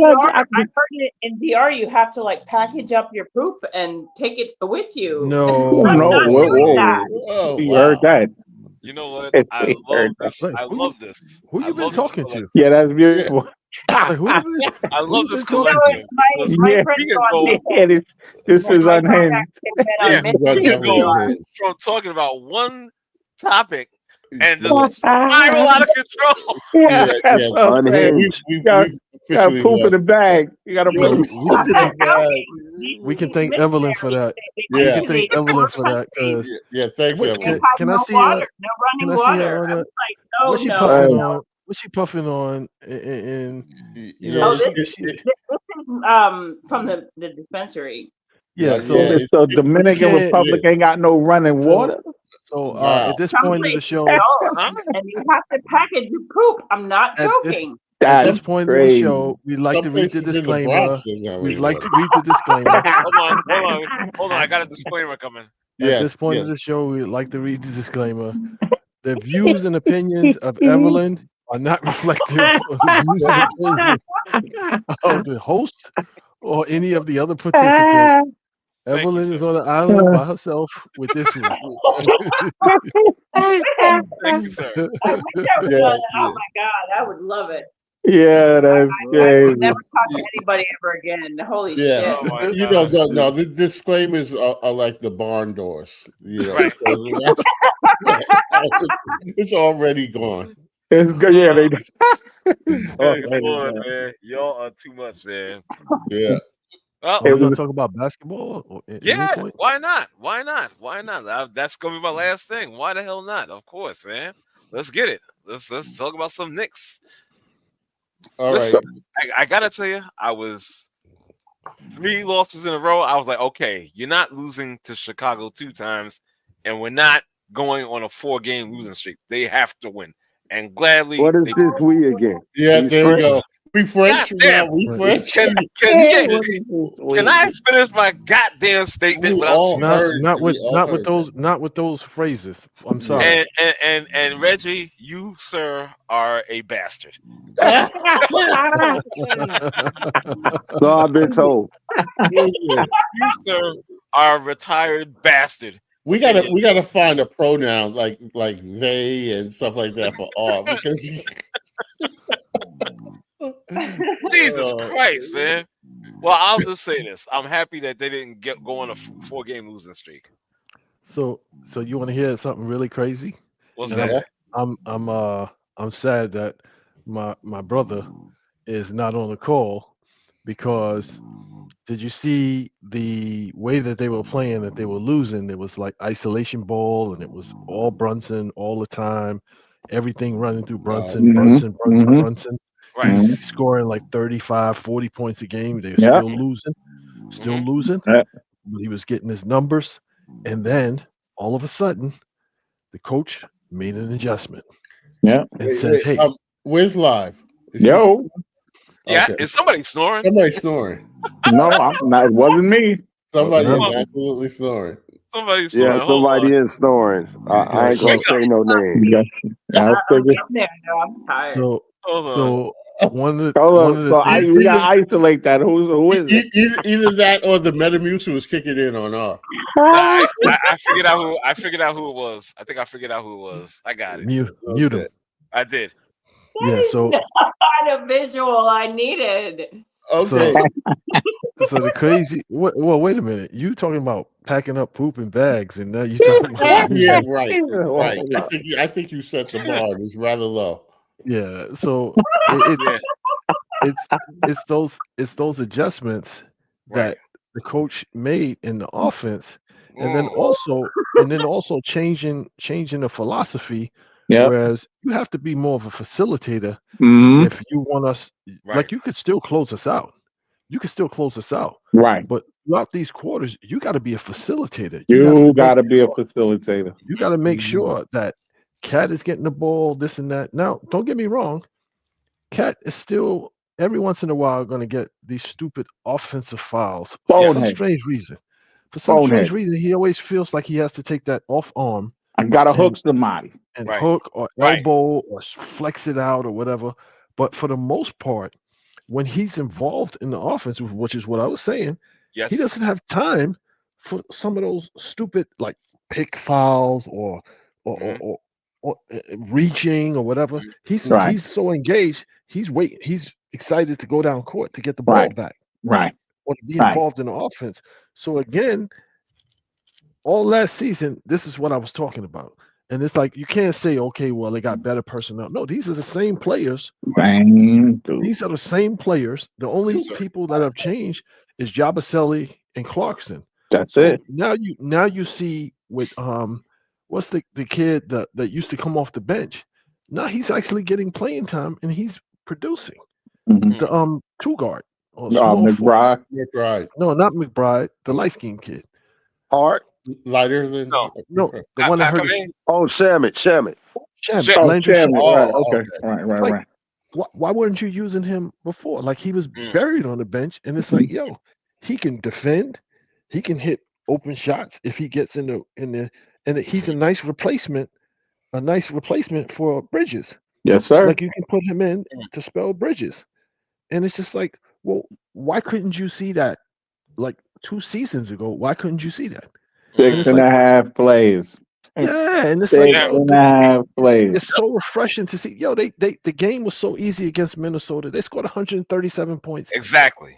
it in DR. You have to like package up your poop and take it with you. No. Whoa. You heard that? You know what? I love this. Who you been talking to? Yeah, that's beautiful. I love this collection. This is unhinged. From talking about one topic and just spiral out of control. Yeah, that's what I'm saying. We've Got poop in the bag. You got to poop. We can thank Evelyn for that. We can thank Evelyn for that because thanks, Evelyn. Can I see her? Can I see her on that? What's she puffing on? What's she puffing on? And this is from the dispensary. Yeah, so Dominican Republic ain't got no running water. So at this point of the show, and you have to package your poop. I'm not joking. At this point of the show, we'd like to read the disclaimer. We'd like to read the disclaimer. Hold on. I got a disclaimer coming. At this point of the show, we'd like to read the disclaimer. The views and opinions of Evelyn are not reflective of the views and opinions of the host or any of the other participants. Evelyn is on the island by herself with this one. Thank you, sir. Oh my God, I would love it. Yeah, that's crazy. I would never talk to anybody ever again. Holy shit. Oh no, the disclaimers are like the barn doors. Right. It's already gone. It's good. Yeah, they. Come on, man. Y'all are too much, man. Yeah. Well, we're gonna talk about basketball. Why not? That's gonna be my last thing. Why the hell not? Of course, man. Let's get it. Let's talk about some Knicks. Listen, I gotta tell you, I was 3 losses in a row. I was like, okay, you're not losing to Chicago 2 times, and we're not going on a 4-game losing streak. They have to win, and gladly. What is this we again? Yeah, there you go. We French. We French. Can I finish my goddamn statement? Not with those phrases. I'm sorry. And Reggie, you sir are a bastard. So I've been told. You sir are a retired bastard. We gotta find a pronoun like they and stuff like that for all because. Jesus Christ, man. Well, I'll just say this. I'm happy that they didn't go on a 4-game losing streak. So you want to hear something really crazy? What's that? I'm sad that my brother is not on the call because did you see the way that they were playing, that they were losing? It was like isolation ball and it was all Brunson all the time. Everything running through Brunson. Right. He's scoring like 35, 40 points a game. They're still losing. But he was getting his numbers. And then all of a sudden, the coach made an adjustment. Yeah. And said, hey. Where's live? Yo. Yeah, is somebody snoring? Somebody's snoring. No, I'm not. It wasn't me. Somebody is absolutely snoring. Somebody's snoring. Yeah, somebody is snoring. I ain't going to say no name. I'm tired. So one of the we gotta isolate that. Who is it? Either that or the Metamucil was kicking in on off. I figured out who it was. I think I figured out who it was. I got it. Mute him. I did. So not a visual I needed. Okay. So the crazy. Well, wait a minute. You talking about packing up poop in bags, and now you talking about yeah, right. I think you set the bar. It's rather low. Yeah, so it's those adjustments that the coach made in the offense, and then also changing the philosophy. Yep. Whereas you have to be more of a facilitator if you want us. Like you could still close us out. Right. But throughout these quarters, you got to be a facilitator. You got to be a facilitator. You got to make sure that Cat is getting the ball, this and that. Now, don't get me wrong. Cat is still every once in a while going to get these stupid offensive fouls for some strange reason. For some strange reason, he always feels like he has to take that off arm. I gotta hook somebody and hook or elbow or flex it out or whatever. But for the most part, when he's involved in the offense, which is what I was saying, he doesn't have time for some of those stupid like pick fouls or reaching or whatever. He's so engaged. He's waiting. He's excited to go down court to get the ball back. Right. Or to be involved in the offense. So again, all last season, this is what I was talking about. And it's like you can't say, okay, well, they got better personnel. No, these are the same players. These are the same players. The only people that have changed is Jabaseli and Clarkson. That's So it. now you see with what's the kid that used to come off the bench? Now he's actually getting playing time and he's producing. The two guard or small forward. McBride. No, not McBride. The light skinned kid. Hart, lighter than No, the one that hurt his Shamit. Shamit. Right. Okay. Right. Why weren't you using him before? Like he was buried on the bench, and it's like, yo, he can defend, he can hit open shots if he gets in the, and he's a nice replacement for Bridges. Yes, sir. Like you can put him in to spell Bridges, and it's just like, well, why couldn't you see that? Like 2 seasons ago, why couldn't you see that? 6.5 plays. Yeah, and it's 6.5 plays. It's so refreshing to see. Yo, the game was so easy against Minnesota. They scored 137 points. Exactly.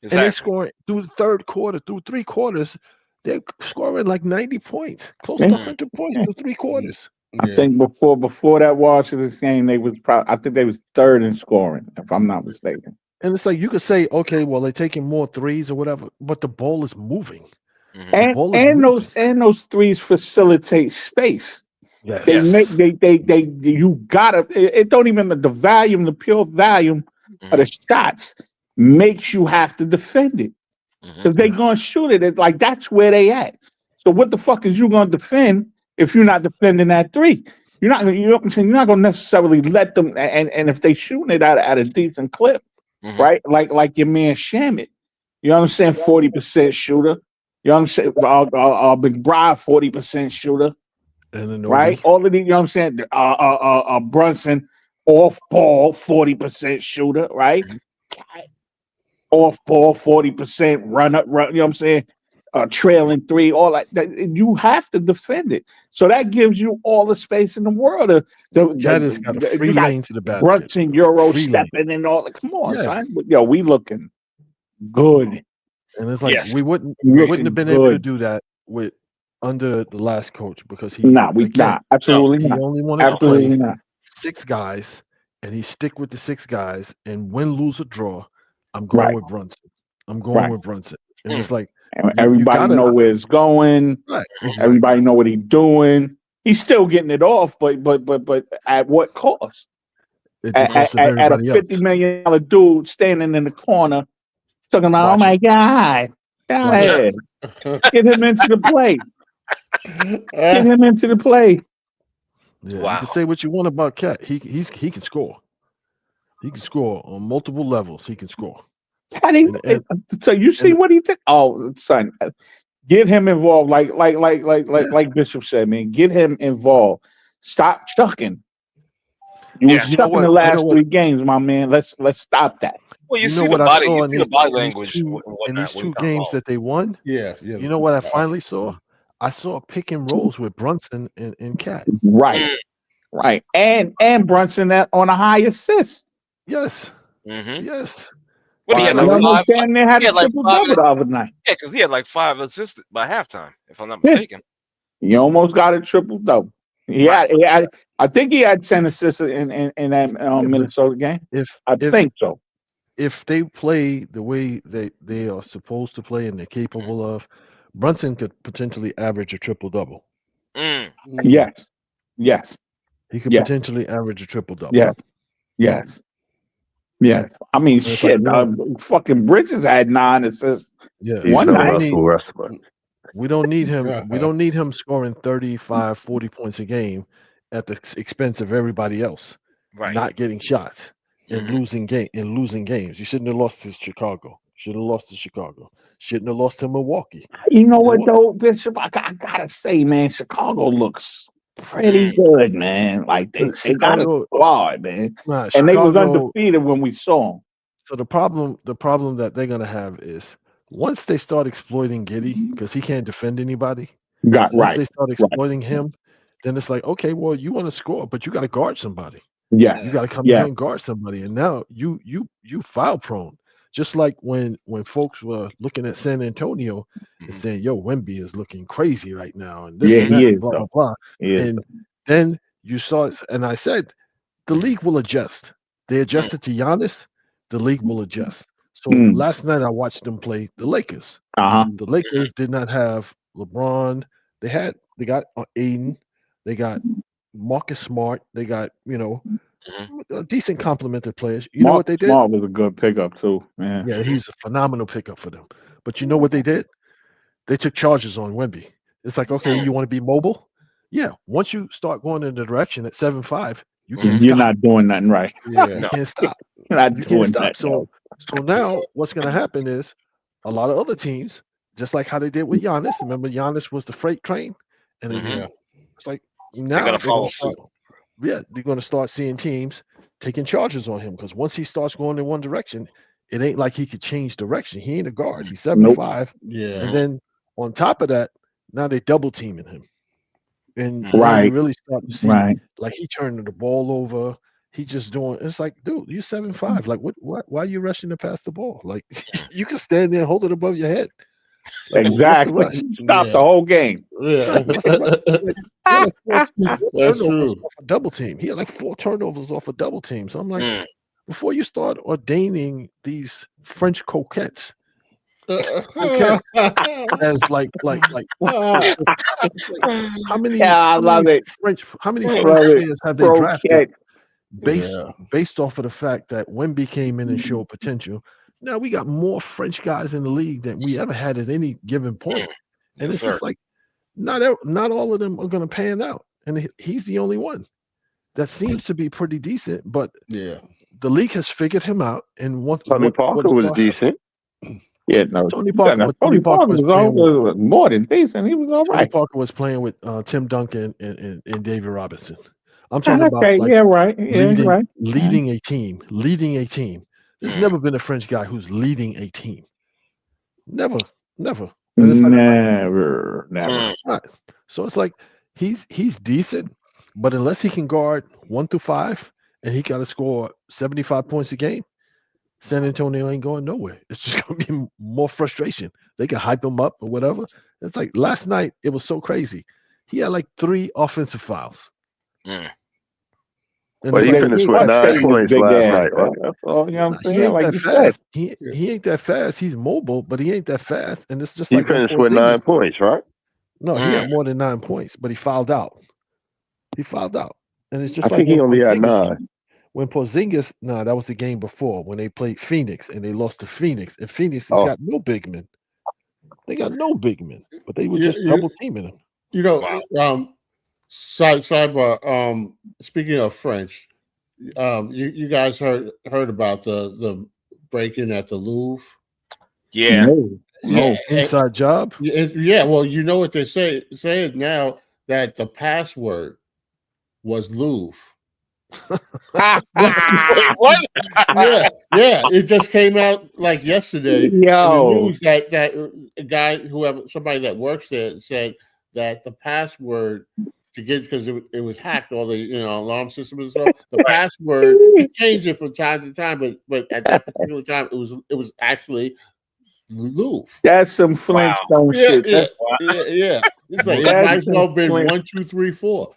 And they scored through the third quarter, through 3 quarters, they're scoring like 90 points, close to 100 points through 3 quarters. I think before that Washington game, they was I think they was third in scoring, if I'm not mistaken. And it's like you could say, okay, well, they're taking more threes or whatever, but the ball is moving. And those threes facilitate space. Yes. They make you gotta it don't even the volume, the pure volume of the shots makes you have to defend it. Because they're gonna shoot it. It's like that's where they at. So what the fuck is you gonna defend if you're not defending that three? You're not gonna necessarily let them and if they shooting it at a decent clip, right? Like your man Shamit. You know what I'm saying? 40% shooter. You know what I'm saying? McBride, 40% shooter. Right? All of these, you know what I'm saying? Brunson, off ball, 40% shooter, right? Off ball, 40%, run, you know what I'm saying? Trailing 3, all that. You have to defend it. So that gives you all the space in the world. That has got a free lane to the basket. Brunson, Euro stepping and all that. Come on, son. Yo, we looking good. And it's like we wouldn't have been able to do that with under the last coach because he absolutely he not. only wanted to play 6 guys and he stick with the 6 guys and win, lose or draw. I'm going with Brunson. And it's like everybody know where it's going. Right. Exactly. Everybody know what he's doing. He's still getting it off, but at what cost? At a $50 million dude standing in the corner. Talking about, oh my God, get him into the play. Get him into the play. Yeah, you can say what you want about Cat. He can score. He can score on multiple levels. He can score. So you see what he did? Oh, son, get him involved. Like Bishop said, man, get him involved. Stop chucking. You were chucking the last 3 games, my man. Let's stop that. Well, you see the body language in these 2 games that they won. Yeah. You know what I finally saw? I saw pick and rolls with Brunson and Cat. Right. And Brunson that on a high assist. Yes. Yes. What he had like 5. They had a triple double the other night. Yeah, because he had like 5 assists by halftime, if I'm not mistaken. He almost got a triple double. I think he had 10 assists in that Minnesota game. I think so. If they play the way they are supposed to play and they're capable of, Brunson could potentially average a triple double. Yes. He could potentially average a triple double. Yes. I mean, shit. Fucking Bridges had 9 assists. Yeah. One night. We don't need him. We don't need him scoring 35, 40 points a game at the expense of everybody else. Right. Not getting shots. And losing games. You shouldn't have lost to Chicago. Shouldn't have lost to Milwaukee. You know what though, Bishop? I gotta say, man, Chicago looks pretty good, man. Like they got a squad, man. And they was undefeated when we saw them. So the problem that they're gonna have is once they start exploiting Giddey because he can't defend anybody. Once they start exploiting him, then it's like, okay, well, you want to score, but you got to guard somebody. Yeah, you got to come in and guard somebody, and now you foul prone. Just like when folks were looking at San Antonio and saying, "Yo, Wemby is looking crazy right now," and this and that, and blah blah blah. And then you saw it, and I said, the league will adjust. They adjusted to Giannis. The league will adjust. So last night I watched them play the Lakers. The Lakers did not have LeBron. They got Aiden. They got Marcus Smart. They got a decent complement of players. You know what they did? Smart was a good pickup too, man. Yeah, he's a phenomenal pickup for them. But you know what they did? They took charges on Wemby. It's like, okay, you want to be mobile? Yeah. Once you start going in the direction at 7'5", you can't stop. You're not doing nothing right. Yeah, you can't stop. You're not You doing can't stop. So now what's going to happen is a lot of other teams, just like how they did with Giannis. Remember, Giannis was the freight train, and it's like now they're gonna follow suit. Yeah, they're going to start seeing teams taking charges on him because once he starts going in one direction, it ain't like he could change direction. He ain't a guard. He's 7'5". Yeah. And then on top of that, now they double teaming him. And you really start to see like he turning the ball over. He just doing it's like, dude, you're 7'5". Like why are you rushing to pass the ball? Like you can stand there and hold it above your head. Like, exactly. Stop the whole game. Yeah. That's true. Off a double team. He had like 4 turnovers off a double team. So I'm like, before you start ordaining these French coquettes as like how many French players have they drafted based off of the fact that Wemby came in and showed potential? Now we got more French guys in the league than we ever had at any given point. And it's just like not all of them are going to pan out. And he's the only one that seems to be pretty decent. But the league has figured him out. And Tony Parker was decent. Yeah, no. Tony Parker was more than decent. He was all right. Tony Parker was playing with Tim Duncan and David Robinson. I'm talking about leading a team. There's never been a French guy who's leading a team. Never. And it's never. Right. So it's like he's decent, but unless he can guard 1 through 5 and he got to score 75 points a game, San Antonio ain't going nowhere. It's just going to be more frustration. They can hype him up or whatever. It's like last night, it was so crazy. He had like 3 offensive fouls. Well, he finished with 9 points last night, right? You know what I'm saying? He ain't that fast. He ain't that fast. He's mobile, but he ain't that fast. And it's just he finished with 9 points, right? No, he had more than 9 points, but he fouled out. And it's just I think he only had 9. When Porzingis, that was the game before when they played Phoenix and they lost to Phoenix. And Phoenix has got no big men. They got no big men, but they were just double teaming him. You know, sidebar. Speaking of French, you guys heard about the break-in at the Louvre? Yeah. No, inside job. Yeah. Well, you know what they say now that the password was Louvre. Wait, what? Yeah. It just came out like yesterday. Yo, in the news that a guy, somebody that works there, said that the password to get because it was hacked, all the alarm system and stuff. The password changed it from time to time, but at that particular time, it was actually Louvre. That's some Flintstone shit. Yeah. It's like it might as well have been 1, 2, 3, 4.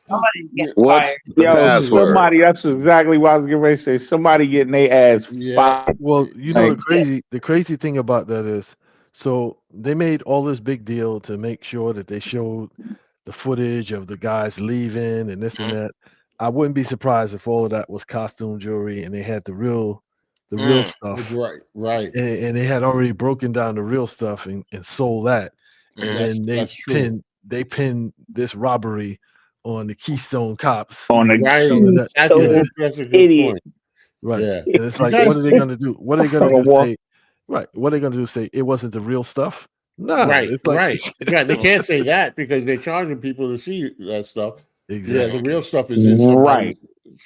What's the password? Somebody. That's exactly what I was getting ready to say. Somebody getting their ass fired. Well, the crazy thing about that is, so they made all this big deal to make sure that they showed the footage of the guys leaving and this and that. I wouldn't be surprised if all of that was costume jewelry and they had the real stuff. Right. And they had already broken down the real stuff and sold that. And then they pinned this robbery on the Keystone Cops. On the that's a good idiot. point. Right. Yeah. And it's like, what are they going to do? What are they going to do? Say, right. What are they going to do? Say it wasn't the real stuff? No. Right. It's like, right. They can't say that because they're charging people to see that stuff. Exactly. Yeah, the real stuff is in somebody.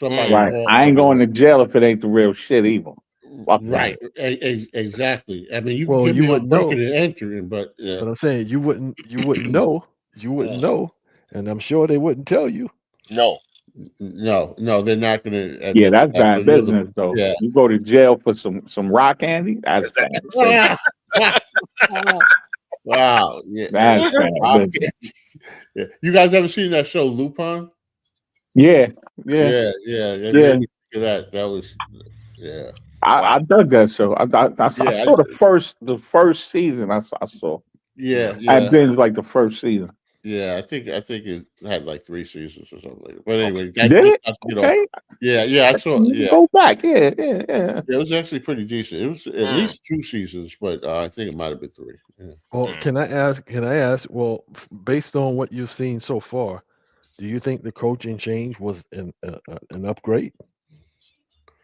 Right. I ain't going to jail if it ain't the real shit either. Right. Exactly. I mean, you wouldn't know and entering, but I'm saying you wouldn't know. You wouldn't know, and I'm sure they wouldn't tell you. No. No, they're not going to. Yeah, that's bad business, though. Yeah. You go to jail for some rock candy. That's bad. Wow. Yeah. That's bad business. Yeah. You guys ever seen that show Lupin? Yeah. That was I dug that show. I saw the first season. I saw. Yeah. I binged like the first season. Yeah, I think it had like 3 seasons or something like that. But anyway, did it? Okay. Yeah, I saw. Yeah, go back. Yeah. It was actually pretty decent. It was at least 2 seasons, but I think it might have been 3. Yeah. Well, can I ask? Well, based on what you've seen so far, do you think the coaching change was an upgrade?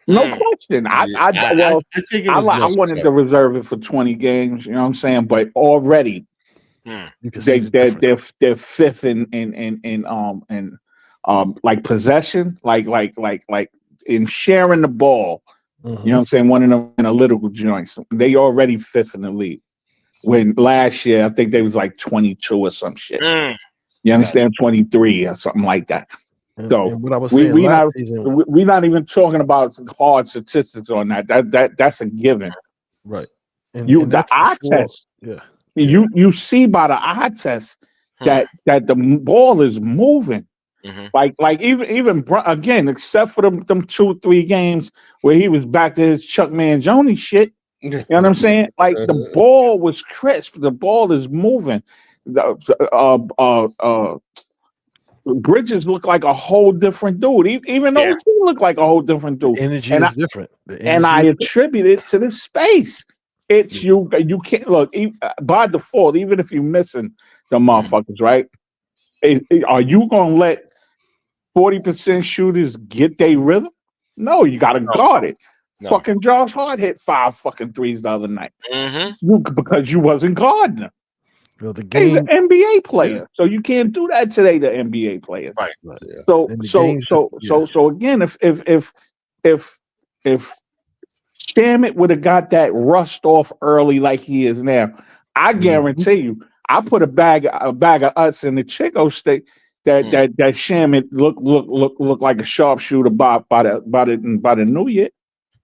No question. I wanted to reserve it for 20 games. You know what I'm saying? But already, they're fifth in like possession, like in sharing the ball. You know what I'm saying? One of them analytical joints. They already fifth in the league. When last year I think they was like 22 or some shit. You understand? 23 or something like that. So what I was saying we're not even talking about hard statistics on that. That's a given. Right. The eye test. Yeah. You see by the eye test that the ball is moving. Like even again, except for them 2-3 games where he was back to his Chuck Mangione shit. You know what I'm saying? Like the ball was crisp. The ball is moving. Bridges look like a whole different dude. Even though he looked like a whole different dude. The energy is different. I attribute it to the space. It's you can't look by default, even if you're missing the motherfuckers, right? Are you gonna let 40% shooters get their rhythm? No, you gotta guard it. No. Fucking Josh Hart hit 5 fucking threes the other night. Because you wasn't guarding him. Well, the game, he's an NBA player, so you can't do that today. The NBA players, right? So again, if Shamit would have got that rust off early like he is now, I guarantee you, I put a bag of Utz in the Chico stick that Shamit look like a sharpshooter by the new year.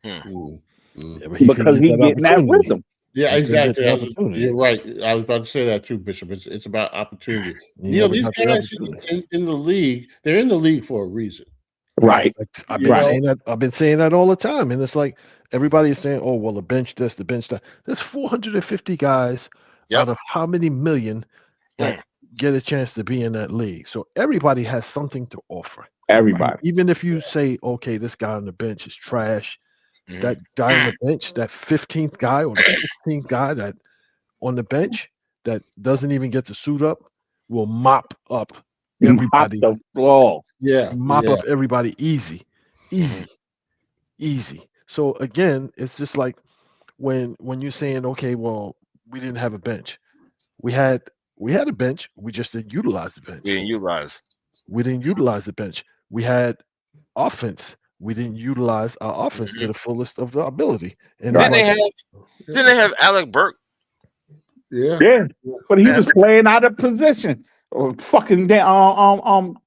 Because he getting that rhythm. Yeah, exactly. You're right. I was about to say that too, Bishop. It's about opportunity. These guys in the league, they're in the league for a reason. Right. I've been saying that all the time. And it's like everybody is saying, oh, well, the bench this, the bench that. There's 450 guys out of how many million that get a chance to be in that league. So everybody has something to offer. Everybody. Right? Even if you say, okay, this guy on the bench is trash. That guy on the bench, that 15th guy or the 16th guy that on the bench that doesn't even get to suit up will mop up everybody. Mop the floor. Mop up everybody easy. So again, it's just like when you're saying, okay, well, we didn't have a bench. We had a bench. We just didn't utilize the bench. We didn't utilize the bench. We had offense. We didn't utilize our offense to the fullest of the ability. And didn't they have Alec Burke? Yeah, but he was playing out of position. Fucking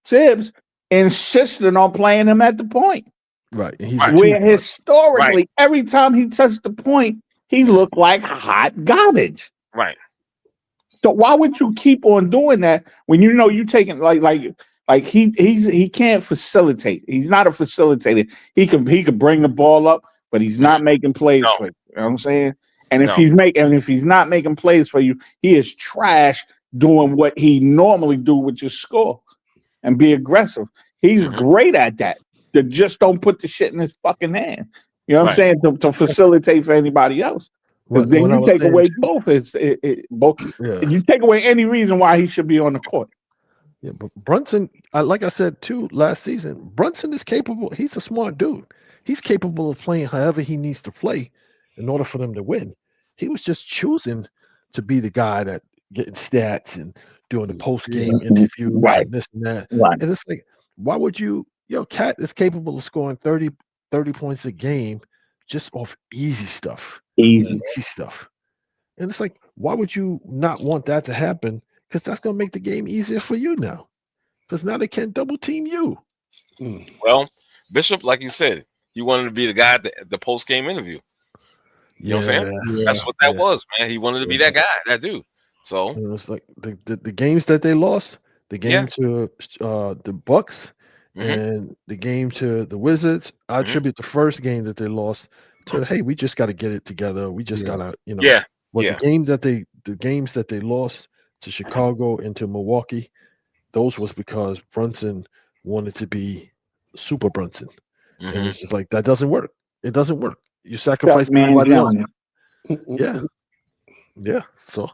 Tibbs insisted on playing him at the point. Right. Where historically, every time he touched the point, he looked like hot garbage. Right. So why would you keep on doing that when you know you taking like he can't facilitate. He's not a facilitator. He could bring the ball up, but he's not making plays for you. You know what I'm saying? And if he's not making plays for you, he is trash doing what he normally do, which is score and be aggressive. He's great at that. Just don't put the shit in his fucking hand. You know what I'm saying? To facilitate for anybody else. Because then you take away you take away any reason why he should be on the court. Yeah, but Brunson, like I said too last season, Brunson is capable. He's a smart dude. He's capable of playing however he needs to play in order for them to win. He was just choosing to be the guy that getting stats and doing the post game interviews and this and that. Right. And it's like, why would you? Cat is capable of scoring 30 points a game just off easy stuff. Easy stuff. And it's like, why would you not want that to happen? Because that's going to make the game easier for you now. Because now they can't double team you. Well, Bishop, like you said, he wanted to be the guy at the post game interview. You know what I'm saying? Yeah. That's what that was, man. He wanted to be that guy, that dude. So it was like the games that they lost, the game to the Bucks and the game to the Wizards. I attribute the first game that they lost to, hey, we just got to get it together. We just gotta, But the games that they lost to Chicago and to Milwaukee, those was because Brunson wanted to be Super Brunson, and it's just like that doesn't work. It doesn't work. You sacrifice everybody else. Yeah. So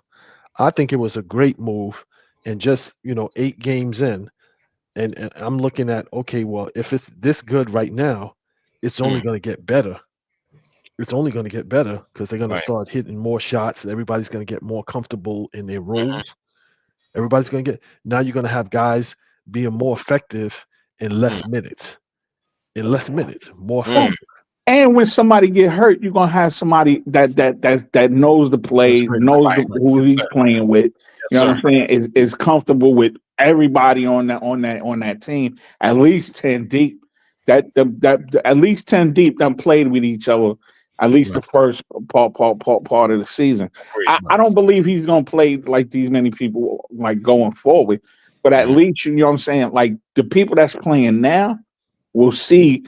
I think it was a great move, and just 8 games in, and I'm looking at, okay, well, if it's this good right now, it's only going to get better. It's only going to get better because they're going to start hitting more shots. Everybody's going to get more comfortable in their roles. Everybody's going to now you're going to have guys being more effective in less minutes. More effective. And when somebody get hurt, you're gonna have somebody that knows the play, who he's playing with. You know what I'm saying? Is comfortable with everybody on that team. At least 10 deep. That at least 10 deep done played with each other. At least the first part of the season. I don't believe he's gonna play like these many people like going forward. But at least you know what I'm saying. Like the people that's playing now will see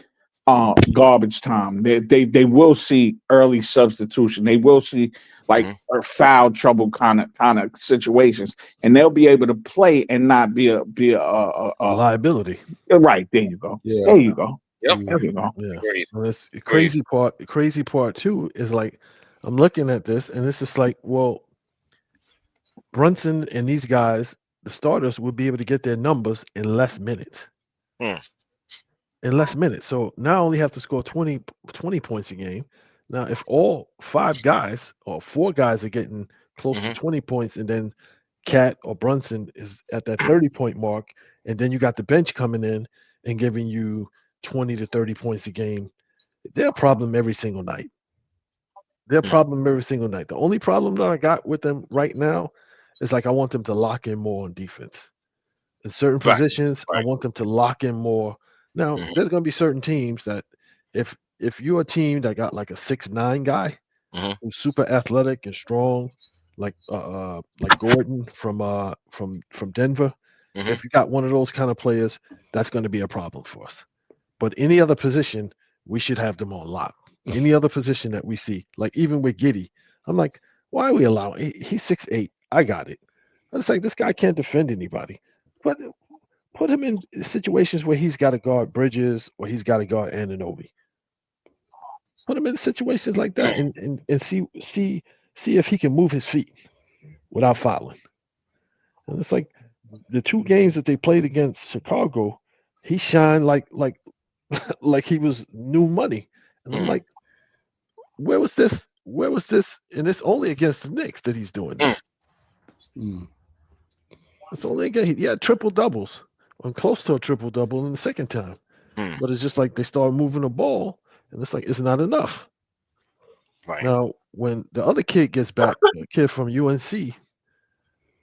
garbage time. They will see early substitution. They will see like foul trouble kind of situations, and they'll be able to play and not be a liability. Right, there you go. Yeah. There you go. Yep. There you go. Yeah. Well, that's the crazy part. The crazy part too is like I'm looking at this, and it's just like, well, Brunson and these guys, the starters, will be able to get their numbers in less minutes. In less minutes. So now I only have to score 20 points a game. Now, if all 5 guys or 4 guys are getting close to 20 points, and then Cat or Brunson is at that 30-point mark, and then you got the bench coming in and giving you 20 to 30 points a game, they're a problem every single night. The only problem that I got with them right now is like I want them to lock in more on defense. In certain positions, I want them to lock in more. Now, there's going to be certain teams that if you're a team that got like a 6'9" guy who's super athletic and strong, like Gordon from Denver, if you got one of those kind of players, that's going to be a problem for us. But any other position, we should have them on lock. Any other position that we see, like even with Giddey, I'm like, why are we allowing? He's 6'8". I got it. It's like this guy can't defend anybody, but put him in situations where he's got to guard Bridges or he's got to guard Anunoby. Put him in situations like that and see if he can move his feet without fouling. And it's like the 2 games that they played against Chicago, he shined like he was new money. And I'm like, where was this? And it's only against the Knicks that he's doing this. It's only again he had triple doubles. I'm close to a triple double in the second time, but it's just like they start moving the ball, and it's like it's not enough. Right now, when the other kid gets back, the kid from UNC,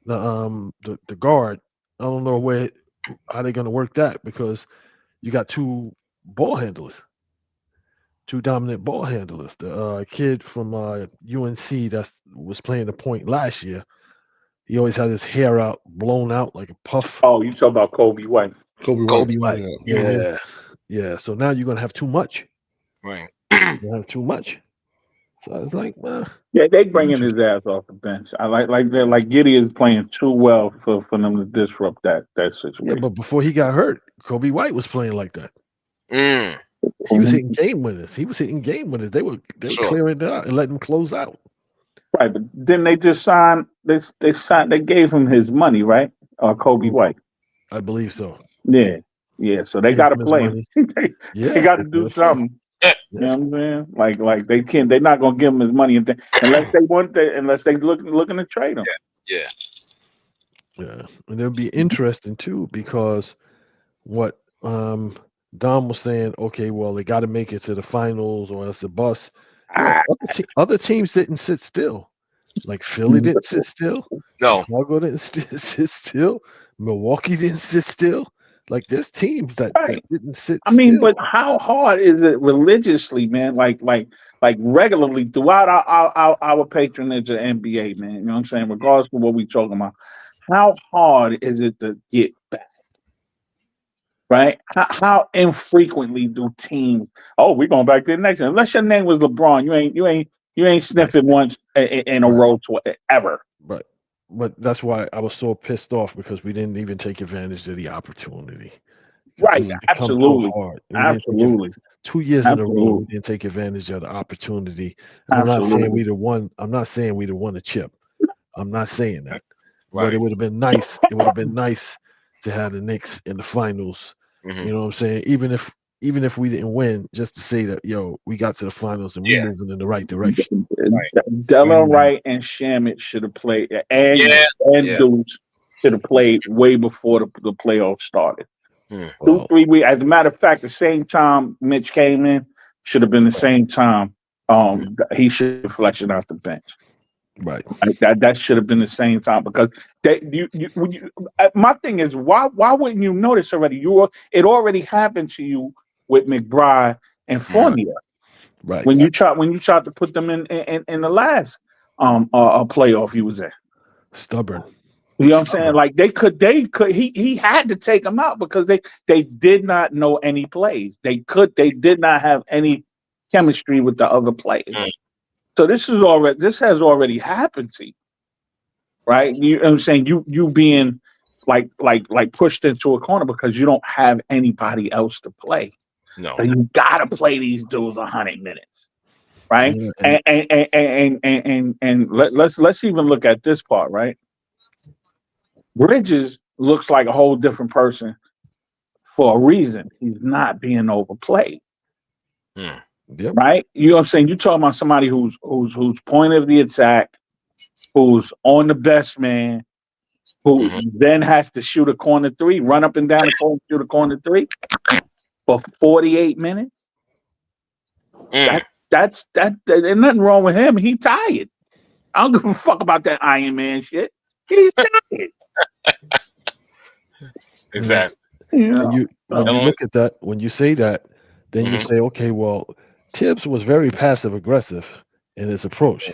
the guard, I don't know how they're gonna work that because you got 2 ball handlers, 2 dominant ball handlers. The kid from UNC that was playing the point last year. He always had his hair blown out like a puff. Oh, you talking about Kobe White? Kobe White. Yeah. So now you're gonna have too much. Right. You have too much. So I was like, yeah, they bringing his ass off the bench. I like Giddey is playing too well for them to disrupt that situation. Yeah, but before he got hurt, Kobe White was playing like that. He was hitting game winners. They were clearing it out and letting him close out. Right, but then they just signed. They gave him his money, right? Kobe White. I believe so. Yeah. So they got to play. They got to do something. You know what I'm saying? Like they can't. They're not gonna give him his money unless they looking to trade him. Yeah. And it'll be interesting too because what Dom was saying. Okay, well they got to make it to the finals or else a bust. Other teams didn't sit still. Like Philly didn't sit still. No. Chicago didn't sit still. Milwaukee didn't sit still. Like there's teams that didn't sit. I mean, still. but how hard is it religiously, man? Like regularly throughout our patronage of NBA, man. You know what I'm saying? Regardless of what we talking about, how hard is it to get back? Right? How infrequently do teams? Oh, we're going back to the next one. Unless your name was LeBron, you ain't sniffing once in a row ever. Right. But that's why I was so pissed off because we didn't even take advantage of the opportunity. Right. Absolutely. So hard. Absolutely. 2 years in a row, we didn't take advantage of the opportunity. And I'm not saying we the one. I'm not saying we the one to chip. I'm not saying that. Right. But it would have been nice. It would have been nice to have the Knicks in the finals. Mm-hmm. You know what I'm saying? Even if we didn't win, just to say that, we got to the finals and we're moving in the right direction. Right. Della Wright and Shamit should have played, and Deuce should have played way before the playoffs started. 2-3 weeks. As a matter of fact, the same time Mitch came in should have been the same time he should have flexing out the bench. Right. That should have been the same time because my thing is why wouldn't you notice already? It already happened to you with McBride and Fournier. Right. When you tried to put them in the last playoff you was in. Stubborn. You know what I'm saying? Like they could he had to take them out because they did not know any plays. They did not have any chemistry with the other players. So this has already happened to you. Right? You know what I'm saying? You being like pushed into a corner because you don't have anybody else to play. No. So you gotta play these dudes 100 minutes. Right? Yeah, and let's even look at this part, right? Bridges looks like a whole different person for a reason. He's not being overplayed. Yep. Right? You know what I'm saying? You're talking about somebody who's point of the attack, who's on the best man, who then has to shoot a corner three, run up and down the court, shoot a corner three for 48 minutes. That's there's nothing wrong with him. He tired. I don't give a fuck about that Iron Man shit. He's tired. Exactly. Yeah. When you look at that, when you say that, then you say, okay, well, Tibbs was very passive aggressive in his approach.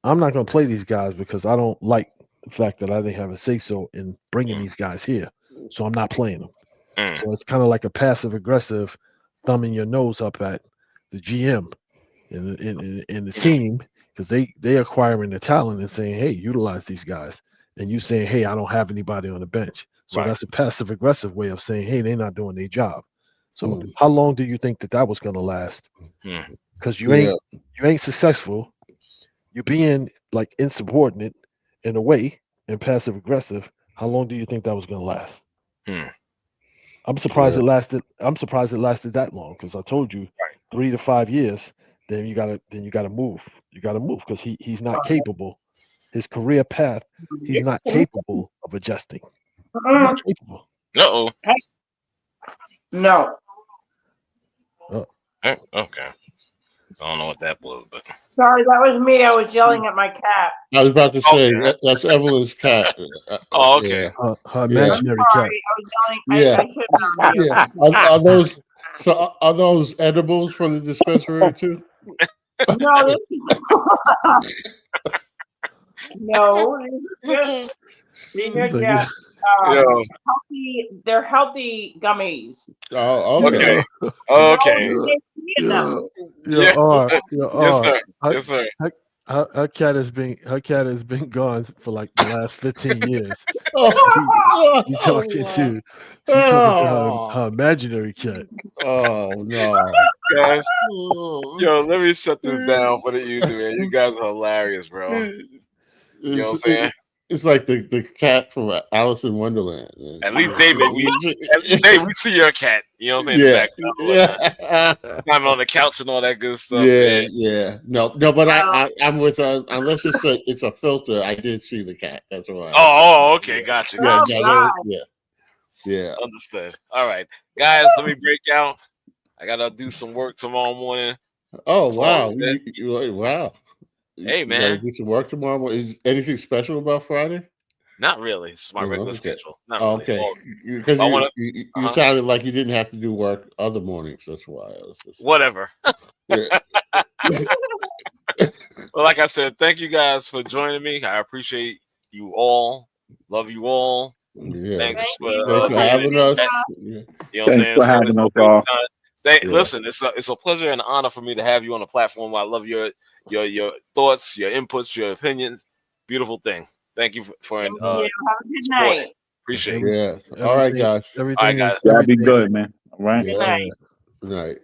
I'm not going to play these guys because I don't like the fact that I didn't have a say so in bringing these guys here, so I'm not playing them. So it's kind of like a passive aggressive thumbing your nose up at the GM in the team because they acquiring the talent and saying, hey, utilize these guys, and you saying, hey, I don't have anybody on the bench. So that's a passive aggressive way of saying, hey, they're not doing their job. So how long do you think that was going to last? Because you ain't successful. You're being like insubordinate in a way and passive aggressive. How long do you think that was going to last? I'm surprised it lasted. I'm surprised it lasted that long because I told you 3 to 5 years. Then you gotta move. You gotta move because he's not capable. His career path, he's not capable of adjusting. Not capable. Uh-oh. No. Okay. I don't know what that was, but sorry, that was me. I was yelling at my cat. I was about to say that's Evelyn's cat. Okay. Her imaginary cat. Yeah. Are those edibles from the dispensary too? No. No. These are just they're healthy gummies. Oh, okay. Okay. Yes, sir. Yes, sir. Her cat has been gone for like the last 15 years. She's talking to her imaginary cat. Oh no, guys! Yo, let me shut this down for the evening, man. You guys are hilarious, bro. You know what I'm saying? It's like the cat from Alice in Wonderland. At least, David, we see your cat. You know what I'm saying? Yeah. I'm on the couch and all that good stuff. Yeah. No, but I'm with unless it's a filter. I did see the cat. That's why. Oh, okay, gotcha. Yeah. Understood. All right, guys, let me break out. I gotta do some work tomorrow morning. Oh wow! Wow. Hey man, you gotta do some work tomorrow. Is anything special about Friday? Not really. It's my regular schedule. Not really. Okay. Because you sounded like you didn't have to do work other mornings. That's why. Whatever. Well, like I said, thank you guys for joining me. I appreciate you all. Love you all. Yeah. Thanks for having us. You know what I'm saying? For having us all. Listen, it's a pleasure and honor for me to have you on the platform. I love your thoughts, your inputs, your opinions. Beautiful thing. Thank you for have a good night. Appreciate it. Yeah. All right, guys. Everything Y'all be good, man. All right. Good night. Good night.